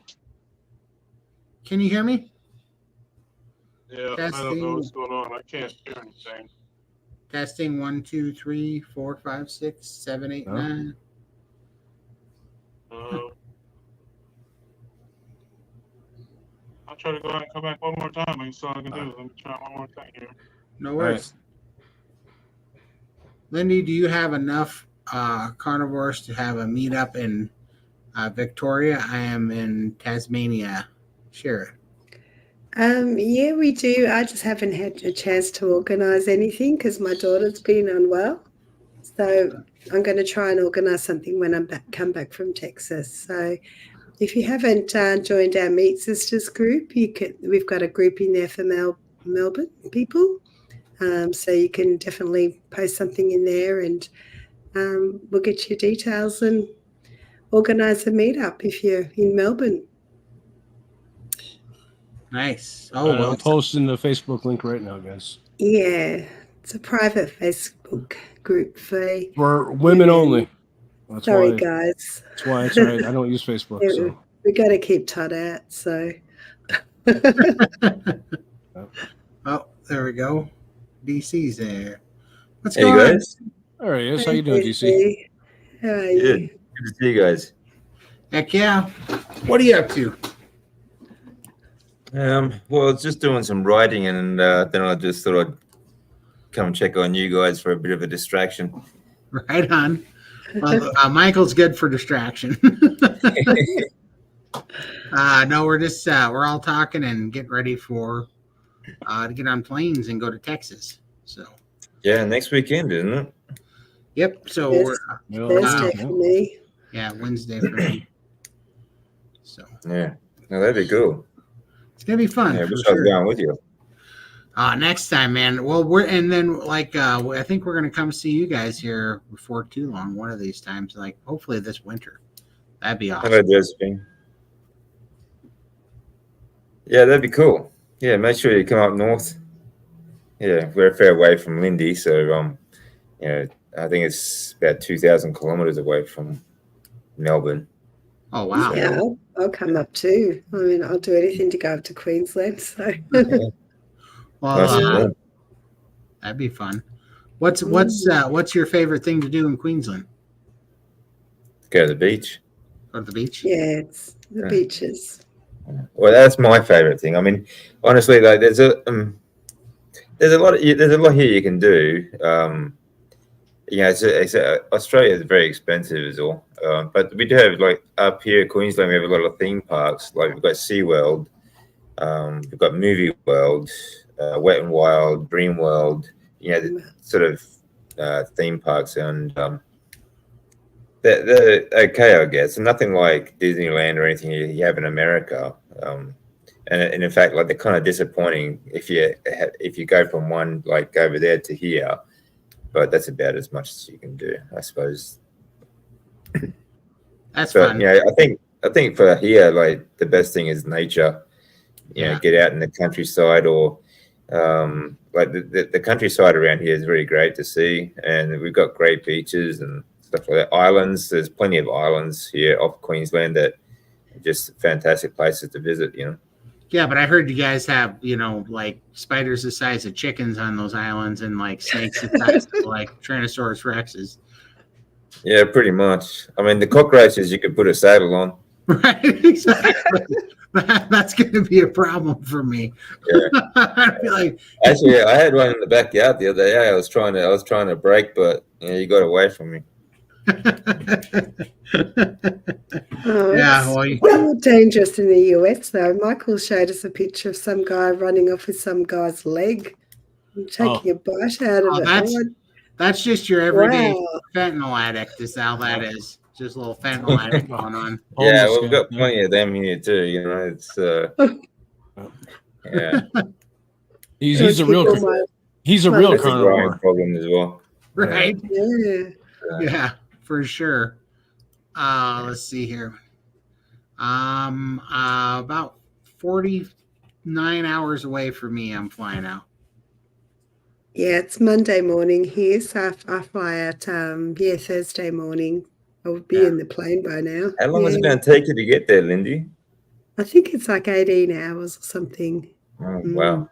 Can you hear me? Yeah, I don't know what's going on. I can't hear anything. Testing 1, 2, 3, 4, 5, 6, 7, 8, 9. I'll try to go ahead and come back one more time. That's all I can do. Let me try one more thing here. No worries. Lindy, do you have enough carnivores to have a meetup in Victoria? I am in Tasmania. Share it. Yeah, we do. I just haven't had a chance to organise anything because my daughter's been unwell. So I'm going to try and organise something when come back from Texas. So if you haven't joined our Meat Sisters group, we've got a group in there for Melbourne people. So you can definitely post something in there, and we'll get your details and organise a meetup if you're in Melbourne. Nice. All Oh, right, well, I'm posting the Facebook link right now, guys. Yeah, it's a private Facebook group For women only. That's Sorry, why. guys. That's why it's all right. I don't use Facebook, so. We got to keep Todd out. So. oh, there we go. DC's there. What's Hey going on? guys. All right, yes. How Hey, you doing, DC? How are Good. you? Good to see you guys. Heck yeah. What are you up to? Well, it's just doing some writing, and then I just thought I'd come check on you guys for a bit of a distraction. Right on. Well, Michael's good for distraction. No, we're just we're all talking and getting ready for to get on planes and go to Texas. So Yeah, next weekend, isn't it? yep. So Yes. we're Thursday for me. yeah, Wednesday for me. So Yeah. No, that'd be cool. it's gonna be fun. Yeah, I for wish I was sure. going with you. Next time, man. Well, I think we're gonna come see you guys here before too long. One of these times, like hopefully this winter. That'd be awesome. Hello, Josephine. Yeah, that'd be cool. Yeah, make sure you come up north. Yeah, we're a fair way from Lindy, so you know, I think it's about 2,000 kilometers away from Melbourne. Oh wow. Yeah, I'll come up too. I mean, I'll do anything to go up to Queensland. So. Well, Nice and warm. that'd be fun. What's your favorite thing to do in Queensland? Go to the beach. Go to the beach? Yeah, it's the beaches. Well, that's my favorite thing. I mean, honestly, like there's a lot here you can do. Australia is very expensive, is all. But we do have, like, up here, Queensland, we have a lot of theme parks. Like we've got SeaWorld, we've got Movie World, Wet and Wild, Dream World. The sort of theme parks, and they're okay, I guess. And nothing like Disneyland or anything you have in America. And in fact, like, they're kind of disappointing if you go from one, like, over there to here. But that's about as much as you can do, I suppose. That's But fun. I think for here, like, the best thing is nature. Get out in the countryside, or like the countryside around here is really great to see, and we've got great beaches and stuff like that. Islands, there's plenty of islands here off Queensland that are just fantastic places to visit. Yeah, but I heard you guys have, like spiders the size of chickens on those islands, and like snakes the size of like Tyrannosaurus Rexes. Yeah, pretty much. I mean, the cockroaches you could put a saddle on. Right, exactly. That's going to be a problem for me. Yeah. I'd be like, Actually, I had one in the backyard the other day. I was trying to break, but you got away from me. yeah, well, It's more dangerous in the US though. Michael showed us a picture of some guy running off with some guy's leg and taking a bite out of it. That's just your everyday Wow. fentanyl addict, is how that is. Just a little fentanyl addict going on. Yeah, well, we've got plenty of them here too. It's yeah. He's a real carnivore. Problem as well. Right. Yeah. Yeah, for sure. Let's see here. About 49 hours away from me, I'm flying out. Yeah, it's Monday morning here, so I fly out Thursday morning. I'll be in the plane by now. How long is it going to take you to get there, Lindy? I think it's like 18 hours or something. Oh, wow.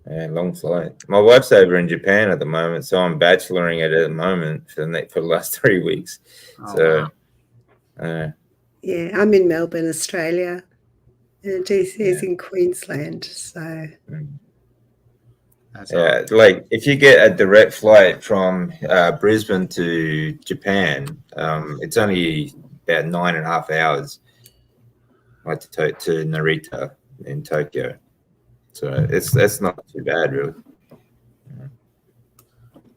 Yeah, long flight. My wife's over in Japan at the moment, so I'm bacheloring it at the moment for the last 3 weeks. Oh, wow. Yeah, I'm in Melbourne, Australia, and DC is in Queensland. So That's like if you get a direct flight from Brisbane to Japan, it's only about 9.5 hours, like to Narita in Tokyo. So that's not too bad, really.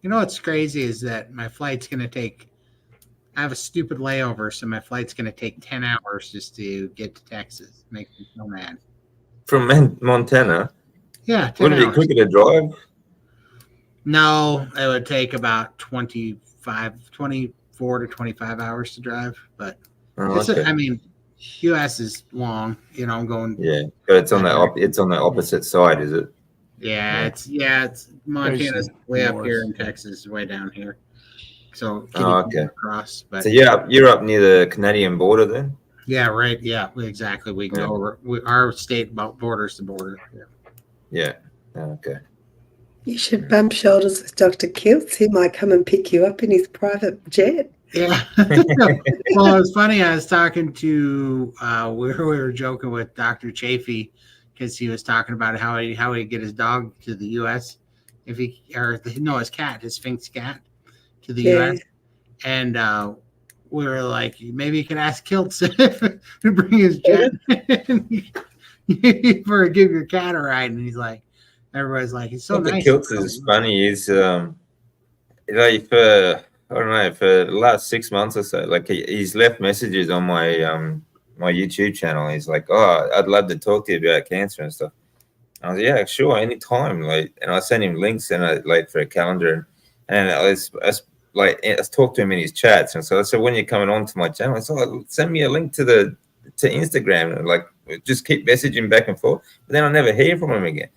You know what's crazy is that my flight's going to take. I have a stupid layover, so my flight's going to take 10 hours just to get to Texas. Makes me so mad. From Montana, Yeah, 10 wouldn't it be hours. quicker to drive? No, it would take about 24 to 25 hours to drive. But Oh, okay. I mean, U.S. is long. You know, I'm going. Yeah, but it's on the opposite side, is it? Yeah, it's Montana's way up here and Texas is way down here. So okay. Across, but so you're up near the Canadian border then? Yeah, right. Yeah, exactly. We go over. Our state borders the border. Yeah. Okay. You should bump shoulders with Dr. Kiltz. He might come and pick you up in his private jet. Yeah. Well, it was funny. I was talking to we were joking with Dr. Chafee because he was talking about how he get his dog to the U.S. his cat, his Sphinx cat, to the U.S. And we were like, maybe you can ask Kiltz to bring his jet for give your cat a ride. And he's like, everybody's like, he's so nice. Kiltz is funny. He's like for the last 6 months or so, like he's left messages on my my YouTube channel. He's like, oh, I'd love to talk to you about cancer and stuff. I was like, yeah, sure, anytime. Like, and I sent him links and for a calendar, and I talked to him in his chats. And so I said, when you're coming on to my channel, I said, send me a link to Instagram, and like just keep messaging back and forth. But then I never hear from him again.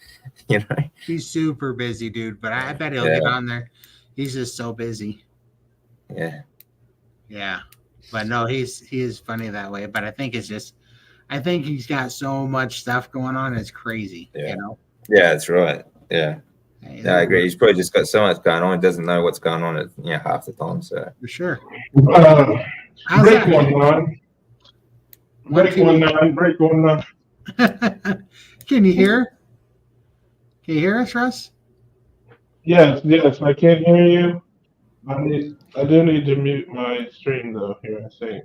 You know, he's super busy, dude. But I bet he'll get on there. He's just so busy. Yeah. But no, he is funny that way. But I think he's got so much stuff going on. It's crazy. Yeah. You know. Yeah, that's right. Yeah. Yeah, I agree. He's probably just got so much going on. He doesn't know what's going on at half the time. So for sure. Break 19. Break 19. Break 19. Can you hear? Can you hear us, Russ? Yes, I can hear you. I do need to mute my stream though. Here, I think.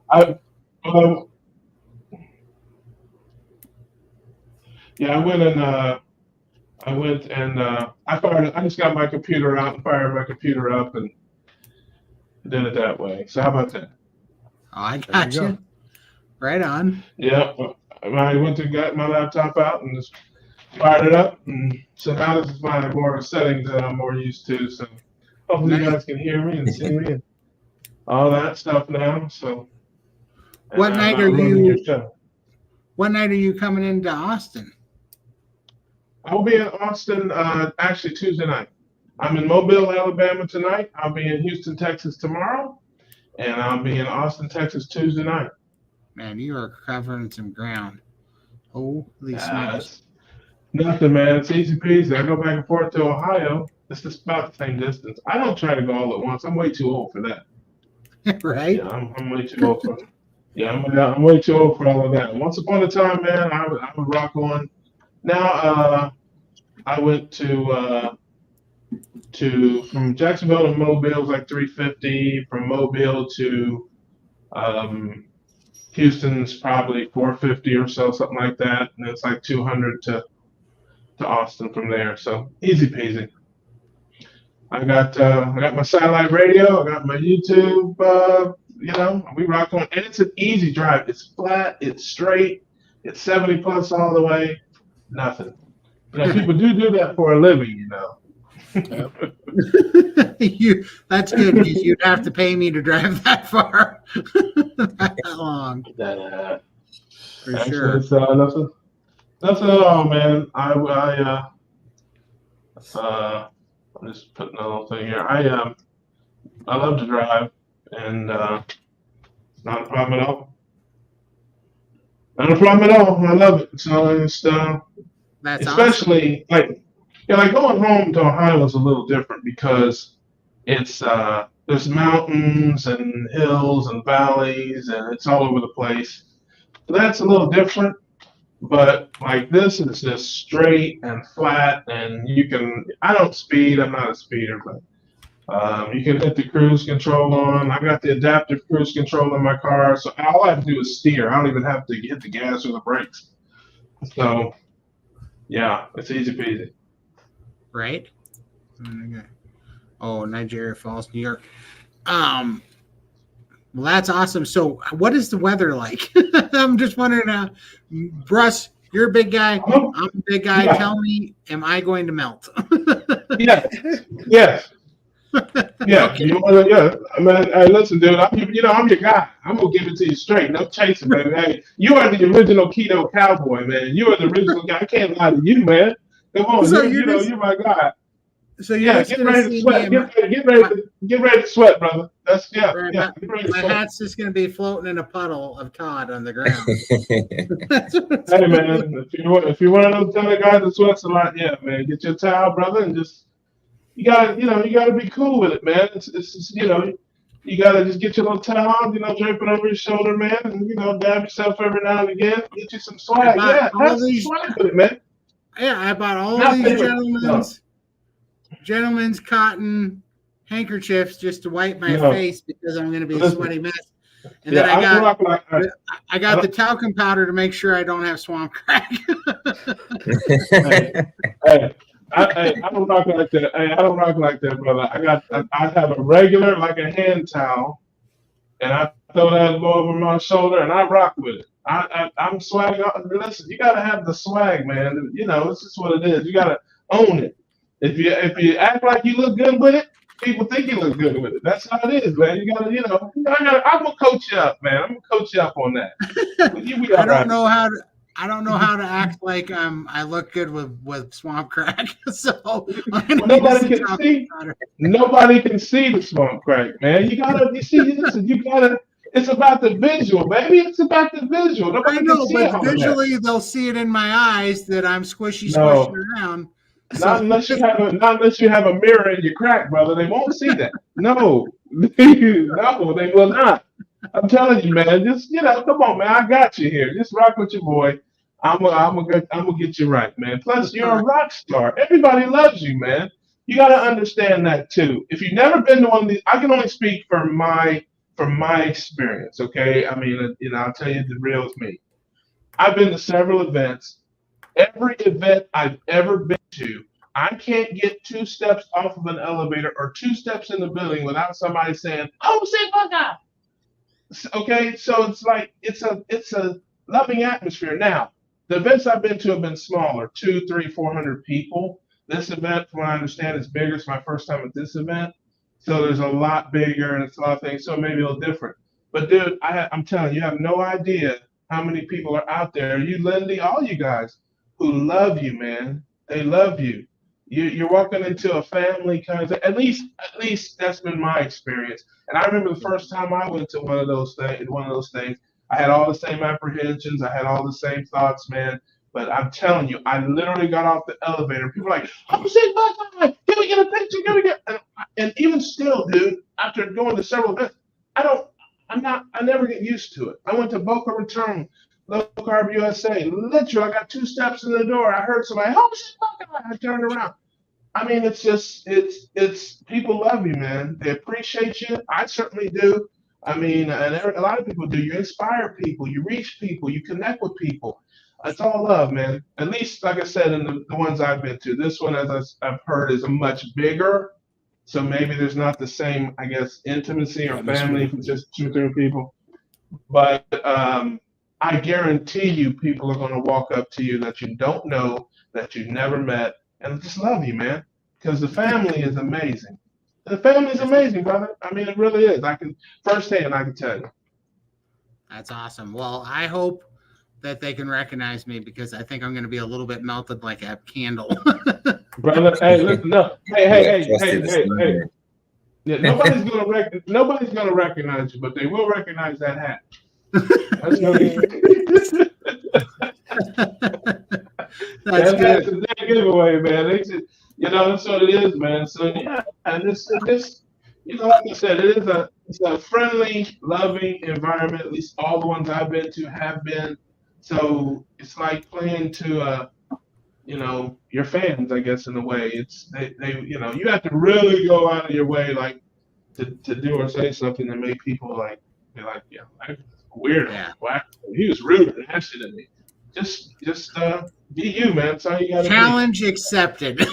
I just got my computer out and fired my computer up and did it that way. So how about that? Oh, I got you. Right on. Yeah, I went to get my laptop out and just fired it up, and so now this is my more settings that I'm more used to. So hopefully you guys can hear me and see me and all that stuff now. So what night are you? What night are you coming into Austin? I'll be in Austin actually Tuesday night. I'm in Mobile, Alabama tonight. I'll be in Houston, Texas tomorrow, and I'll be in Austin, Texas Tuesday night. Man, you are covering some ground. Holy smokes. Nothing, man. It's easy peasy. I go back and forth to Ohio. It's just about the same distance. I don't try to go all at once. I'm way too old for that. Right? Yeah, I'm way too old for it. Yeah, I'm way too old for all of that. Once upon a time, man, I would rock on. Now, I went to from Jacksonville to Mobile was like $350. From Mobile to Houston's probably $450 or so, something like that, and it's like $200 to Austin from there. So easy peasy. I got my satellite radio. I got my YouTube. We rock on, and it's an easy drive. It's flat. It's straight. It's 70 plus all the way. Nothing. People do that for a living. That's good because you'd have to pay me to drive that far, that long. For sure. It's nothing at all, man. I'm just putting a little thing here. I love to drive, and not a problem at all. Not a problem at all. I love it. So it's that's especially awesome. Like going home to Ohio is a little different because it's there's mountains and hills and valleys and it's all over the place. So that's a little different. But like this is just straight and flat, and I don't speed. I'm not a speeder, but you can hit the cruise control on. I got the adaptive cruise control in my car, so all I have to do is steer. I don't even have to hit the gas or the brakes. So Yeah, it's easy peasy. right? Oh, Nigeria Falls, New York. Well, that's awesome. So, what is the weather like? I'm just wondering. Russ, you're a big guy. I'm a big guy. Yeah. Tell me, am I going to melt? Yes. Yes. Yeah. Okay. You want to? Yeah. I mean, hey, listen, dude. I'm your guy. I'm gonna give it to you straight. No chasing, baby. Hey, you are the original keto cowboy, man. You are the original guy. I can't lie to you, man. Come on, So you're my guy. So you're just get gonna ready to see sweat. me. Get ready to sweat, brother. That's Right, yeah. Get ready to my sweat. hat's just gonna be floating in a puddle of Todd on the ground. Hey man, if you're one of those kind of guys that sweats a lot, yeah, man, get your towel, brother, and just you gotta be cool with it, man. It's just, you gotta just get your little towel, drape it over your shoulder, man, and dab yourself every now and again. Get you some swag, yeah, have some swag with it, man. Yeah, I bought all Nothing these gentlemen's cotton handkerchiefs just to wipe my face because I'm going to be a sweaty mess. And then I got the talcum powder to make sure I don't have swamp crack. I don't rock like that. Hey, I don't rock like that, brother. I have a regular, like a hand towel, and I throw that over my shoulder, and I rock with it. I'm swag. Listen, you gotta have the swag, man. It's just what it is. You gotta own it. If you act like you look good with it, people think you look good with it. That's how it is, man. You gotta, I'm gonna coach you up, man. I'm gonna coach you up on that. I don't know how to act like I look good with swamp crack. So nobody can see the swamp crack, man. It's about the visual, baby. It's about the visual. Nobody can see but visually they'll see it in my eyes that I'm squishing around. Not unless you have a mirror in your crack, brother. They won't see that. No, no, they will not. I'm telling you, man. Just come on, man. I got you here. Just rock with your boy. I'm gonna get you right, man. Plus, you're a rock star. Everybody loves you, man. You got to understand that too. If you've never been to one of these, I can only speak from my experience. Okay, I mean, I'll tell you the real is me. I've been to several events. Every event I've ever been to, I can't get 2 steps off of an elevator or 2 steps in the building without somebody saying, "Oh, say Buckeye." Okay, so it's like it's a loving atmosphere. Now, the events I've been to have been smaller, 200, 300, 400 people. This event, from what I understand, is bigger. It's my first time at this event, so there's a lot bigger and it's a lot of things. So maybe a little different. But dude, I'm telling you, you have no idea how many people are out there. You, Lindy, all you guys who love you, man. They love you. You're walking into a family kind of. At least that's been my experience. And I remember the first time I went to one of those things. I had all the same apprehensions. I had all the same thoughts, man. But I'm telling you, I literally got off the elevator. People were like, "I'm saying, Buckeye, can we get a picture? Can we get?" And even still, dude, after going to several events, I never get used to it. I went to Boca Raton, Low Carb USA. Literally, I got 2 steps in the door. I heard somebody, "Oh, shit, Buckeye." I turned around. I mean, it's people love you, man. They appreciate you. I certainly do. I mean, and a lot of people do. You inspire people. You reach people. You connect with people. It's all love, man. At least, like I said, in the ones I've been to. This one, as I've heard, is a much bigger. So maybe there's not the same, I guess, intimacy or family for just 2 or 3 people. But I guarantee you people are going to walk up to you that you don't know, that you've never met, and just love you, man. Because the family is amazing. The family is amazing, brother. I mean, it really is. I can tell you. That's awesome. Well, I hope that they can recognize me because I think I'm going to be a little bit melted like a candle. Brother, hey, listen, no. Hey. Yeah, nobody's gonna recognize you, but they will recognize that hat. That's That's a big giveaway, man. That's what it is, man. So yeah, and this, like I said, it's a friendly, loving environment. At least all the ones I've been to have been. So it's like playing to your fans, I guess, in a way. It's they you have to really go out of your way, like to do or say something that make people be like, yeah, weird. Yeah. Wow, he was rude and nasty to me. just be you, man. That's all you gotta Challenge accepted. be. Hey,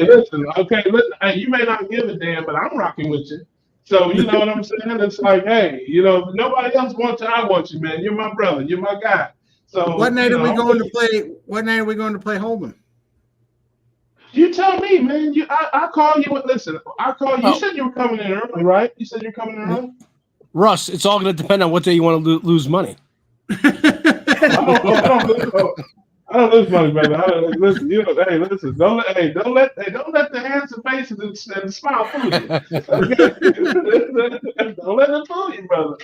listen, okay, listen, hey, you may not give a damn, but I'm rocking with you. So you know what I'm saying? It's like, hey, you know, if nobody else wants you, I want you, man. You're my brother. You're my guy. So What night you are know, we I'm going to with play? What night are we going to play Hold'em? you. You tell me, man. I call you. Listen, I call you. You Oh. said you were coming in early, right? You said you're coming in early. Russ, it's all going to depend on what day you want to lose money. I don't lose money, brother. Listen, you know, hey, listen, don't let the handsome faces and smile fool you. Okay? Don't let them fool you, brother.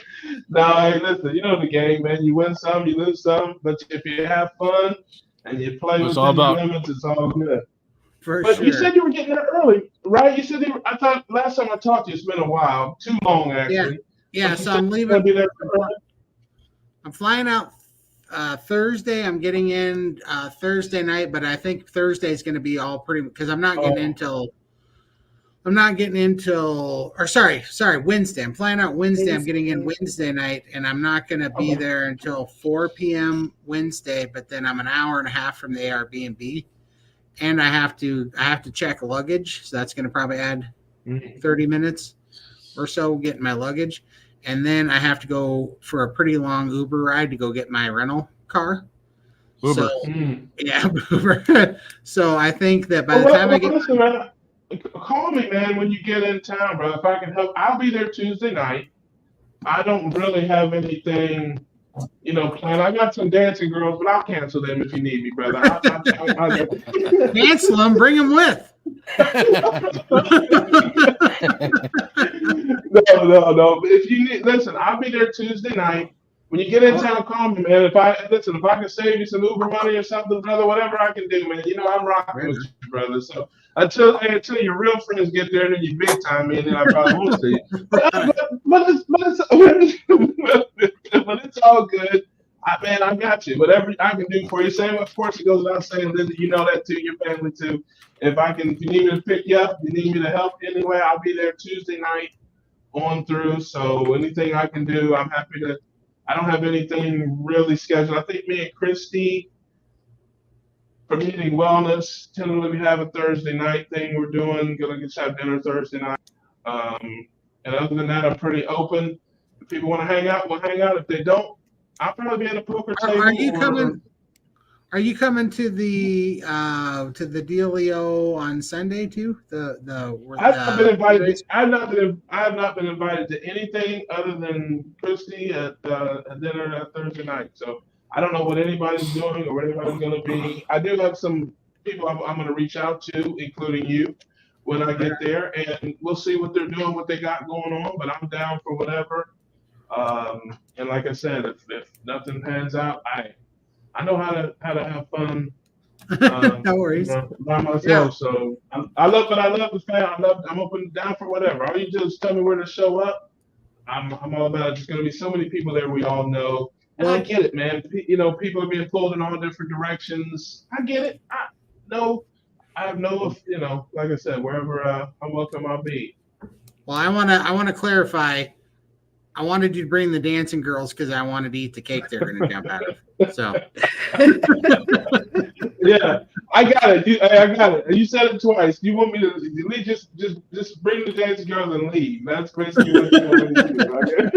No, hey, listen, you know the game, man. You win some, you lose some, but if you have fun and you play It's within all the about- limits, it's all good. For But sure. you said you were getting there early, right? You said I thought last time I talked to you, it's been a while, too long actually. Yeah, But you so said I'm you're leaving. gonna be there early. I'm flying out Thursday. I'm getting in Thursday night, but I think Thursday is going to be all pretty because I'm not getting in till. I'm not getting in till, or sorry, Wednesday. I'm flying out Wednesday. I'm getting in Wednesday night, and I'm not going to be there until 4 p.m. Wednesday. But then I'm an hour and a half from the Airbnb, and I have to check luggage, so that's going to probably add 30 minutes or so getting my luggage. And then I have to go for a pretty long Uber ride to go get my rental car. Uber. So, yeah, Uber. So I think that by the Well, time I get... listen, man, call me, man, when you get in town, bro. If I can help, I'll be there Tuesday night. I don't really have anything, you know, planned. I got some dancing girls, but I'll cancel them if you need me, brother. Cancel them, bring them with. No. If you need, listen, I'll be there Tuesday night. When you get in town, call me, man. If I can save you some Uber money or something, brother, whatever I can do, man. You know I'm rocking with you, brother. So until your real friends get there, then you big time me, and then I probably won't see you. But it's all good. Man, I got you. Whatever I can do for you. Same, of course, it goes without saying, Linda. You know that too. Your family too. If you need me to pick you up, you need me to help anyway, I'll be there Tuesday night on through. So anything I can do, I'm happy to. I don't have anything really scheduled. I think me and Christy from Eating Wellness tentatively have a Thursday night thing we're doing. Gonna get have dinner Thursday night. And other than that, I'm pretty open. If people want to hang out, we'll hang out. If they don't, I'll probably be at a poker table. Are you coming? Are you coming to the Dealio on Sunday too? I've not been invited. I have not been invited to anything other than Christy at dinner Thursday night. So I don't know what anybody's doing or what anybody's going to be. I do have some people I'm going to reach out to, including you, when I get there, and we'll see what they're doing, what they got going on. But I'm down for whatever. And like I said, if nothing pans out, I know how to have fun. No worries. By myself. Yeah. So I love the fan. I'm open down for whatever. All you just tell me where to show up. I'm all about it. There's going to be so many people there we all know. And I get it, man. You know, people are being pulled in all different directions. I get it. I have no, you know, like I said, wherever I'm welcome, I'll be. Well, I want to clarify. I wanted you to bring the dancing girls because I wanted to eat the cake they're going to jump out of. So. Yeah, I got it. I got it. You said it twice. You want me to leave, just bring the dancing girls and leave. That's basically what you want me to do. Okay?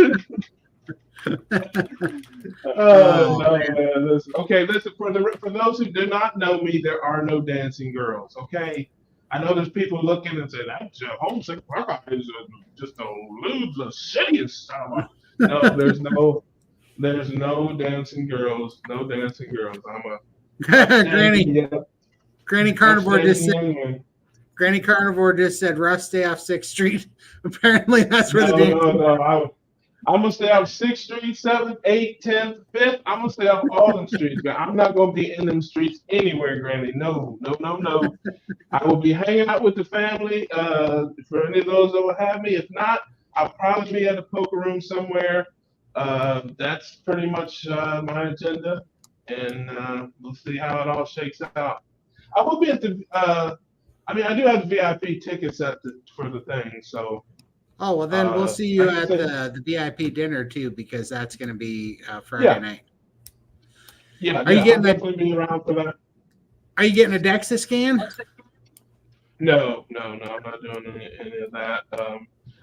No, man. Listen. Okay, listen. For those who do not know me, there are no dancing girls. Okay. I know there's people looking and say that's homesick. Is just a lose the shittiest. No, there's no dancing girls. No dancing girls. I'm a Granny Carnivore just said. Granny Carnivore just said, "Russ, stay off 6th Street." Apparently, that's where the dancing. No. I'm gonna stay off 6th Street, 7th, 8th, 10th, 5th. I'm gonna stay off all them streets, man. I'm not gonna be in them streets anywhere, Granny. No. I will be hanging out with the family. For any of those that will have me. If not, I'll probably be at a poker room somewhere. That's pretty much my agenda, and we'll see how it all shakes out. I will be at the. I do have the VIP tickets for the thing, so. Oh, well, then we'll see you at the VIP dinner, too, because that's going to be Friday night. Yeah, Are you I'll getting definitely be around for that. Are you getting a DEXA scan? No, I'm not doing any of that.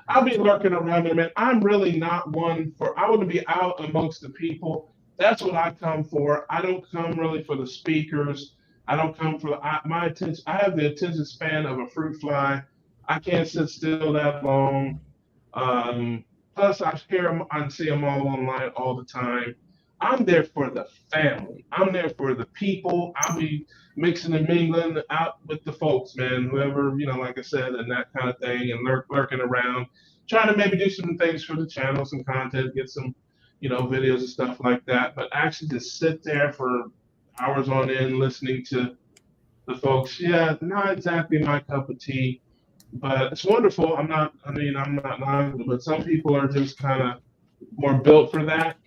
I'll be lurking around there, man. I'm really not one for. I want to be out amongst the people. That's what I come for. I don't come really for the speakers. I don't come for my attention. I have the attention span of a fruit fly. I can't sit still that long. Plus, I hear them and see them all online all the time. I'm there for the family. I'm there for the people. I'll be mixing and mingling out with the folks, man. Whoever, like I said, and that kind of thing, and lurking around, trying to maybe do some things for the channel, some content, get some, videos and stuff like that. But actually, just sit there for hours on end listening to the folks. Yeah, not exactly my cup of tea, but it's wonderful. I'm not lying, but some people are just kind of more built for that.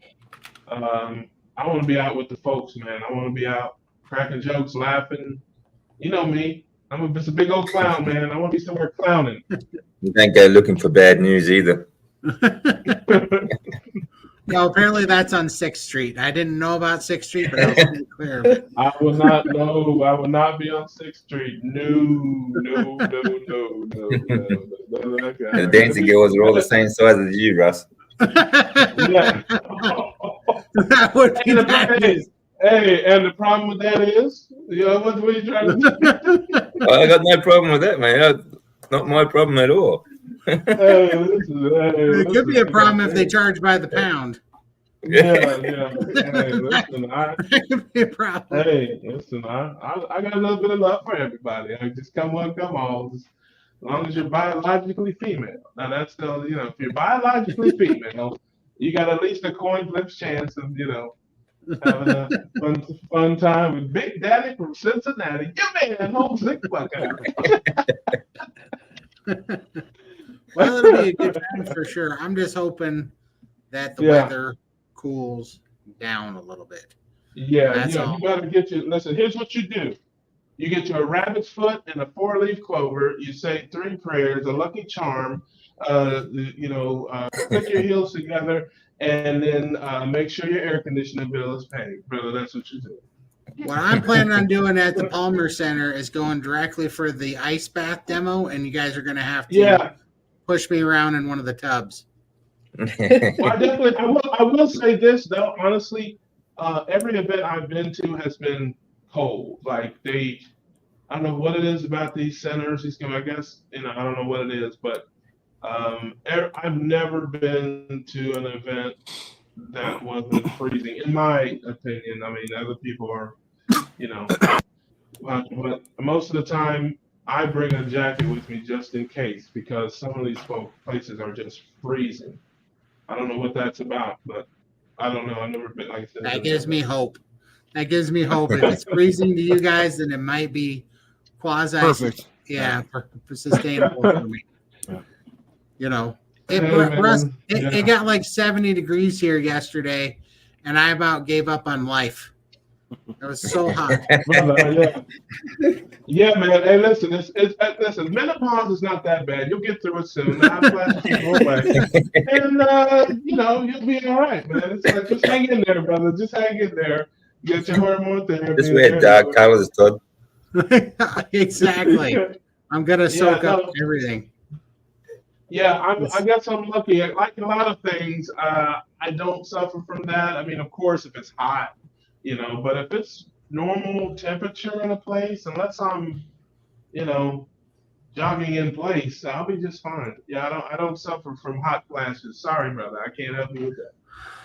I want to be out with the folks, man. I want to be out cracking jokes, laughing. You know me. I'm just a big old clown, man. I want to be somewhere clowning. You don't go looking for bad news either. Well, apparently that's on 6th Street. I didn't know about 6th Street, but I was pretty clear of it. I will not know. I will not be on 6th Street. No. The dancing girls are all the same size as you, Russ. Yeah. That would be bad news. Hey, and the problem with that is, what are you trying to do? I got no problem with that, man. Not my problem at all. It could be a problem if they charge by the pound. Yeah. Hey, listen, That could be a problem. Hey, listen, I got a little bit of love for everybody. I just come on. As long as you're biologically female. Now that's still, if you're biologically female, you got at least a coin flip chance of, having a fun time with Big Daddy from Cincinnati. You man, home sick fuck out. Well, it'll be a good time for sure. I'm just hoping that the weather cools down a little bit. Yeah, you better listen, here's what you do. You get you a rabbit's foot and a 4-leaf clover. You say 3 prayers, a lucky charm. Click your heels together, and then make sure your air conditioning bill is paid, brother. That's what you do. What I'm planning on doing at the Palmer Center is going directly for the ice bath demo, and you guys are going to have to push me around in one of the tubs. Well, I will say this though, honestly, every event I've been to has been cold. Like I don't know what it is about these centers. I guess I don't know what it is, but I've never been to an event that wasn't freezing, in my opinion. I mean, other people are, but most of the time I bring a jacket with me just in case, because some of these places are just freezing. I don't know what that's about, but I don't know. I've never been, like I said. That gives me hope. If it's freezing to you guys, then it might be quasi Perfect. Yeah, for sustainable for me. It got like 70 degrees here yesterday, and I about gave up on life. It was so hot. Yeah, man. Hey, listen. Listen. Menopause is not that bad. You'll get through it soon. And you'll be all right, man. It's like, just hang in there, brother. Just hang in there. Get your hormone therapy. Just wear dark colors, Todd. Exactly. I'm gonna soak up everything. Yeah, I guess I'm lucky. Like a lot of things, I don't suffer from that. I mean, of course, if it's hot, but if it's normal temperature in a place, unless I'm, jogging in place, I'll be just fine. Yeah, I don't suffer from hot flashes. Sorry, brother, I can't help you with that.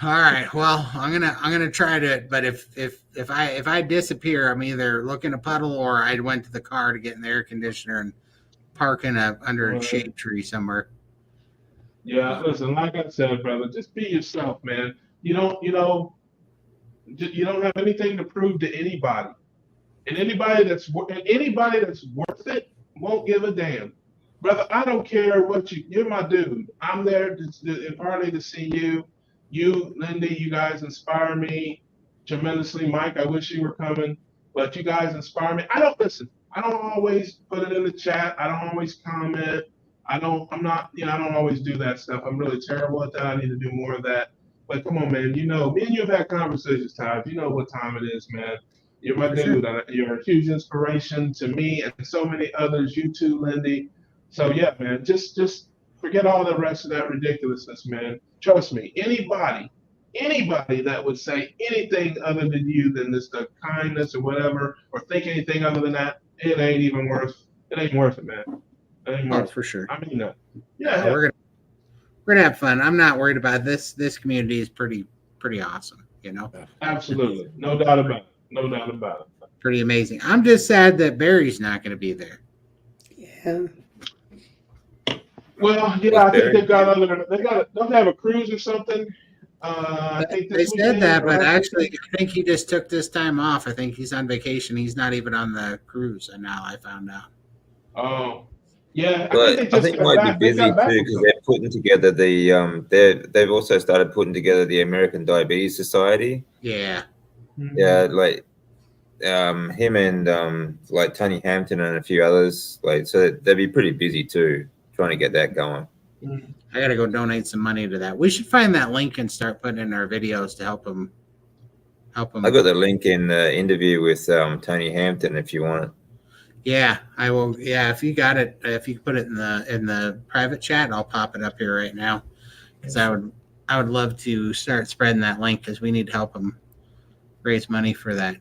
All right. Well, I'm gonna try to. But if I disappear, I'm either looking a puddle or I went to the car to get in the air conditioner and parking under a shade tree somewhere. Yeah, listen. Like I said, brother, just be yourself, man. You don't have anything to prove to anybody, and anybody that's worth it won't give a damn, brother. I don't care what you're my dude. I'm there partly to see you. You, Lindy, you guys inspire me tremendously. Mike, I wish you were coming, but you guys inspire me. I don't always put it in the chat. I don't always comment. I don't always do that stuff. I'm really terrible at that. I need to do more of that. But come on, man. You know, me and you have had conversations, Todd. You know what time it is, man. You're my For dude. sure. You're a huge inspiration to me and so many others. You too, Lindy. So yeah, man. Just forget all the rest of that ridiculousness, man. Trust me. Anybody that would say anything other than you than this the kindness or whatever, or think anything other than that, it ain't even worth. It ain't worth it, man. It ain't Oh, worth for it. sure. I mean that. Yeah, yeah. We're gonna have fun. I'm not worried about this. This community is pretty awesome. You know, Absolutely. No doubt about it. No doubt about it. pretty amazing. I'm just sad that Barry's not going to be there. Yeah. Well, yeah, I think they've got other. Don't they have a cruise or something? I think They this said weekend that, or but last actually, weekend. I think he just took this time off. I think he's on vacation. He's not even on the cruise. And now I found out. Oh, yeah. I think they But I just think got might be back. They busy got back too from because something. they're putting together they've also started putting together the American Diabetes Society. Yeah. Yeah, like him and like Tony Hampton and a few others. Like, so they'd be pretty busy too, trying to get that going. I got to go donate some money to that. We should find that link and start putting in our videos to help them. I got the link in the interview with Tony Hampton if you want it. Yeah, I will. Yeah, if you got it, if you put it in the private chat, I'll pop it up here right now because I would love to start spreading that link because we need to help them raise money for that.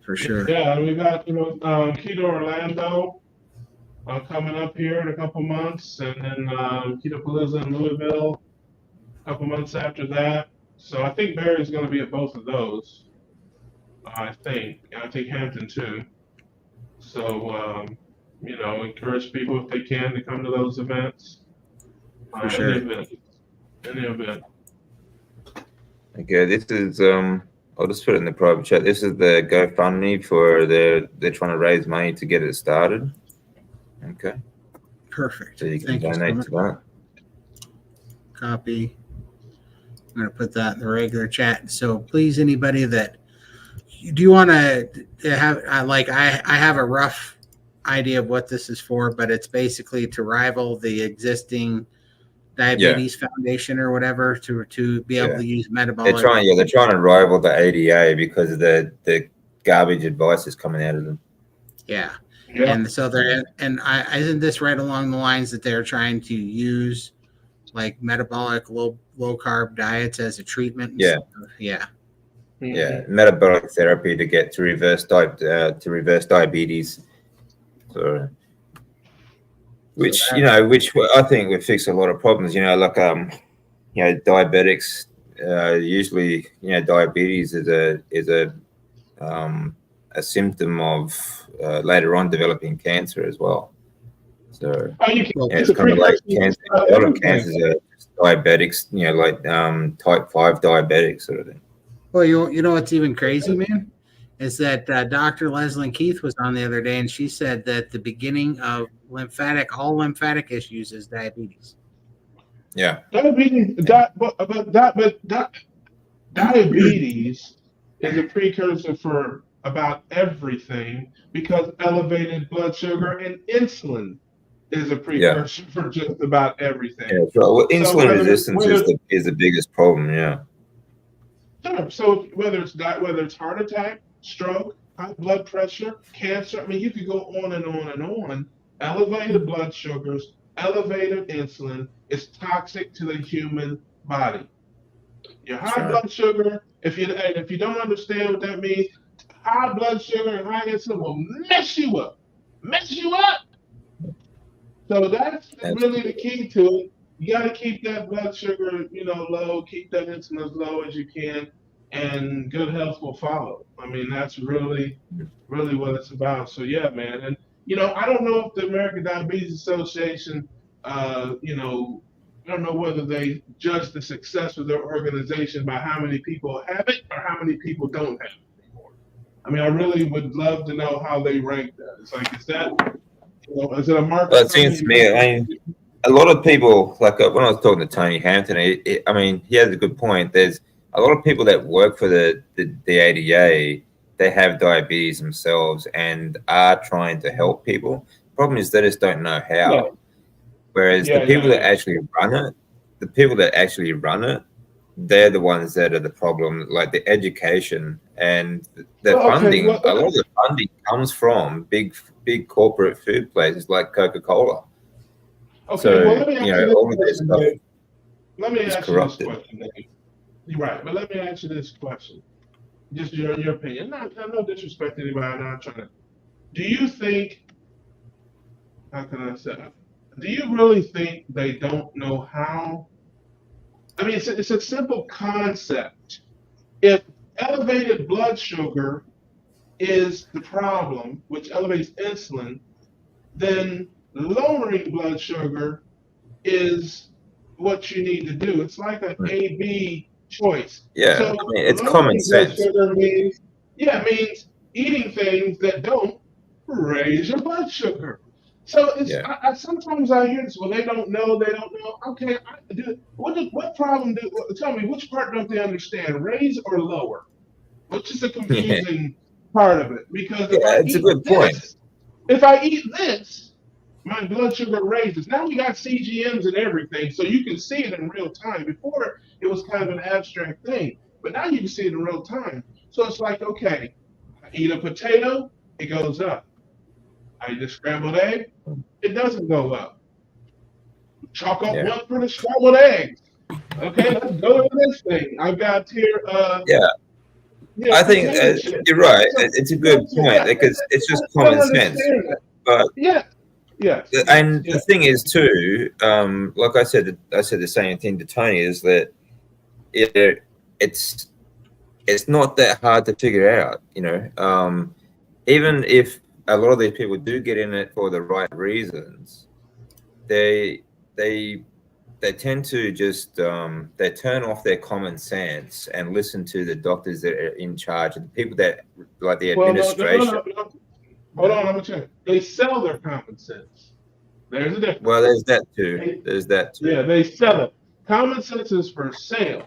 For sure. Yeah, we got Keto Orlando coming up here in a couple months, and then Keto Palooza in Louisville a couple months after that. So I think Barry's going to be at both of those. I think Hampton too. So encourage people if they can to come to those events. For sure. Any event. Okay, this is I'll just put it in the private chat. This is the GoFundMe for they're trying to raise money to get it started. Okay. Perfect. So you can Thank donate you to that. Copy. I'm going to put that in the regular chat. So please, anybody that do you want to have, I have a rough idea of what this is for, but it's basically to rival the existing Diabetes Foundation or whatever to be able to use metabolic. They're trying to rival the ADA because of the garbage advice that's coming out of them. Yeah. And so isn't this right along the lines that they're trying to use like metabolic low carb diets as a treatment? Yeah. Yeah. Yeah, metabolic therapy to reverse diabetes, so which I think would fix a lot of problems. Like diabetics. Usually, diabetes is a symptom of later on developing cancer as well. So it's kind of like cancer. A lot of cancers are diabetics. Type 5 diabetics sort of thing. Well, you know what's even crazy, man, is that Dr. Leslie Keith was on the other day, and she said that the beginning of all lymphatic issues is diabetes. Yeah, diabetes. Diabetes is a precursor for about everything because elevated blood sugar and insulin is a precursor for just about everything. Yeah, well, insulin resistance is the biggest problem. Yeah. Sure. So whether it's heart attack, stroke, high blood pressure, cancer, I mean, you could go on and on and on. Elevated blood sugars, elevated insulin is toxic to the human body. Your high blood sugar, if you don't understand what that means, high blood sugar and high insulin will mess you up. So that's really the key to it. You got to keep that blood sugar, low, keep that insulin as low as you can, and good health will follow. I mean, that's really, really what it's about. So yeah, man. And, I don't know if the American Diabetes Association, I don't know whether they judge the success of their organization by how many people have it or how many people don't have it anymore. I mean, I really would love to know how they rank that. It's like, is it a market? Well, it seems to me, a lot of people, like when I was talking to Tony Hampton, he has a good point. There's a lot of people that work for the ADA, they have diabetes themselves and are trying to help people. The problem is they just don't know how. Whereas the people that actually run it, the people that actually run it, they're the ones that are the problem, like the education and the funding. A lot of the funding comes from big corporate food places like Coca-Cola. Okay, So, well, let me ask you all of this this stuff question. Let me is ask you this corrupted. question. Dave. You're right, but let me ask you this question. Just your opinion. No disrespect to anybody. I'm not trying to. Do you think? How can I say? Do you really think they don't know how? I mean, it's a simple concept. If elevated blood sugar is the problem, which elevates insulin, then lowering blood sugar is what you need to do. It's like an A-B choice. Yeah, So I mean, it's lowering common blood sense. sugar means eating things that don't raise your blood sugar. So it's sometimes I hear this. Well, they don't know. Okay, what problem tell me which part don't they understand? Raise or lower? Which is the confusing part of it? Because it's a good point. if I eat this, my blood sugar raises. Now we got CGMs and everything, so you can see it in real time. Before it was kind of an abstract thing, but now you can see it in real time. So it's like, okay, I eat a potato, it goes up. I eat a scrambled egg, it doesn't go up. Chalk up one for the scrambled eggs. Okay, let's go to this thing. I've got here. I think you're right. It's a good point because it's just common sense. But and the thing is too, like I said the same thing to Tony, is that it's not that hard to figure out. Even if a lot of these people do get in it for the right reasons, they tend to just they turn off their common sense and listen to the doctors that are in charge and the people that like the administration. No. Hold on, I'm gonna check. They sell their common sense. There's a difference. Well, there's that too. Yeah, they sell it. Common sense is for sale.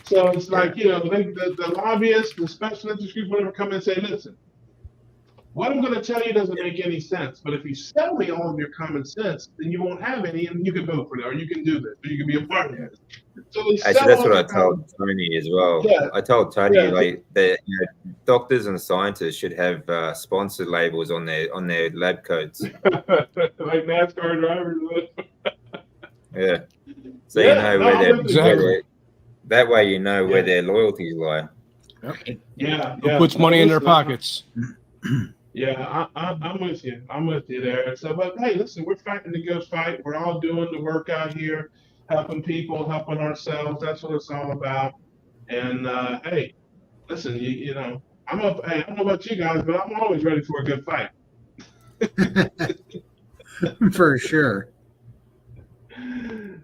So it's like, the lobbyists, the special interest groups, whatever, come and say, listen, what I'm going to tell you doesn't make any sense. But if you sell me all of your common sense, then you won't have any, and you can vote for it, or you can do this, or you can be a part of it. So actually, that's what I told Tony as well. Yeah. I told Tony like that doctors and scientists should have sponsored labels on their lab coats. Like NASCAR drivers. Yeah. So you know where that way you know where their loyalties lie. Yeah. Who puts money in their pockets? Yeah, I'm with you. I'm with you there. So, but hey, listen, we're fighting the good fight. We're all doing the work out here, helping people, helping ourselves. That's what it's all about. And hey, listen, you know, I'm up. Hey, I don't know about you guys, but I'm always ready for a good fight. For sure.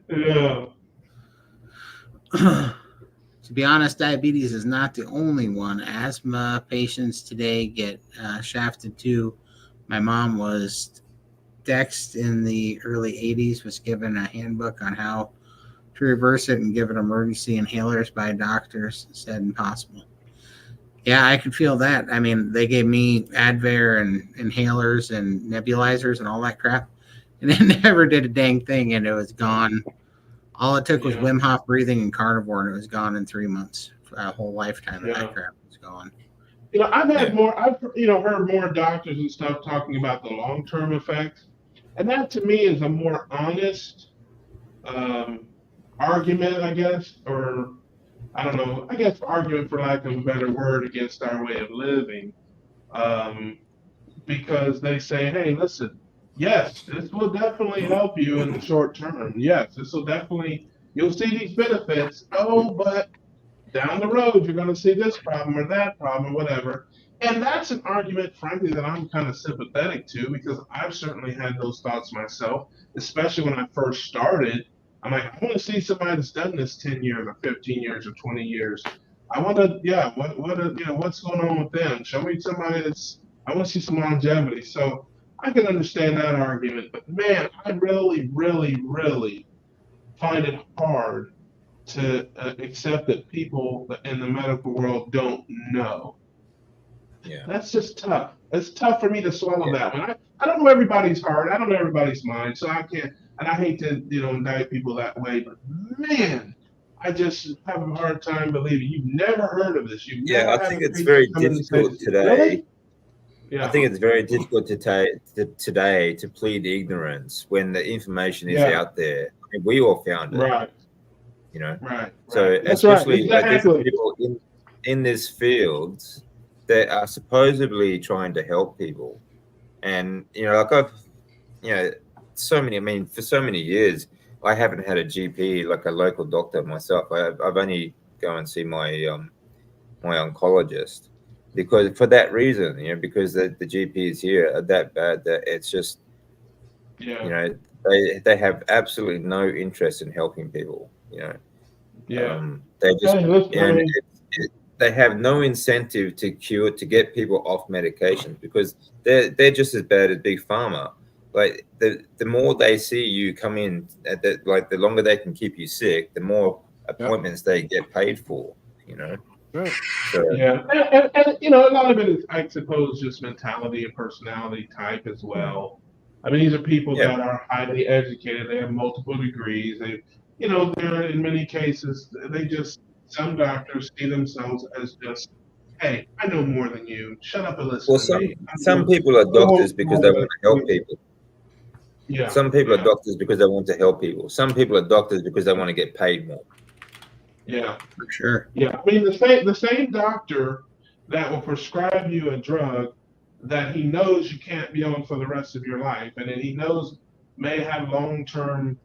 Yeah. To be honest, diabetes is not the only one. Asthma patients today get shafted too. My mom was Dex in the early 80s, was given a handbook on how to reverse it and given emergency inhalers by doctors. Said impossible. Yeah, I could feel that. I mean, they gave me Advair and inhalers and nebulizers and all that crap, and it never did a dang thing, and it was gone. All it took was Wim Hof breathing and Carnivore, and it was gone in 3 months. A whole lifetime of that crap was gone. You know, I've heard more doctors and stuff talking about the long-term effects, and that to me is a more honest argument, I guess, or I don't know. I guess argument, for lack of a better word, against our way of living, because they say, hey, listen. Yes, this will definitely help you in the short term. Yes, this will definitely, you'll see these benefits. Oh, but down the road, you're going to see this problem or that problem or whatever. And that's an argument, frankly, that I'm kind of sympathetic to, because I've certainly had those thoughts myself, especially when I first started. I'm like, I want to see somebody that's done this 10 years or 15 years or 20 years. I want to, what's going on with them? Show me somebody I want to see some longevity. So I can understand that argument, but man, I really, really, really find it hard to accept that people in the medical world don't know. Yeah, that's just tough. It's tough for me to swallow that one. I don't know everybody's heart. I don't know everybody's mind, so I and I hate to, indict people that way, but man, I just have a hard time believing you've never heard of this. You've Yeah, never I had think a it's patient very come in and say, difficult today. really? I think it's very difficult today to plead ignorance when the information is out there. I mean, we all found it, Right. Right. So that's especially right. like Exactly. there's people in this field that are supposedly trying to help people, and like I've, so many. I mean, for so many years, I haven't had a GP, like a local doctor myself. I've only go and see my my oncologist, because for that reason, because the GPs here are that bad that it's just, they have absolutely no interest in helping people. They just, they have no incentive to get people off medications, because they're just as bad as big pharma. Like the more they see you come in, like the longer they can keep you sick, the more appointments they get paid for. Right. So, and a lot of it is, I suppose, just mentality and personality type as well. I mean, these are people that are highly educated. They have multiple degrees. They're in many cases, some doctors see themselves as just, hey, I know more than you. Shut up and listen to me. Some people are doctors because they want to help people. Yeah. Some people are doctors because they want to help people. Some people are doctors because they want to get paid more. Yeah, For sure. Yeah, I mean the same doctor that will prescribe you a drug that he knows you can't be on for the rest of your life, and then he knows may have long-term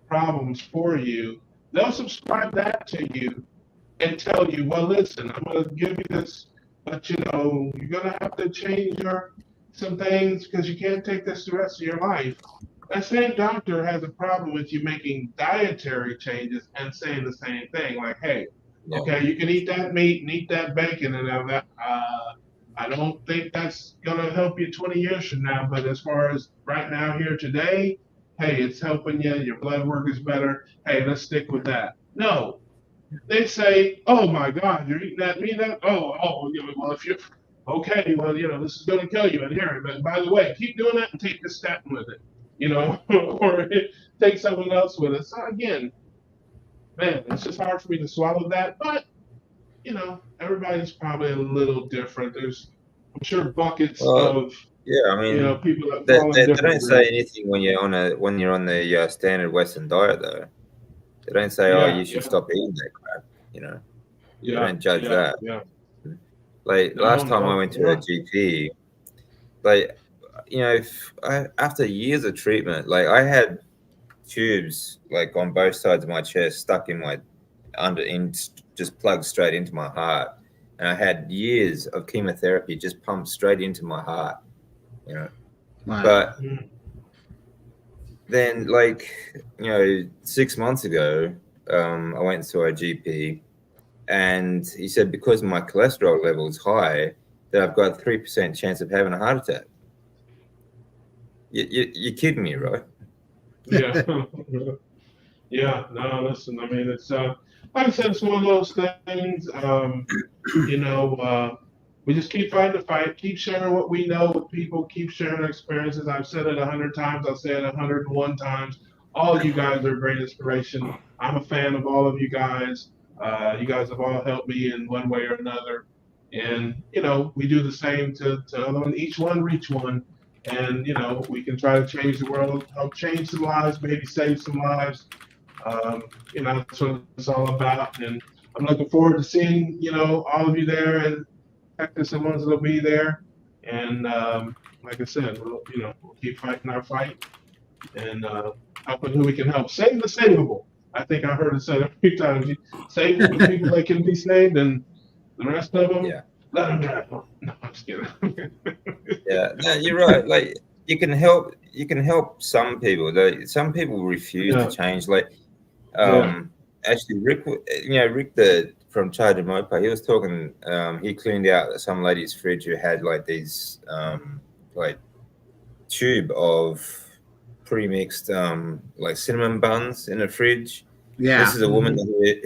problems for you, they'll subscribe that to you and tell you, well, listen, I'm going to give you this, but you're going to have to change some things because you can't take this the rest of your life. That same doctor has a problem with you making dietary changes and saying the same thing, like, hey, okay, you can eat that meat and eat that bacon and all that. I don't think that's going to help you 20 years from now, but as far as right now, here today, hey, it's helping you. Your blood work is better. Hey, let's stick with that. No, they say, oh my God, you're eating that meat? Well, if you're okay, well, this is going to kill you. And here, but by the way, keep doing that and take this statin with it. Or take someone else with it. So again, man, it's just hard for me to swallow that. But everybody's probably a little different. I'm sure, buckets of I mean, people that they, fall in they different don't say groups. anything when you're on the standard Western diet, though. They don't say, "Oh, you should stop eating that crap." They don't judge that. Yeah. Like last time I went to a GP, like after years of treatment, like I had tubes like on both sides of my chest stuck in just plugged straight into my heart, and I had years of chemotherapy just pumped straight into my heart. Wow. But then, 6 months ago, I went to a GP, and he said because my cholesterol level is high, that I've got a 3% chance of having a heart attack. You're kidding me, right? Yeah. Yeah. No, listen. I mean, it's like I said, it's one of those things. We just keep fighting the fight, keep sharing what we know with people, keep sharing our experiences. I've said it 100 times. I'll say it 101 times. All you guys are a great inspiration. I'm a fan of all of you guys. You guys have all helped me in one way or another. And, we do the same to other one. Each one reach one. And, we can try to change the world, help change some lives, maybe save some lives. That's what it's all about. And I'm looking forward to seeing, all of you there and Texas and ones that'll be there. And like I said, we'll keep fighting our fight and helping who we can help. Save the savable. I think I heard it said a few times. You save the people that can be saved, and the rest of them, let them drive. No, I'm just kidding. Yeah, no, you're right. Like you can help some people. Some people refuse to change. Actually, Rick, from Charge of Mopa, he was talking. He cleaned out some lady's fridge who had these tube of pre-mixed cinnamon buns in the fridge. Yeah. This is a woman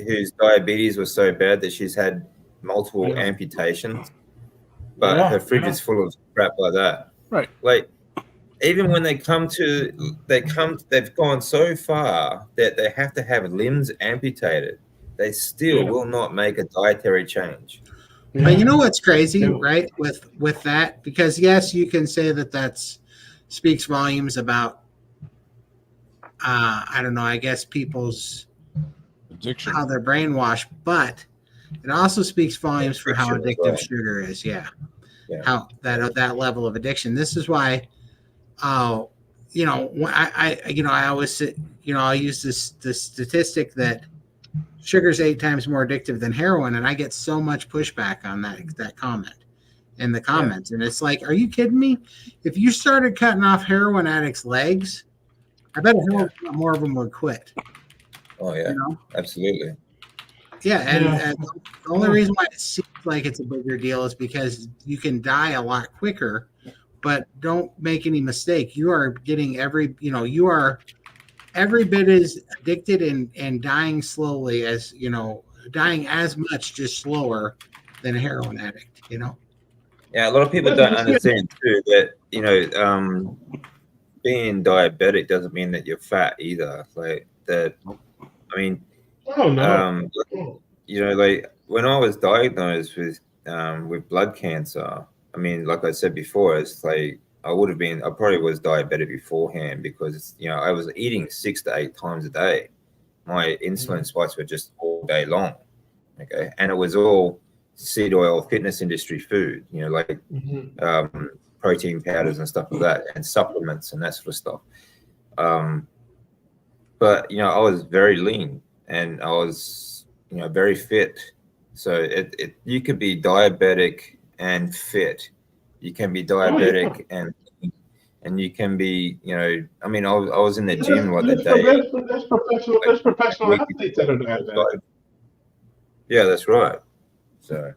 whose diabetes was so bad that she's had multiple amputations, but her fridge is full of crap like that. Right. Like, even when they've gone so far that they have to have limbs amputated, they still Yeah. will not make a dietary change. But you know what's crazy, Yeah. right? With that, because yes, you can say that that's speaks volumes about I don't know, I guess people's Addiction. how they're brainwashed, but it also speaks volumes for how Addiction as addictive well. sugar is. Yeah. Yeah. How that level of addiction. This is why you know, I always I'll use this statistic that sugar's 8 times more addictive than heroin, and I get so much pushback on that comment in the comments. And it's like, are you kidding me? If you started cutting off heroin addicts' legs, I bet a hell of a lot more of them would quit. Oh yeah, You know? absolutely. Yeah, and Yeah. the only reason why it seems like it's a bigger deal is because you can die a lot quicker. But don't make any mistake. You are getting you are every bit as addicted and dying slowly as, dying as much, just slower than a heroin addict, Yeah, a lot of people But don't it's good. understand too that being diabetic doesn't mean that you're fat either. Like that, I mean, Oh no. Oh. like when I was diagnosed with blood cancer, I mean, like I said before, it's like I probably was diabetic beforehand because I was eating 6 to 8 times a day. My insulin spikes were just all day long. Okay, and it was all seed oil, fitness industry food. Like Mm-hmm. protein powders and stuff like that, and supplements and that sort of stuff. But I was very lean and I was very fit. So you could be diabetic and fit. You can be Oh yeah. diabetic and you can be I mean I was in the gym like the There's, day there's professional like, professional week athletes that are diabetic. yeah, that's right. So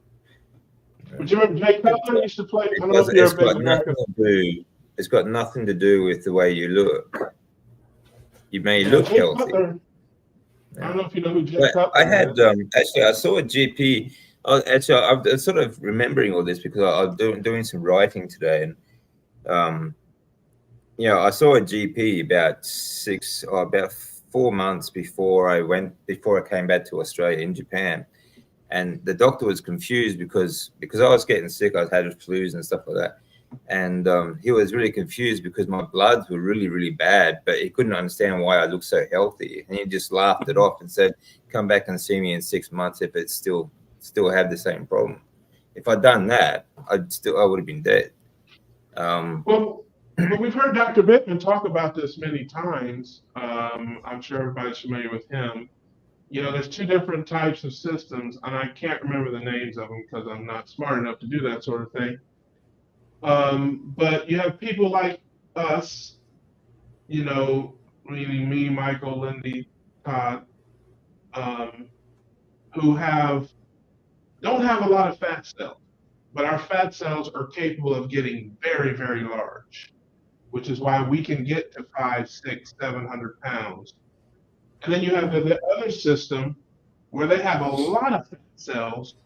But you remember Jay Cutler used to play? I don't know if you're it's a big got American. nothing to do. It's got nothing to do with the way you look. You may Yeah, look Jay healthy. Cutler. I don't know if you know who Jay But I Cutler had is. actually I saw a GP. I'm sort of remembering all this because I was doing some writing today, and I saw a GP about 4 months before I came back to Australia in Japan, and the doctor was confused because I was getting sick. I had flus and stuff like that, and he was really confused because my bloods were really, really bad, but he couldn't understand why I looked so healthy, and he just laughed it off and said, "Come back and see me in 6 months if it's still have the same problem." If I'd done that, I would have been dead. Well, we've heard Dr. Bittman talk about this many times. I'm sure everybody's familiar with him. There's 2 different types of systems, and I can't remember the names of them because I'm not smart enough to do that sort of thing. But you have people like us, meaning me, Michael, Lindy, Todd, who don't have a lot of fat cells, but our fat cells are capable of getting very, very large, which is why we can get to 500, 600, 700 pounds. And then you have the other system where they have a lot of fat cells,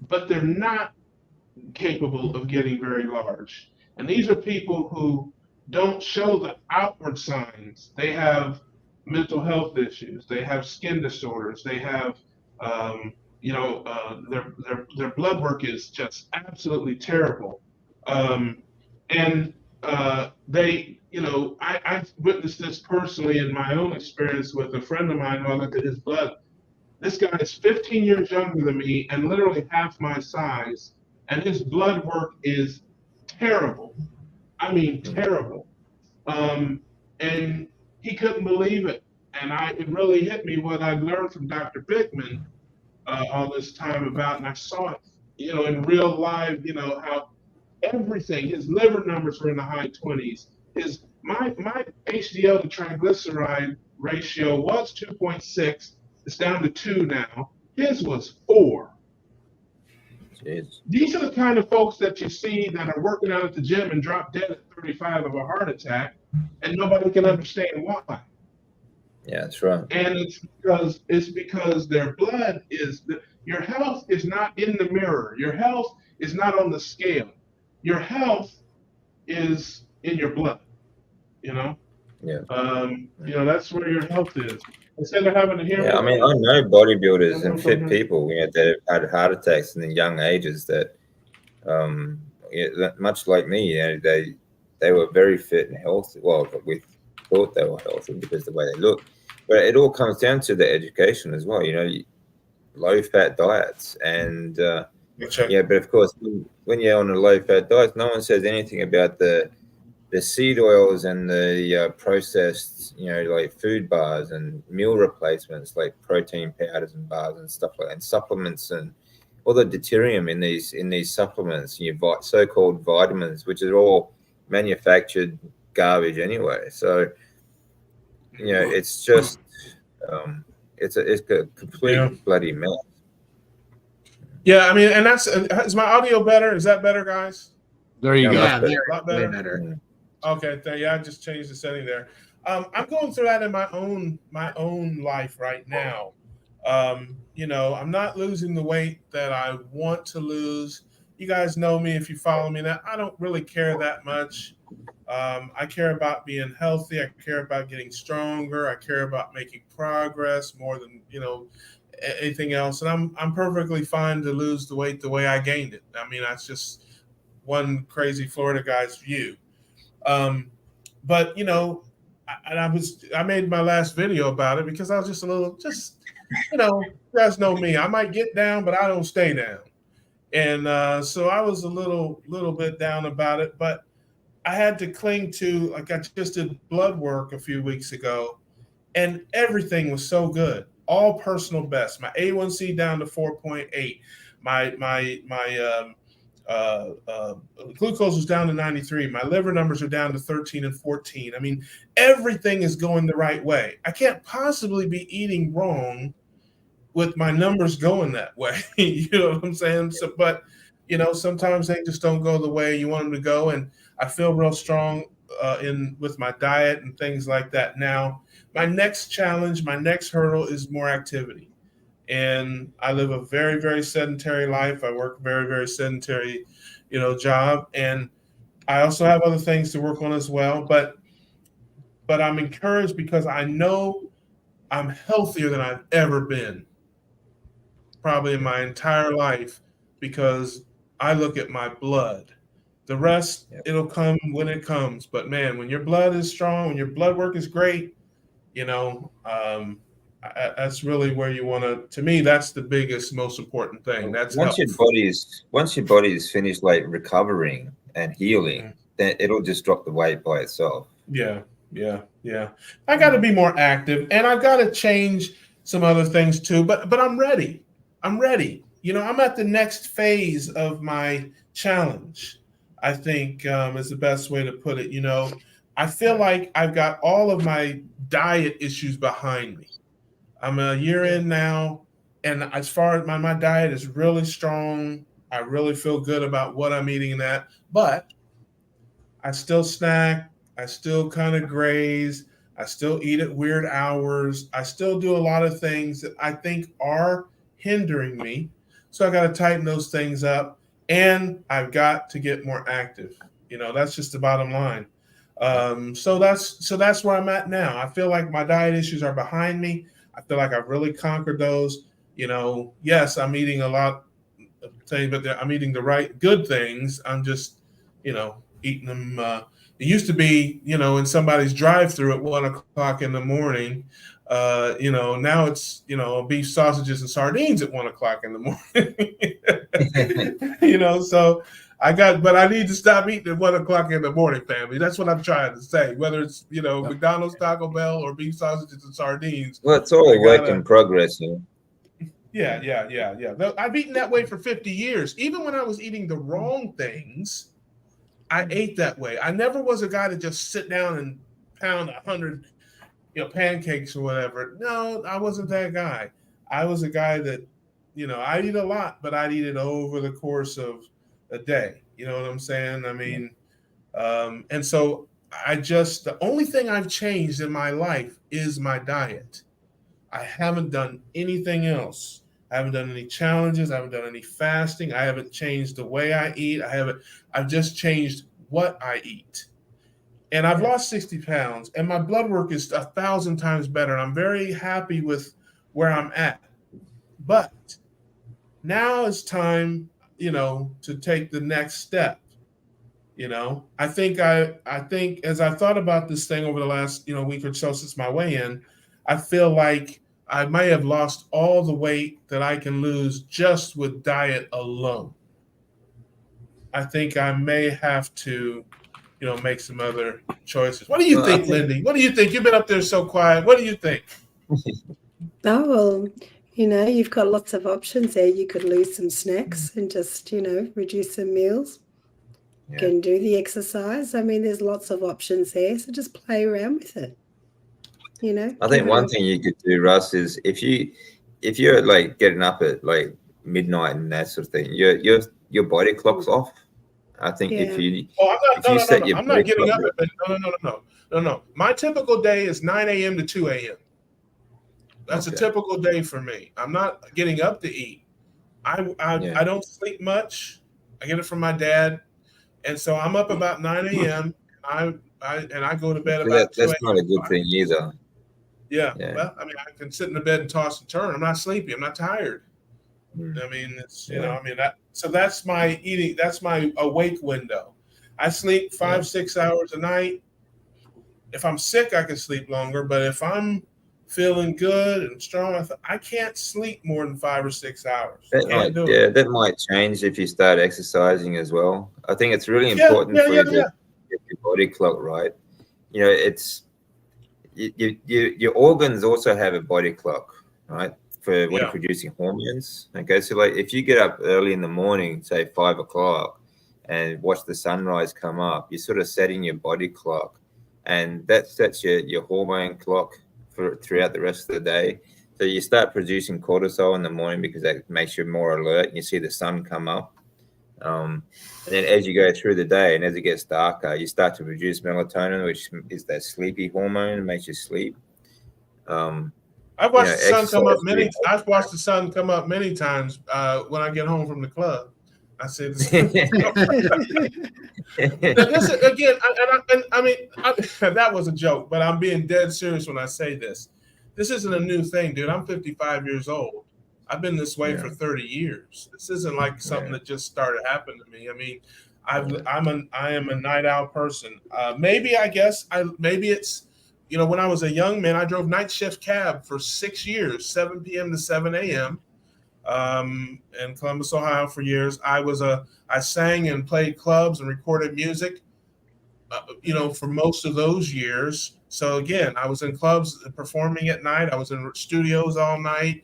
but they're not capable of getting very large. And these are people who don't show the outward signs. They have mental health issues. They have skin disorders. They have, their blood work is just absolutely terrible. And I witnessed this personally in my own experience with a friend of mine who I looked at his blood. This guy is 15 years younger than me and literally half my size, and his blood work is terrible. I mean, terrible. And he couldn't believe it. And it really hit me what I learned from Dr. Bickman all this time about, and I saw it, in real life, how everything, his liver numbers were in the high 20s. My HDL to triglyceride ratio was 2.6. It's down to 2 now. His was 4. Jeez. These are the kind of folks that you see that are working out at the gym and drop dead at 35 of a heart attack, and nobody can understand why. Yeah, that's right. And it's because their blood your health is not in the mirror. Your health is not on the scale. Your health is in your blood. Yeah. That's where your health is. Instead of having to hear. Yeah, I mean, I know bodybuilders and fit people, that have had heart attacks in the young ages that, much like me, they were very fit and healthy. Well, we thought they were healthy because of the way they look, but it all comes down to the education as well. Low fat diets and but of course, when you're on a low fat diet, no one says anything about the seed oils and the processed, like food bars and meal replacements, like protein powders and bars and stuff like that, and supplements and all the deuterium in these supplements, so-called vitamins, which are all manufactured garbage anyway. So, it's just it's a complete bloody mess. Yeah, I mean, and is my audio better? Is that better, guys? There you go. Yeah, A lot way better. better. Okay, I just changed the setting there. I'm going through that in my own life right now. I'm not losing the weight that I want to lose. You guys know me if you follow me. That I don't really care that much. I care about being healthy. I care about getting stronger. I care about making progress more than anything else. And I'm perfectly fine to lose the weight the way I gained it. I mean, that's just one crazy Florida guy's view. But I made my last video about it because I was just you guys know me. I might get down, but I don't stay down. And so I was a little bit down about it, but I had to cling to, like, I just did blood work a few weeks ago, and everything was so good. All personal best. My A1C down to 4.8. My glucose was down to 93. My liver numbers are down to 13 and 14. I mean, everything is going the right way. I can't possibly be eating wrong with my numbers going that way. You know what I'm saying? So, but sometimes they just don't go the way you want them to go. And I feel real strong with my diet and things like that. Now, my next challenge, my next hurdle is more activity. And I live a very, very sedentary life. I work a very, very sedentary, job. And I also have other things to work on as well. But I'm encouraged because I know I'm healthier than I've ever been, probably in my entire life, because I look at my blood. The rest, it'll come when it comes. But man, when your blood is strong, when your blood work is great, that's really where you want to me, that's the biggest, most important thing. That's once your body is finished, like, recovering and healing, then it'll just drop the weight by itself. Yeah. I got to be more active, and I've got to change some other things too, but I'm ready. I'm at the next phase of my challenge, I think, is the best way to put it. I feel like I've got all of my diet issues behind me. I'm a year in now, and as far as my diet is really strong, I really feel good about what I'm eating and that, but I still snack, I still kind of graze, I still eat at weird hours, I still do a lot of things that I think are hindering me. So I got to tighten those things up, and I've got to get more active. That's just the bottom line. So that's where I'm at now. I feel like my diet issues are behind me. I feel like I've really conquered those. Yes, I'm eating a lot of things, but I'm eating the right good things. I'm just, eating them. It used to be, in somebody's drive-through at 1:00 in the morning. Now it's, beef sausages and sardines at 1:00 in the morning. So but I need to stop eating at 1:00 in the morning, family. That's what I'm trying to say. Whether it's, McDonald's, Taco Bell, or beef sausages and sardines. Well, it's all a work in progress. Yeah. I've eaten that way for 50 years. Even when I was eating the wrong things, I ate that way. I never was a guy to just sit down and pound 100, pancakes or whatever. No, I wasn't that guy. I was a guy that, I'd eat a lot, but I'd eat it over the course of a day. You know what I'm saying? I mean, and so the only thing I've changed in my life is my diet. I haven't done anything else. I haven't done any challenges. I haven't done any fasting. I haven't changed the way I eat. I've just changed what I eat. and I've lost 60 pounds, and my blood work is 1,000 times better. And I'm very happy with where I'm at. But now it's time, to take the next step. I think as I thought about this thing over the last, week or so since my weigh-in, I feel like I may have lost all the weight that I can lose just with diet alone. I think I may have to, make some other choices. What do you think, Lindy? What do you think? You've been up there so quiet. What do you think? Oh, well, you've got lots of options there. You could lose some snacks and just, reduce some meals. You can do the exercise. I mean, there's lots of options there. So just play around with it. I think one thing you could do, Russ, is if you're like getting up at like midnight and that sort of thing, your body clock's off. I think if you I'm not getting up at no. My typical day is 9 a.m. to 2 a.m. That's a typical day for me. I'm not getting up to eat. I don't sleep much. I get it from my dad, and so I'm up about 9 a.m. and I go to bed about 2 a.m. That's not a good thing either. Yeah. Well, I mean, I can sit in the bed and toss and turn. I'm not sleepy. I'm not tired. I mean, it's so that's my eating. That's my awake window. I sleep 5-6 hours a night. If I'm sick, I can sleep longer. But if I'm feeling good and strong, I can't sleep more than 5 or 6 hours. That might change if you start exercising as well. I think it's really important for you to get your body clock right. It's your organs also have a body clock, right? For when producing hormones. Okay, so like if you get up early in the morning, say 5 o'clock, and watch the sunrise come up, you're sort of setting your body clock, and that sets your hormone clock throughout the rest of the day. So you start producing cortisol in the morning because that makes you more alert, and you see the sun come up. And then as you go through the day and as it gets darker, you start to produce melatonin, which is that sleepy hormone that makes you sleep. I've watched the sun come up many. I've watched the sun come up many times when I get home from the club. I say this again, I mean, that was a joke, but I'm being dead serious when I say this. This isn't a new thing, dude. I'm 55 years old. I've been this way for 30 years. This isn't like something that just started happening to me. I mean, I am a night owl person. Maybe it's. When I was a young man, I drove night shift cab for 6 years, 7 p.m. to 7 a.m. In Columbus, Ohio for years. I sang and played clubs and recorded music, for most of those years. So again, I was in clubs performing at night. I was in studios all night.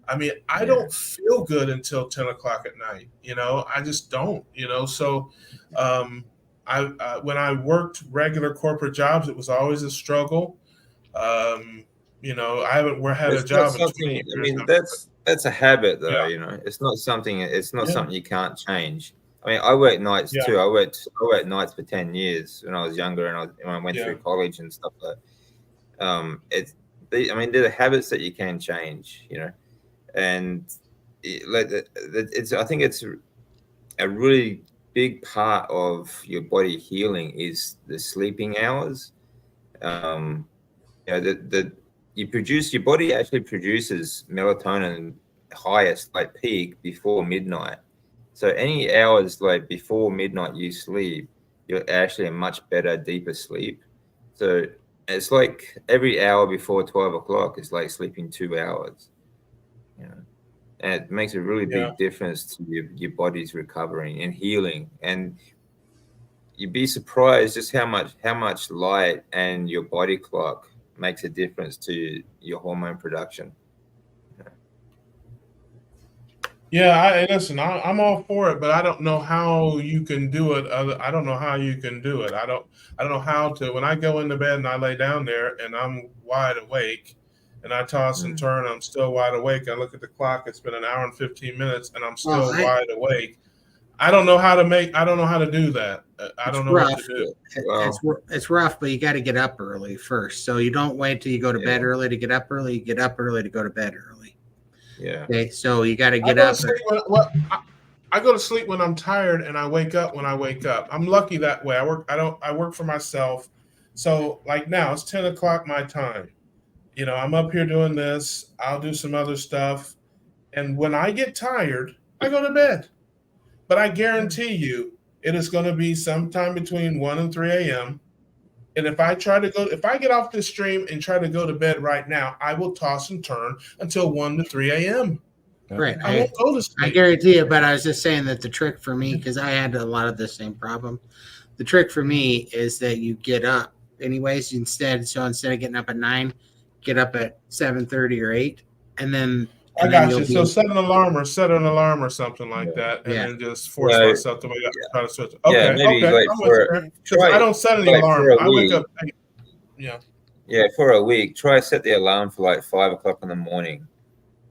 I mean, I don't feel good until 10 o'clock at night. I just don't, so when I worked regular corporate jobs, it was always a struggle. I haven't had a job in 20 years. I mean, that's a habit, though. It's not something. It's not something you can't change. I mean, I worked nights too. I worked nights for 10 years when I was younger, and when I went through college and stuff like that. There are habits that you can change. And I think it's a really big part of your body healing is the sleeping hours. Your body actually produces melatonin highest, like peak, before midnight. So any hours like before midnight you sleep, you're actually in much better, deeper sleep. So it's like every hour before 12 o'clock is like sleeping 2 hours. And it makes a really big difference to your body's recovering and healing. And you'd be surprised just how much light and your body clock makes a difference to your hormone production. Listen, I'm all for it, but I don't know how you can do it. I don't know how you can do it. I don't know how to. When I go into bed and I lay down there and I'm wide awake, and I toss and turn, I'm still wide awake. I look at the clock; it's been an hour and 15 minutes, and I'm still wide awake. I don't know how to do that. I don't know what to do. It's rough, but you got to get up early first. So you don't wait till you go to bed early to get up early. You get up early to go to bed early. Yeah. Okay. So you got to get up. I go to sleep when I'm tired, and I wake up when I wake up. I'm lucky that way. I work for myself. So like now it's 10 o'clock my time. I'm up here doing this. I'll do some other stuff. And when I get tired, I go to bed. But I guarantee you it is going to be sometime between 1 and 3 a.m. And if I get off this stream and try to go to bed right now, I will toss and turn until 1 to 3 a.m. Right. I won't go to sleep. I guarantee it, but I was just saying that the trick for me, because I had a lot of the same problem, the trick for me is that you get up anyways instead. So instead of getting up at 9, get up at 7:30 or 8, and then I got you. So set an alarm or something like that, and Yeah. then just force myself to wake up and try to switch. Yeah, Okay, maybe okay. like I'm for with you. 'Cause I don't set any like alarm. for a I wake week. up. Yeah. Yeah, for a week, try set the alarm for like 5 o'clock in the morning,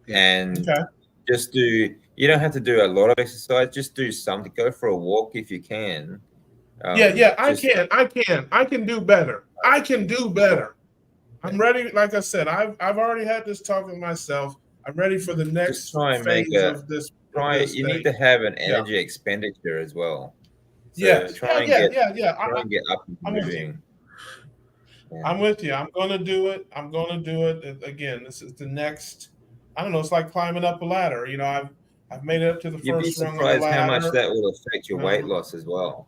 and Okay. just do. You don't have to do a lot of exercise. Just do something. Go for a walk if you can. Yeah. I can do better. I can do better. I'm ready. Like I said, I've already had this talk with myself. I'm ready for the next Just try and phase make of this. You need to have an energy expenditure as well. So Yes. try and get up and I'm with you. moving. Yeah. I'm with you. I'm going to do it. Again, this is the next. I don't know. It's like climbing up a ladder. I've made it up to the You'd be first rung of the ladder. surprised how much that will affect your weight loss as well.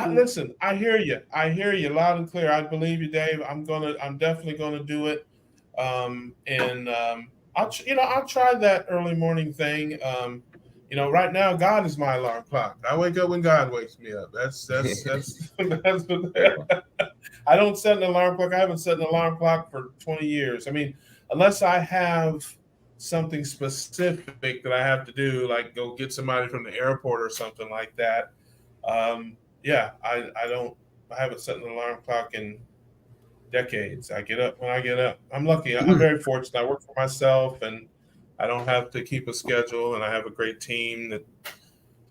Listen, I hear you. I hear you loud and clear. I believe you, Dave. I'm definitely gonna do it. I'll try that early morning thing. Right now, God is my alarm clock. I wake up when God wakes me up. That's what I don't set an alarm clock. I haven't set an alarm clock for 20 years. I mean, unless I have something specific that I have to do, like go get somebody from the airport or something like that. I haven't set an alarm clock in decades. I get up when I get up. I'm lucky. I'm very fortunate. I work for myself and I don't have to keep a schedule, and I have a great team that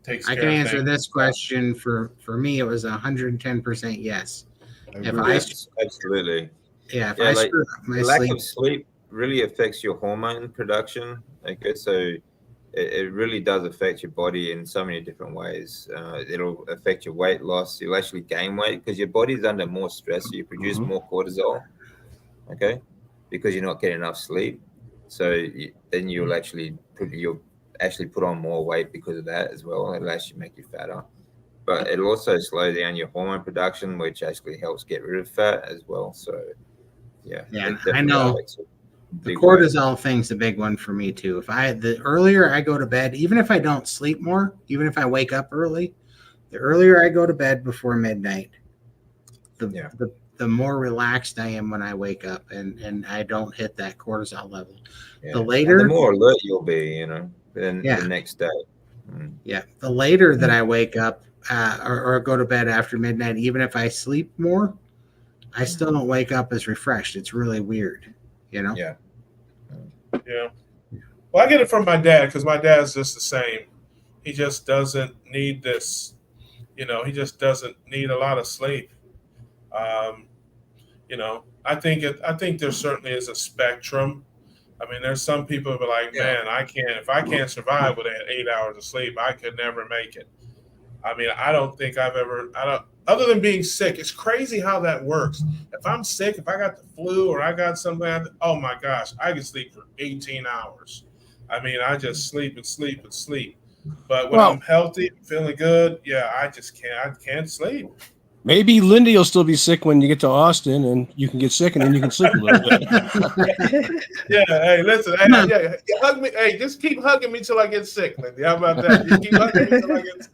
takes care of things. I can answer this question for me. It was 110% yes. Absolutely. Yeah. If I screw up my lack of sleep really affects your hormone production. Okay, so it really does affect your body in so many different ways. It'll affect your weight loss. You'll actually gain weight because your body's under more stress. So you produce more cortisol, okay, because you're not getting enough sleep. So then you'll actually put on more weight because of that as well. It'll actually make you fatter. But it'll also slow down your hormone production, which actually helps get rid of fat as well. So, yeah. I know the cortisol thing's a big one for me too. The earlier I go to bed, even if I don't sleep more, even if I wake up early, the earlier I go to bed before midnight, the more relaxed I am when I wake up, and I don't hit that cortisol level. Yeah. The later, and the more alert you'll be, than the next day. Yeah, the later that I wake up or go to bed after midnight, even if I sleep more, I still don't wake up as refreshed. It's really weird, Yeah. Yeah. Well, I get it from my dad because my dad's just the same. He just doesn't need this. He just doesn't need a lot of sleep. I think there certainly is a spectrum. I mean, there's some people who are like, man, if I can't survive with 8 hours of sleep, I could never make it. I mean, I don't think other than being sick, it's crazy how that works. If I'm sick, if I got the flu or I got something, oh my gosh, I can sleep for 18 hours. I mean, I just sleep and sleep and sleep. But when I'm healthy and feeling good, I just can't sleep. Maybe Lindy will still be sick when you get to Austin, and you can get sick, and then you can sleep a little bit. Hey, listen, you hug me. Hey, just keep hugging me till I get sick, Lindy. How about that? You keep hugging me till I get sick.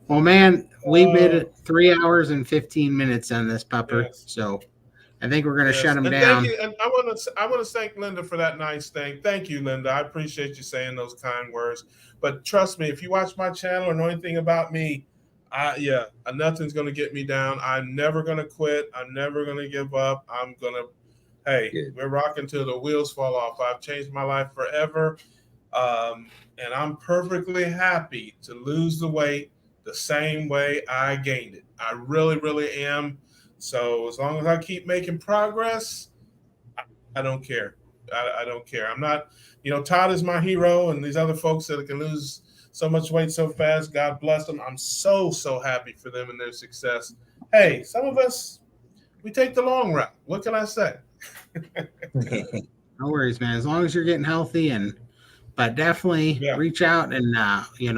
Well, man, we made it 3 hours and 15 minutes on this pupper, so I think we're going to shut him down. Thank you, and I want to thank Linda for that nice thing. Thank you, Linda. I appreciate you saying those kind words. But trust me, if you watch my channel or know anything about me, nothing's going to get me down. I'm never going to quit. I'm never going to give up. We're rocking till the wheels fall off. I've changed my life forever. And I'm perfectly happy to lose the weight the same way I gained it. I really, really am. So as long as I keep making progress, I don't care. I don't care. I'm not, Todd is my hero, and these other folks that can lose so much weight so fast, God bless them. I'm so happy for them and their success. Hey, some of us, we take the long route. What can I say? No worries, man. As long as you're getting healthy, but definitely reach out and if you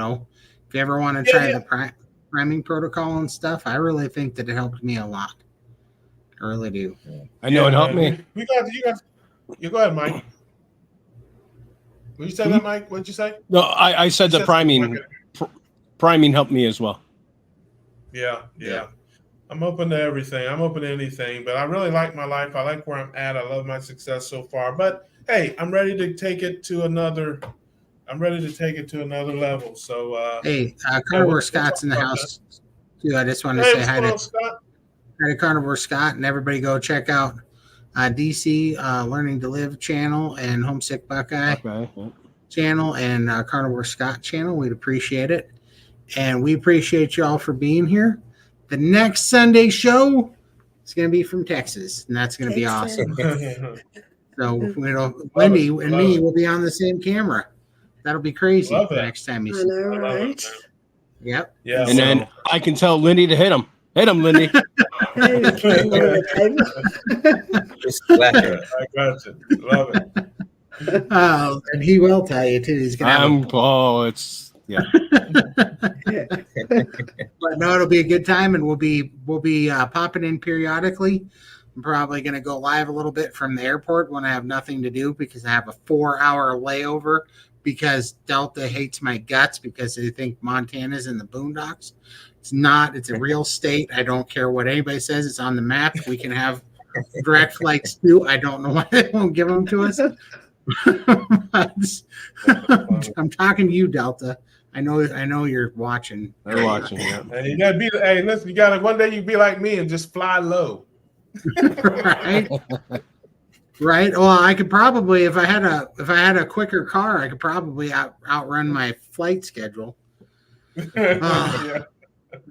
ever want to try the priming protocol and stuff, I really think that it helped me a lot. I really do. I know it helped me. You go ahead, Mike. What you say that, Mike? What'd you say? No, I said the priming helped me as well. Yeah. I'm open to everything. I'm open to anything, but I really like my life. I like where I'm at. I love my success so far. But hey, I'm ready to take it to another level. So hey, Carnivore Scott's in the house too. I just want to say hi to Carnivore Scott, and everybody go check out DC Learning to Live channel and Homesick Buckeye channel and Carnivore Scott channel. We'd appreciate it, and we appreciate you all for being here. The next Sunday show is going to be from Texas, and that's going to be awesome. So, Lindy and me will be on the same camera. That'll be crazy the next time you see it. I know, right? Yep. Yeah. And then I can tell Lindy to hit him. Hit him, Lindy. I got you. Love it. Oh, and he will tell you too. He's gonna. It's yeah. But no, it'll be a good time, and we'll be popping in periodically. I'm probably going to go live a little bit from the airport when I have nothing to do because I have a 4-hour layover because Delta hates my guts because they think Montana's in the boondocks. It's not. It's a real state. I don't care what anybody says. It's on the map. We can have direct flights too. I don't know why they won't give them to us. I'm talking to you, Delta. I know you're watching. They're watching. Yeah. And you gotta be. Hey, listen. You gotta one day you be like me and just fly low. Right. Right. Well, I could probably if I had a quicker car, I could probably outrun my flight schedule. Yeah.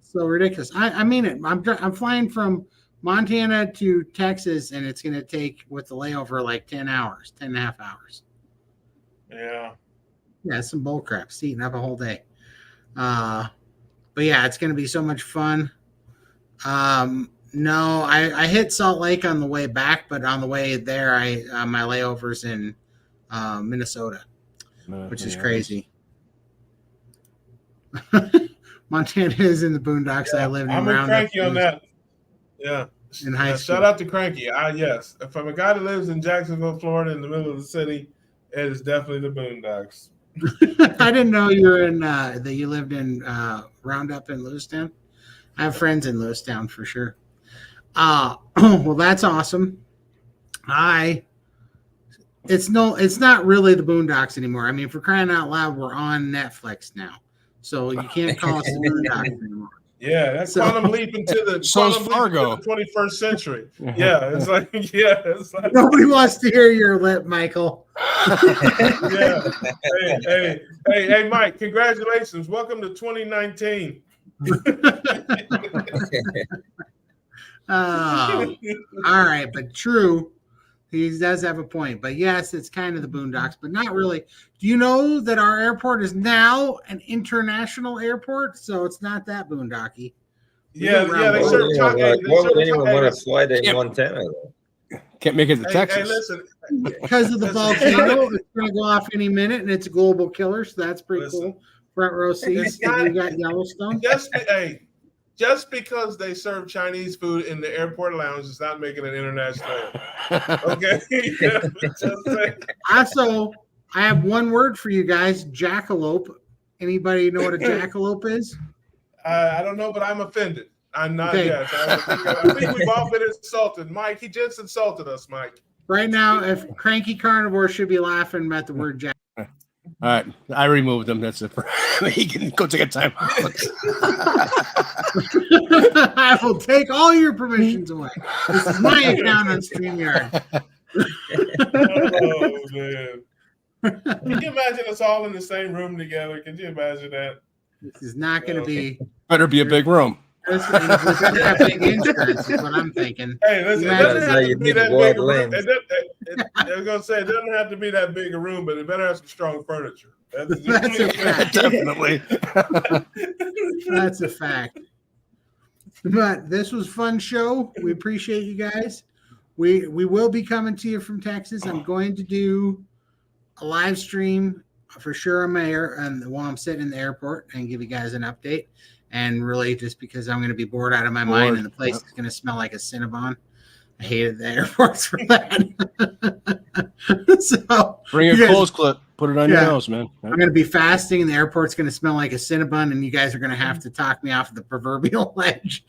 So ridiculous. I mean it. I'm flying from Montana to Texas, and it's going to take with the layover like 10 hours, 10 and a half hours. Yeah. Yeah, it's some bull crap. It's eating up a whole day. But yeah, it's going to be so much fun. No, I hit Salt Lake on the way back, but on the way there, my layover's in Minnesota, which is crazy. Montana is in the boondocks. Yeah, I live in. I'm with Cranky on that. Yeah. In high school. Shout out to Cranky. Yes. If I'm a guy that lives in Jacksonville, Florida, in the middle of the city, it is definitely the boondocks. I didn't know you were in that you lived in Roundup in Lewistown. I have friends in Lewistown for sure. Well, that's awesome. It's not really the boondocks anymore. I mean, for crying out loud, we're on Netflix now. So you can't call us the boondocks anymore. Yeah, that's quantum leap into the Fargo. 21st century. Yeah, it's like Nobody wants to hear your lip, Michael. Yeah. Hey, Mike, congratulations. Welcome to 2019. Oh, all right, but true. He does have a point. But yes, it's kind of the boondocks, but not really. Do you know that our airport is now an international airport? So it's not that boondocky. Yeah, they serve why would anyone want to fly to Montana? Can't make it to Texas. Hey, listen. Because of the volcano, it's going to go off any minute, and it's a global killer, so that's pretty cool. Front row seats. We got Yellowstone. Just because they serve Chinese food in the airport lounge is not making it international. Okay. Also, I have one word for you guys: jackalope. Anybody know what a jackalope is? I don't know, but I'm offended. I'm not yet. I think we've all been insulted. Mike, he just insulted us, Mike. Right now, if Cranky Carnivore should be laughing at the word jack. All right, I removed him. That's it. He can go take a time out. I will take all your permissions away. This is my account on StreamYard. Oh, man. Can you imagine us all in the same room together? Can you imagine that? This is not going to be. Better be a big room. And if we better have big insurance, is what I'm thinking. Hey, listen, it You doesn't might have say to you be need that a big a wide room. lens. I was gonna say it doesn't have to be that big a room, but it better have some strong furniture. That's That's a fact. Definitely. That's a fact. But this was a fun show. We appreciate you guys. We will be coming to you from Texas. I'm going to do a live stream for sure on my while I'm sitting in the airport and give you guys an update. And really, just because I'm going to be bored out of my mind, and the place is going to smell like a Cinnabon. I hated the airports for that. So Bring a you guys- clothes clip. Put it on your nose, man. I'm going to be fasting, and the airport's going to smell like a Cinnabon, and you guys are going to have to talk me off of the proverbial ledge.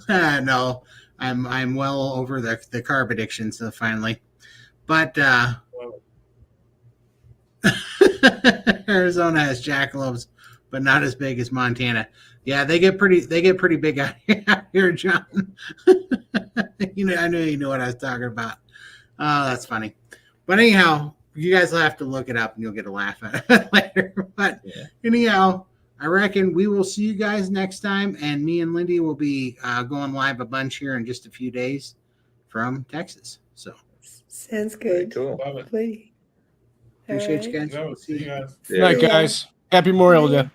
No, I'm well over the carb addiction, so finally. But Arizona has jackalopes, but not as big as Montana. Yeah, they get pretty big out here, John. I knew you knew what I was talking about. Oh, that's funny. But anyhow, you guys will have to look it up and you'll get a laugh at it later. But anyhow, I reckon we will see you guys next time. And me and Lindy will be going live a bunch here in just a few days from Texas. So Sounds good. Cool. Love it. Please. appreciate you guys. No, see you guys. Good night, guys. Happy Memorial Day.